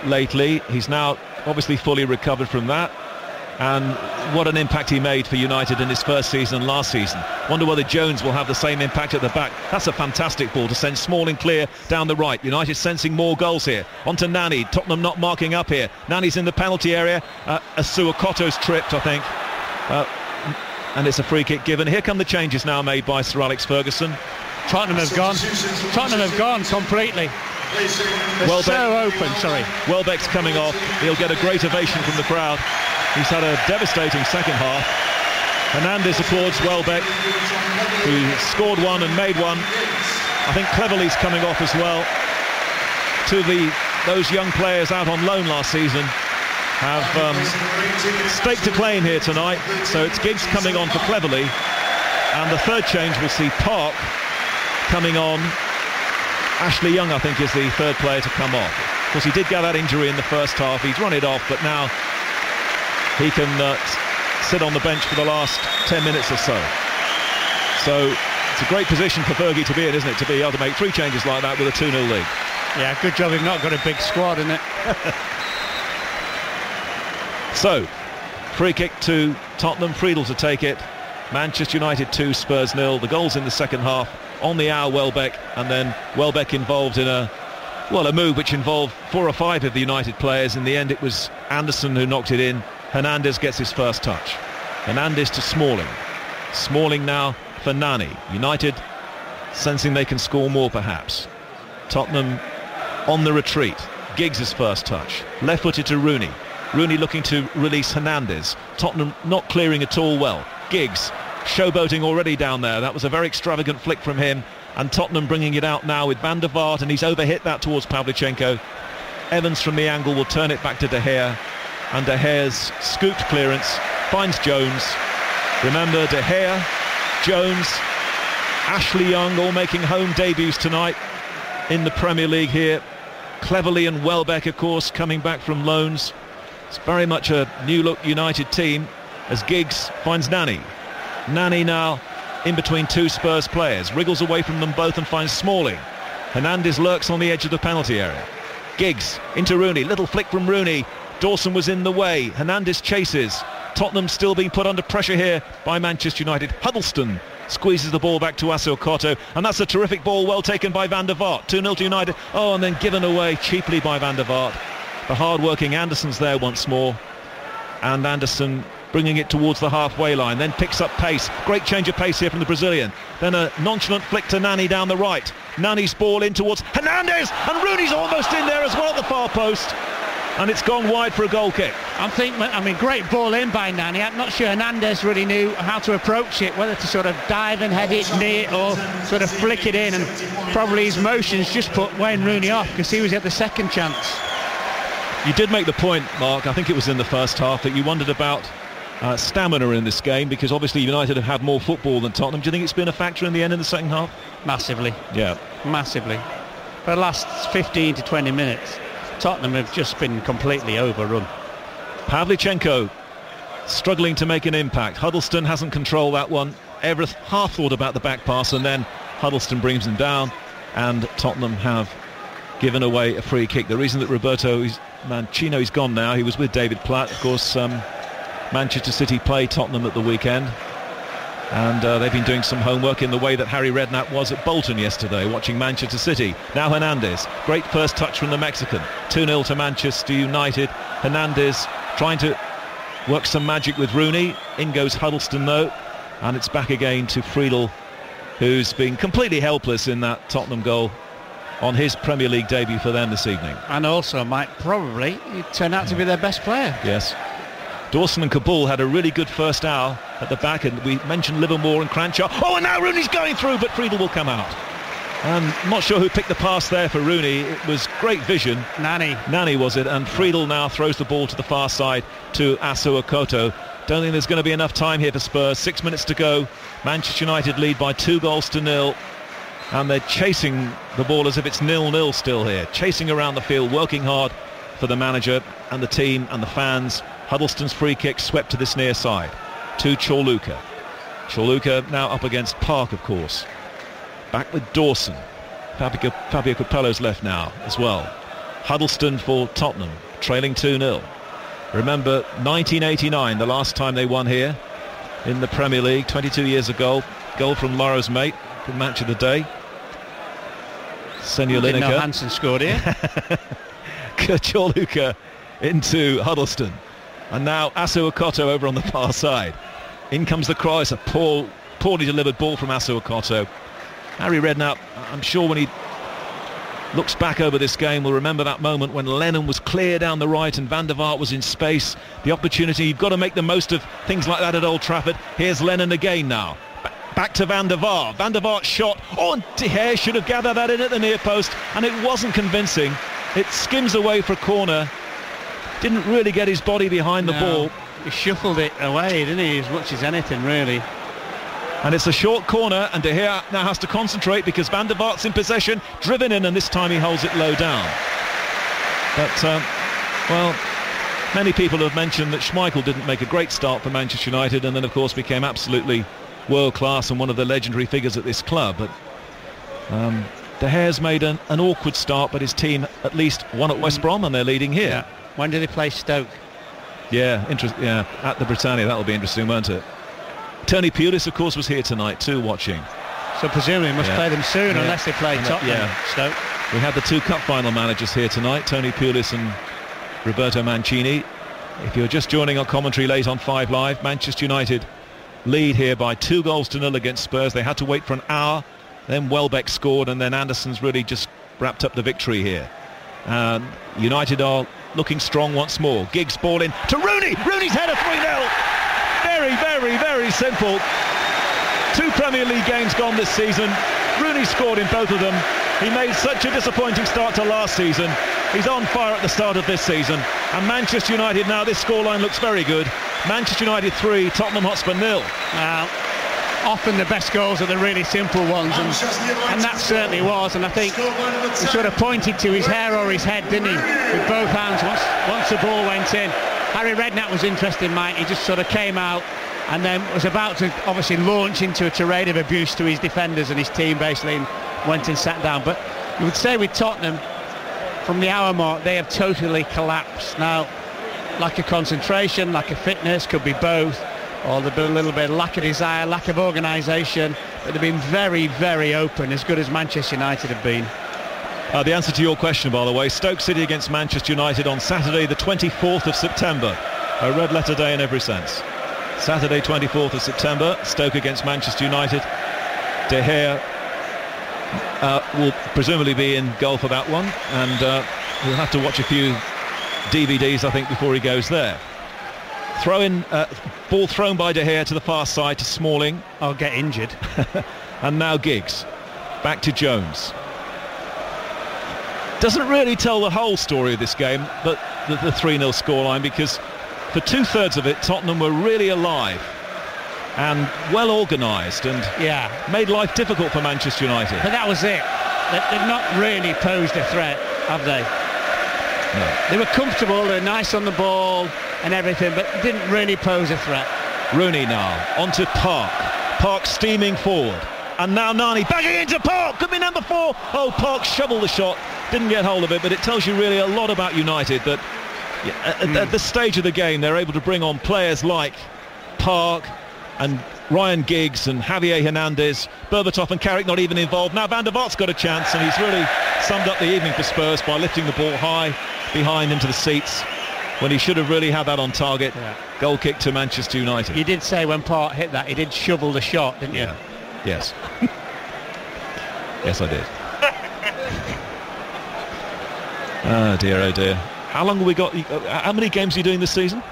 lately. He's now obviously fully recovered from that. And what an impact he made for United in his first season last season. Wonder whether Jones will have the same impact at the back. That's a fantastic ball to send Smalling clear down the right. United sensing more goals here. On to Nani. Tottenham not marking up here. Nani's in the penalty area. Asuakoto's tripped, I think. And it's a free kick given. Here come the changes now made by Sir Alex Ferguson. Tottenham have gone. Tottenham have gone completely. They're so open, sorry. Welbeck's coming off. He'll get a great ovation from the crowd. He's had a devastating second half. Hernandez applauds Welbeck, who scored 1 and made 1. I think Cleverley's coming off as well. 2 of those young players out on loan last season have staked a claim here tonight. So it's Giggs coming on for Cleverley. And the third change will see Park coming on. Ashley Young, I think, is the third player to come off. Of course, he did get that injury in the first half. He's run it off, but now he can sit on the bench for the last 10 minutes or so. So it's a great position for Fergie to be in, isn't it? To be able to make 3 changes like that with a 2-0 lead. Yeah, good job he's not got a big squad, isn't it? So, free kick to Tottenham, Friedel to take it. Manchester United 2, Spurs 0. The goals in the second half. On the hour, Welbeck, and then Welbeck involved in a move which involved 4 or 5 of the United players. In the end, it was Anderson who knocked it in. Hernandez gets his first touch. Hernandez to Smalling. Smalling now for Nani. United sensing they can score more, perhaps. Tottenham on the retreat. Giggs' first touch. Left-footed to Rooney. Rooney looking to release Hernandez. Tottenham not clearing at all well. Giggs showboating already down there. That was a very extravagant flick from him, and Tottenham bringing it out now with Van der Vaart, and he's overhit that towards Pavlyuchenko. Evans from the angle will turn it back to De Gea, and De Gea's scooped clearance finds Jones. Remember, De Gea, Jones, Ashley Young all making home debuts tonight in the Premier League here. Cleverley and Welbeck, of course, coming back from loans. It's very much a new look United team as Giggs finds Nani. Nani now in between 2 Spurs players, wriggles away from them both and finds Smalling. Hernandez lurks on the edge of the penalty area. Giggs into Rooney, little flick from Rooney. Dawson was in the way. Hernandez chases. Tottenham still being put under pressure here by Manchester United. Huddleston squeezes the ball back to Asuakoto, and that's a terrific ball, well taken by Van der Vaart. 2-0 to United. And then given away cheaply by Van der Vaart. The hard-working Anderson's there once more, and Anderson bringing it towards the halfway line, then picks up pace. Great change of pace here from the Brazilian. Then a nonchalant flick to Nani down the right. Nani's ball in towards Hernandez, and Rooney's almost in there as well at the far post, and it's gone wide for a goal kick. Great ball in by Nani. I'm not sure Hernandez really knew how to approach it, whether to sort of dive and head it near or sort of flick it in, and probably his motions just put Wayne Rooney off because he was at the second chance. You did make the point, Mark, I think it was in the first half, that you wondered about stamina in this game, because obviously United have had more football than Tottenham. Do you think it's been a factor in the end in the second half? Massively. Yeah. Massively. For the last 15 to 20 minutes, Tottenham have just been completely overrun. Pavlyuchenko struggling to make an impact. Huddleston hasn't controlled that one. Everett half thought about the back pass, and then Huddleston brings him down, and Tottenham have given away a free kick. The reason that Roberto Mancino is gone now, he was with David Platt. Of course, Manchester City play Tottenham at the weekend, and they've been doing some homework in the way that Harry Redknapp was at Bolton yesterday, watching Manchester City. Now Hernandez, great first touch from the Mexican. 2-0 to Manchester United. Hernandez trying to work some magic with Rooney. In goes Huddleston though, and it's back again to Friedel, who's been completely helpless in that Tottenham goal on his Premier League debut for them this evening. And also might probably turn out to be their best player. Yes. Dawson and Kabul had a really good first hour at the back, and we mentioned Livermore and Cranshaw. Oh, and now Rooney's going through, but Friedel will come out. I'm not sure who picked the pass there for Rooney. It was great vision. Nani was it, and Friedel now throws the ball to the far side to Asu Okoto. Don't think there's going to be enough time here for Spurs. 6 minutes to go. Manchester United lead by 2-0, and they're chasing the ball as if it's 0-0 still here. Chasing around the field, working hard for the manager and the team and the fans. Huddleston's free kick swept to this near side to Chorluka. Chorluka now up against Park, of course. Back with Dawson. Fabio Capello's left now as well. Huddleston for Tottenham, trailing 2-0. Remember 1989, the last time they won here in the Premier League, 22 years ago. Goal from Loro's mate, for match of the day. Senor Lineker. No, Hansen scored here. Chorluka into Huddleston. And now Asu Okoto over on the far side. In comes the cross, a poorly delivered ball from Asu Okoto. Harry Redknapp, I'm sure when he looks back over this game, will remember that moment when Lennon was clear down the right and Van der Vaart was in space. The opportunity, you've got to make the most of things like that at Old Trafford. Here's Lennon again now. Back to Van der Vaart. Van der Vaart shot. Oh, and De Gea should have gathered that in at the near post, and it wasn't convincing. It skims away for a corner. Didn't really get his body behind the ball. He shuffled it away, didn't he, as much as anything, really. And it's a short corner, and De Gea now has to concentrate because Van der Vaart's in possession, driven in, and this time he holds it low down. But, well, many people have mentioned that Schmeichel didn't make a great start for Manchester United, and then, of course, became absolutely world-class and one of the legendary figures at this club. But De Gea's made an awkward start, but his team at least won at West Brom, and they're leading here. Yeah. When do they play Stoke? Yeah, at the Britannia. That'll be interesting, won't it? Tony Pulis, of course, was here tonight too, watching. So presumably must play them soon, unless they play Tottenham. Stoke. We had the two cup final managers here tonight, Tony Pulis and Roberto Mancini. If you're just joining our commentary late on 5 Live, Manchester United lead here by 2-0 against Spurs. They had to wait for an hour, then Welbeck scored, and then Anderson's really just wrapped up the victory here. United are looking strong once more. Giggs ball in to Rooney. Rooney's header, 3-0. Very, very, very simple. 2 Premier League games gone this season. Rooney scored in both of them. He made such a disappointing start to last season. He's on fire at the start of this season. And Manchester United now, this scoreline looks very good. Manchester United 3, Tottenham Hotspur 0. Often the best goals are the really simple ones, and that certainly was. And I think he sort of pointed to his hair or his head, didn't he, with both hands once the ball went in. Harry Redknapp was interesting, Mike. He just sort of came out and then was about to obviously launch into a tirade of abuse to his defenders and his team, basically, and went and sat down. But you would say with Tottenham, from the hour mark, they have totally collapsed. Now, lack of concentration, lack of fitness, could be both, or there's been a little bit of lack of desire, lack of organisation, but they've been very, very open, as good as Manchester United have been. The answer to your question, by the way, Stoke City against Manchester United on Saturday the 24th of September. A red letter day in every sense. Saturday 24th of September, Stoke against Manchester United. De Gea will presumably be in goal for that one, and we'll have to watch a few DVDs, I think, before he goes there. Ball thrown by De Gea to the far side to Smalling. I'll get injured. And now Giggs. Back to Jones. Doesn't really tell the whole story of this game, but the 3-0 scoreline, because for 2/3 of it, Tottenham were really alive and well organised and made life difficult for Manchester United. But that was it. They've not really posed a threat, have they? No. They were comfortable, they were nice on the ball and everything, but didn't really pose a threat. Rooney now, onto Park. Park steaming forward. And now Nani banging into Park, could be number 4. Oh, Park shoveled the shot, didn't get hold of it, but it tells you really a lot about United that at this stage of the game they're able to bring on players like Park and Ryan Giggs and Javier Hernandez, Berbatov and Carrick not even involved. Now Van der Vaart's got a chance, and he's really summed up the evening for Spurs by lifting the ball high behind into the seats when he should have really had that on target. Goal kick to Manchester United. You did say when Park hit that, he did shovel the shot, didn't you? Yes. Yes, I did. Oh dear. How long have we got? How many games are you doing this season?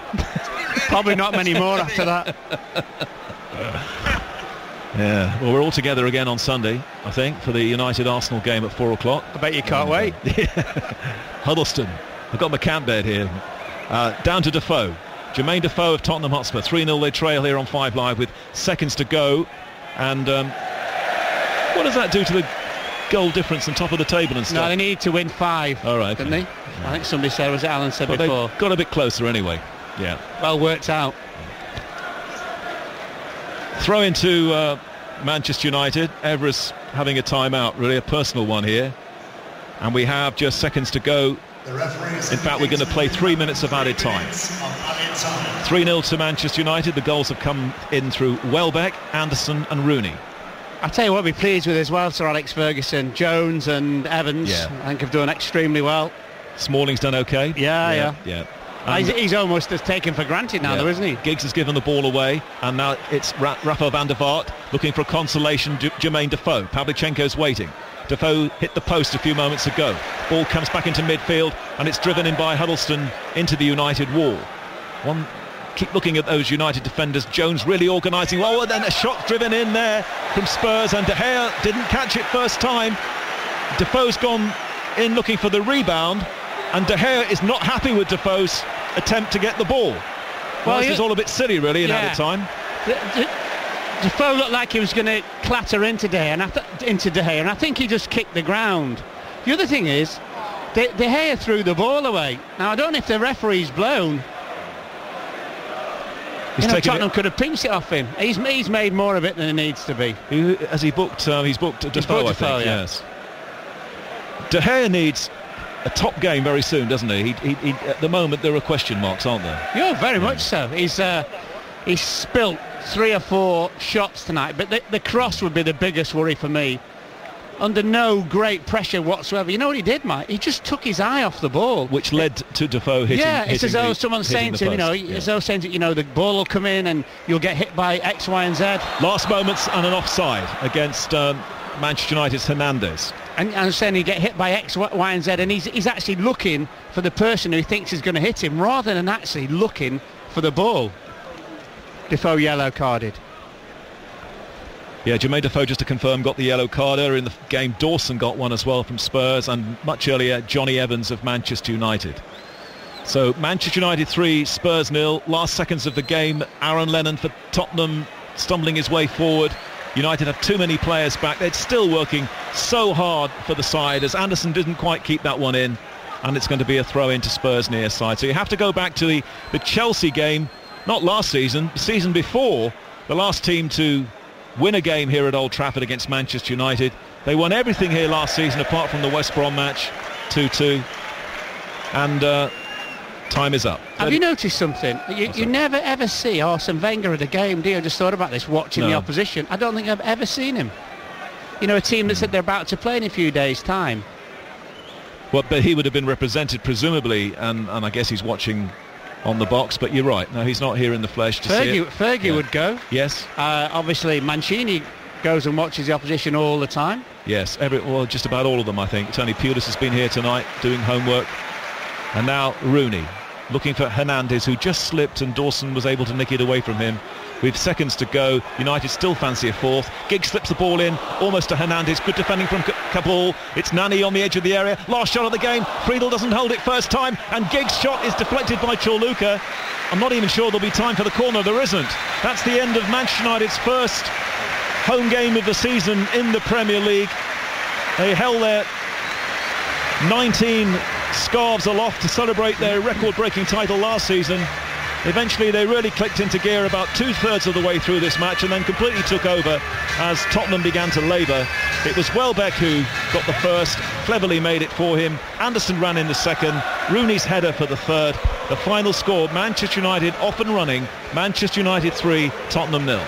Probably not many more after that. Yeah, well, we're all together again on Sunday, I think, for the United-Arsenal game at 4 o'clock. I bet you can't wait. Huddleston. I've got my camp bed here. Down to Defoe. Jermaine Defoe of Tottenham Hotspur. 3-0 they trail here on 5 Live with seconds to go. And what does that do to the goal difference on top of the table and stuff? No, they need to win 5. All right, didn't they? I think somebody said, was it Alan said but before? They got a bit closer anyway. Yeah. Well worked out. Throw into Manchester United. Everest having a timeout, really a personal one here. And we have just seconds to go. In fact, we're going to play 3 minutes of added time. 3-0 to Manchester United. The goals have come in through Welbeck, Anderson and Rooney. I tell you what, we're pleased with as well, Sir Alex Ferguson. Jones and Evans, I think, have done extremely well. Smalling's done okay. Yeah. He's almost as taken for granted now, though, isn't he? Giggs has given the ball away, and now it's Rafa van der Vaart looking for a consolation. Jermaine Defoe. Pavlyuchenko's waiting. Defoe hit the post a few moments ago. Ball comes back into midfield, and it's driven in by Huddleston into the United wall. Keep looking at those United defenders. Jones really organising well, and then a shot driven in there from Spurs, and De Gea didn't catch it first time. Defoe's gone in looking for the rebound, and De Gea is not happy with Defoe's attempt to get the ball. Well, this is all a bit silly, really, in added time. Defoe looked like he was going to clatter into De Gea, and I think he just kicked the ground. The other thing is, De Gea threw the ball away. Now, I don't know if the referee's blown. Tottenham could have pinched it off him. He's made more of it than it needs to be. Has he booked? He's booked Defoe, I think. Yes. De Gea needs a top game very soon, doesn't he? He at the moment there are question marks, aren't there? Yeah, very much so. He's spilt 3 or 4 shots tonight, but the cross would be the biggest worry for me. Under no great pressure whatsoever. You know what he did, Mike? He just took his eye off the ball, which led to Defoe hitting. Yeah, it's as though someone's saying to him, as though saying, the ball will come in and you'll get hit by X, Y, and Z. Last moments and an offside against Manchester United's Hernandez. And I'm saying he get hit by X, Y, and Z, and he's actually looking for the person who he thinks is going to hit him, rather than actually looking for the ball. Defoe yellow carded. Yeah, Jermaine Defoe, just to confirm, got the yellow card earlier in the game. Dawson got one as well from Spurs, and much earlier Johnny Evans of Manchester United. So Manchester United 3, Spurs 0. Last seconds of the game, Aaron Lennon for Tottenham stumbling his way forward. United have too many players back. They're still working so hard for the side, as Anderson didn't quite keep that one in, and it's going to be a throw into Spurs near side. So you have to go back to the Chelsea game, not last season, the season before, the last team to win a game here at Old Trafford against Manchester United. They won everything here last season apart from the West Brom match, 2-2, and time is up. Have you noticed something? You never ever see Arsene Wenger at a game, do you? I just thought about this, watching the opposition. I don't think I've ever seen him. A team that said they're about to play in a few days' time. Well, but he would have been represented presumably, and I guess he's watching on the box, but you're right. No, he's not here in the flesh to see it. Fergie would go. Yes. Obviously, Mancini goes and watches the opposition all the time. Yes, just about all of them, I think. Tony Pulis has been here tonight doing homework. And now Rooney looking for Hernandez, who just slipped, and Dawson was able to nick it away from him. With seconds to go, United still fancy a fourth. Giggs slips the ball in, almost to Hernandez. Good defending from Kabul. It's Nani on the edge of the area. Last shot of the game. Friedel doesn't hold it first time, and Giggs' shot is deflected by Chorluka. I'm not even sure there'll be time for the corner. There isn't. That's the end of Manchester United's first home game of the season in the Premier League. They held their 19 scarves aloft to celebrate their record-breaking title last season. Eventually they really clicked into gear about 2/3 of the way through this match, and then completely took over as Tottenham began to labour It was Welbeck who got the first, cleverly made it for him. Anderson ran in the second, Rooney's header for the third. The final score, Manchester United off and running, Manchester United 3, Tottenham 0.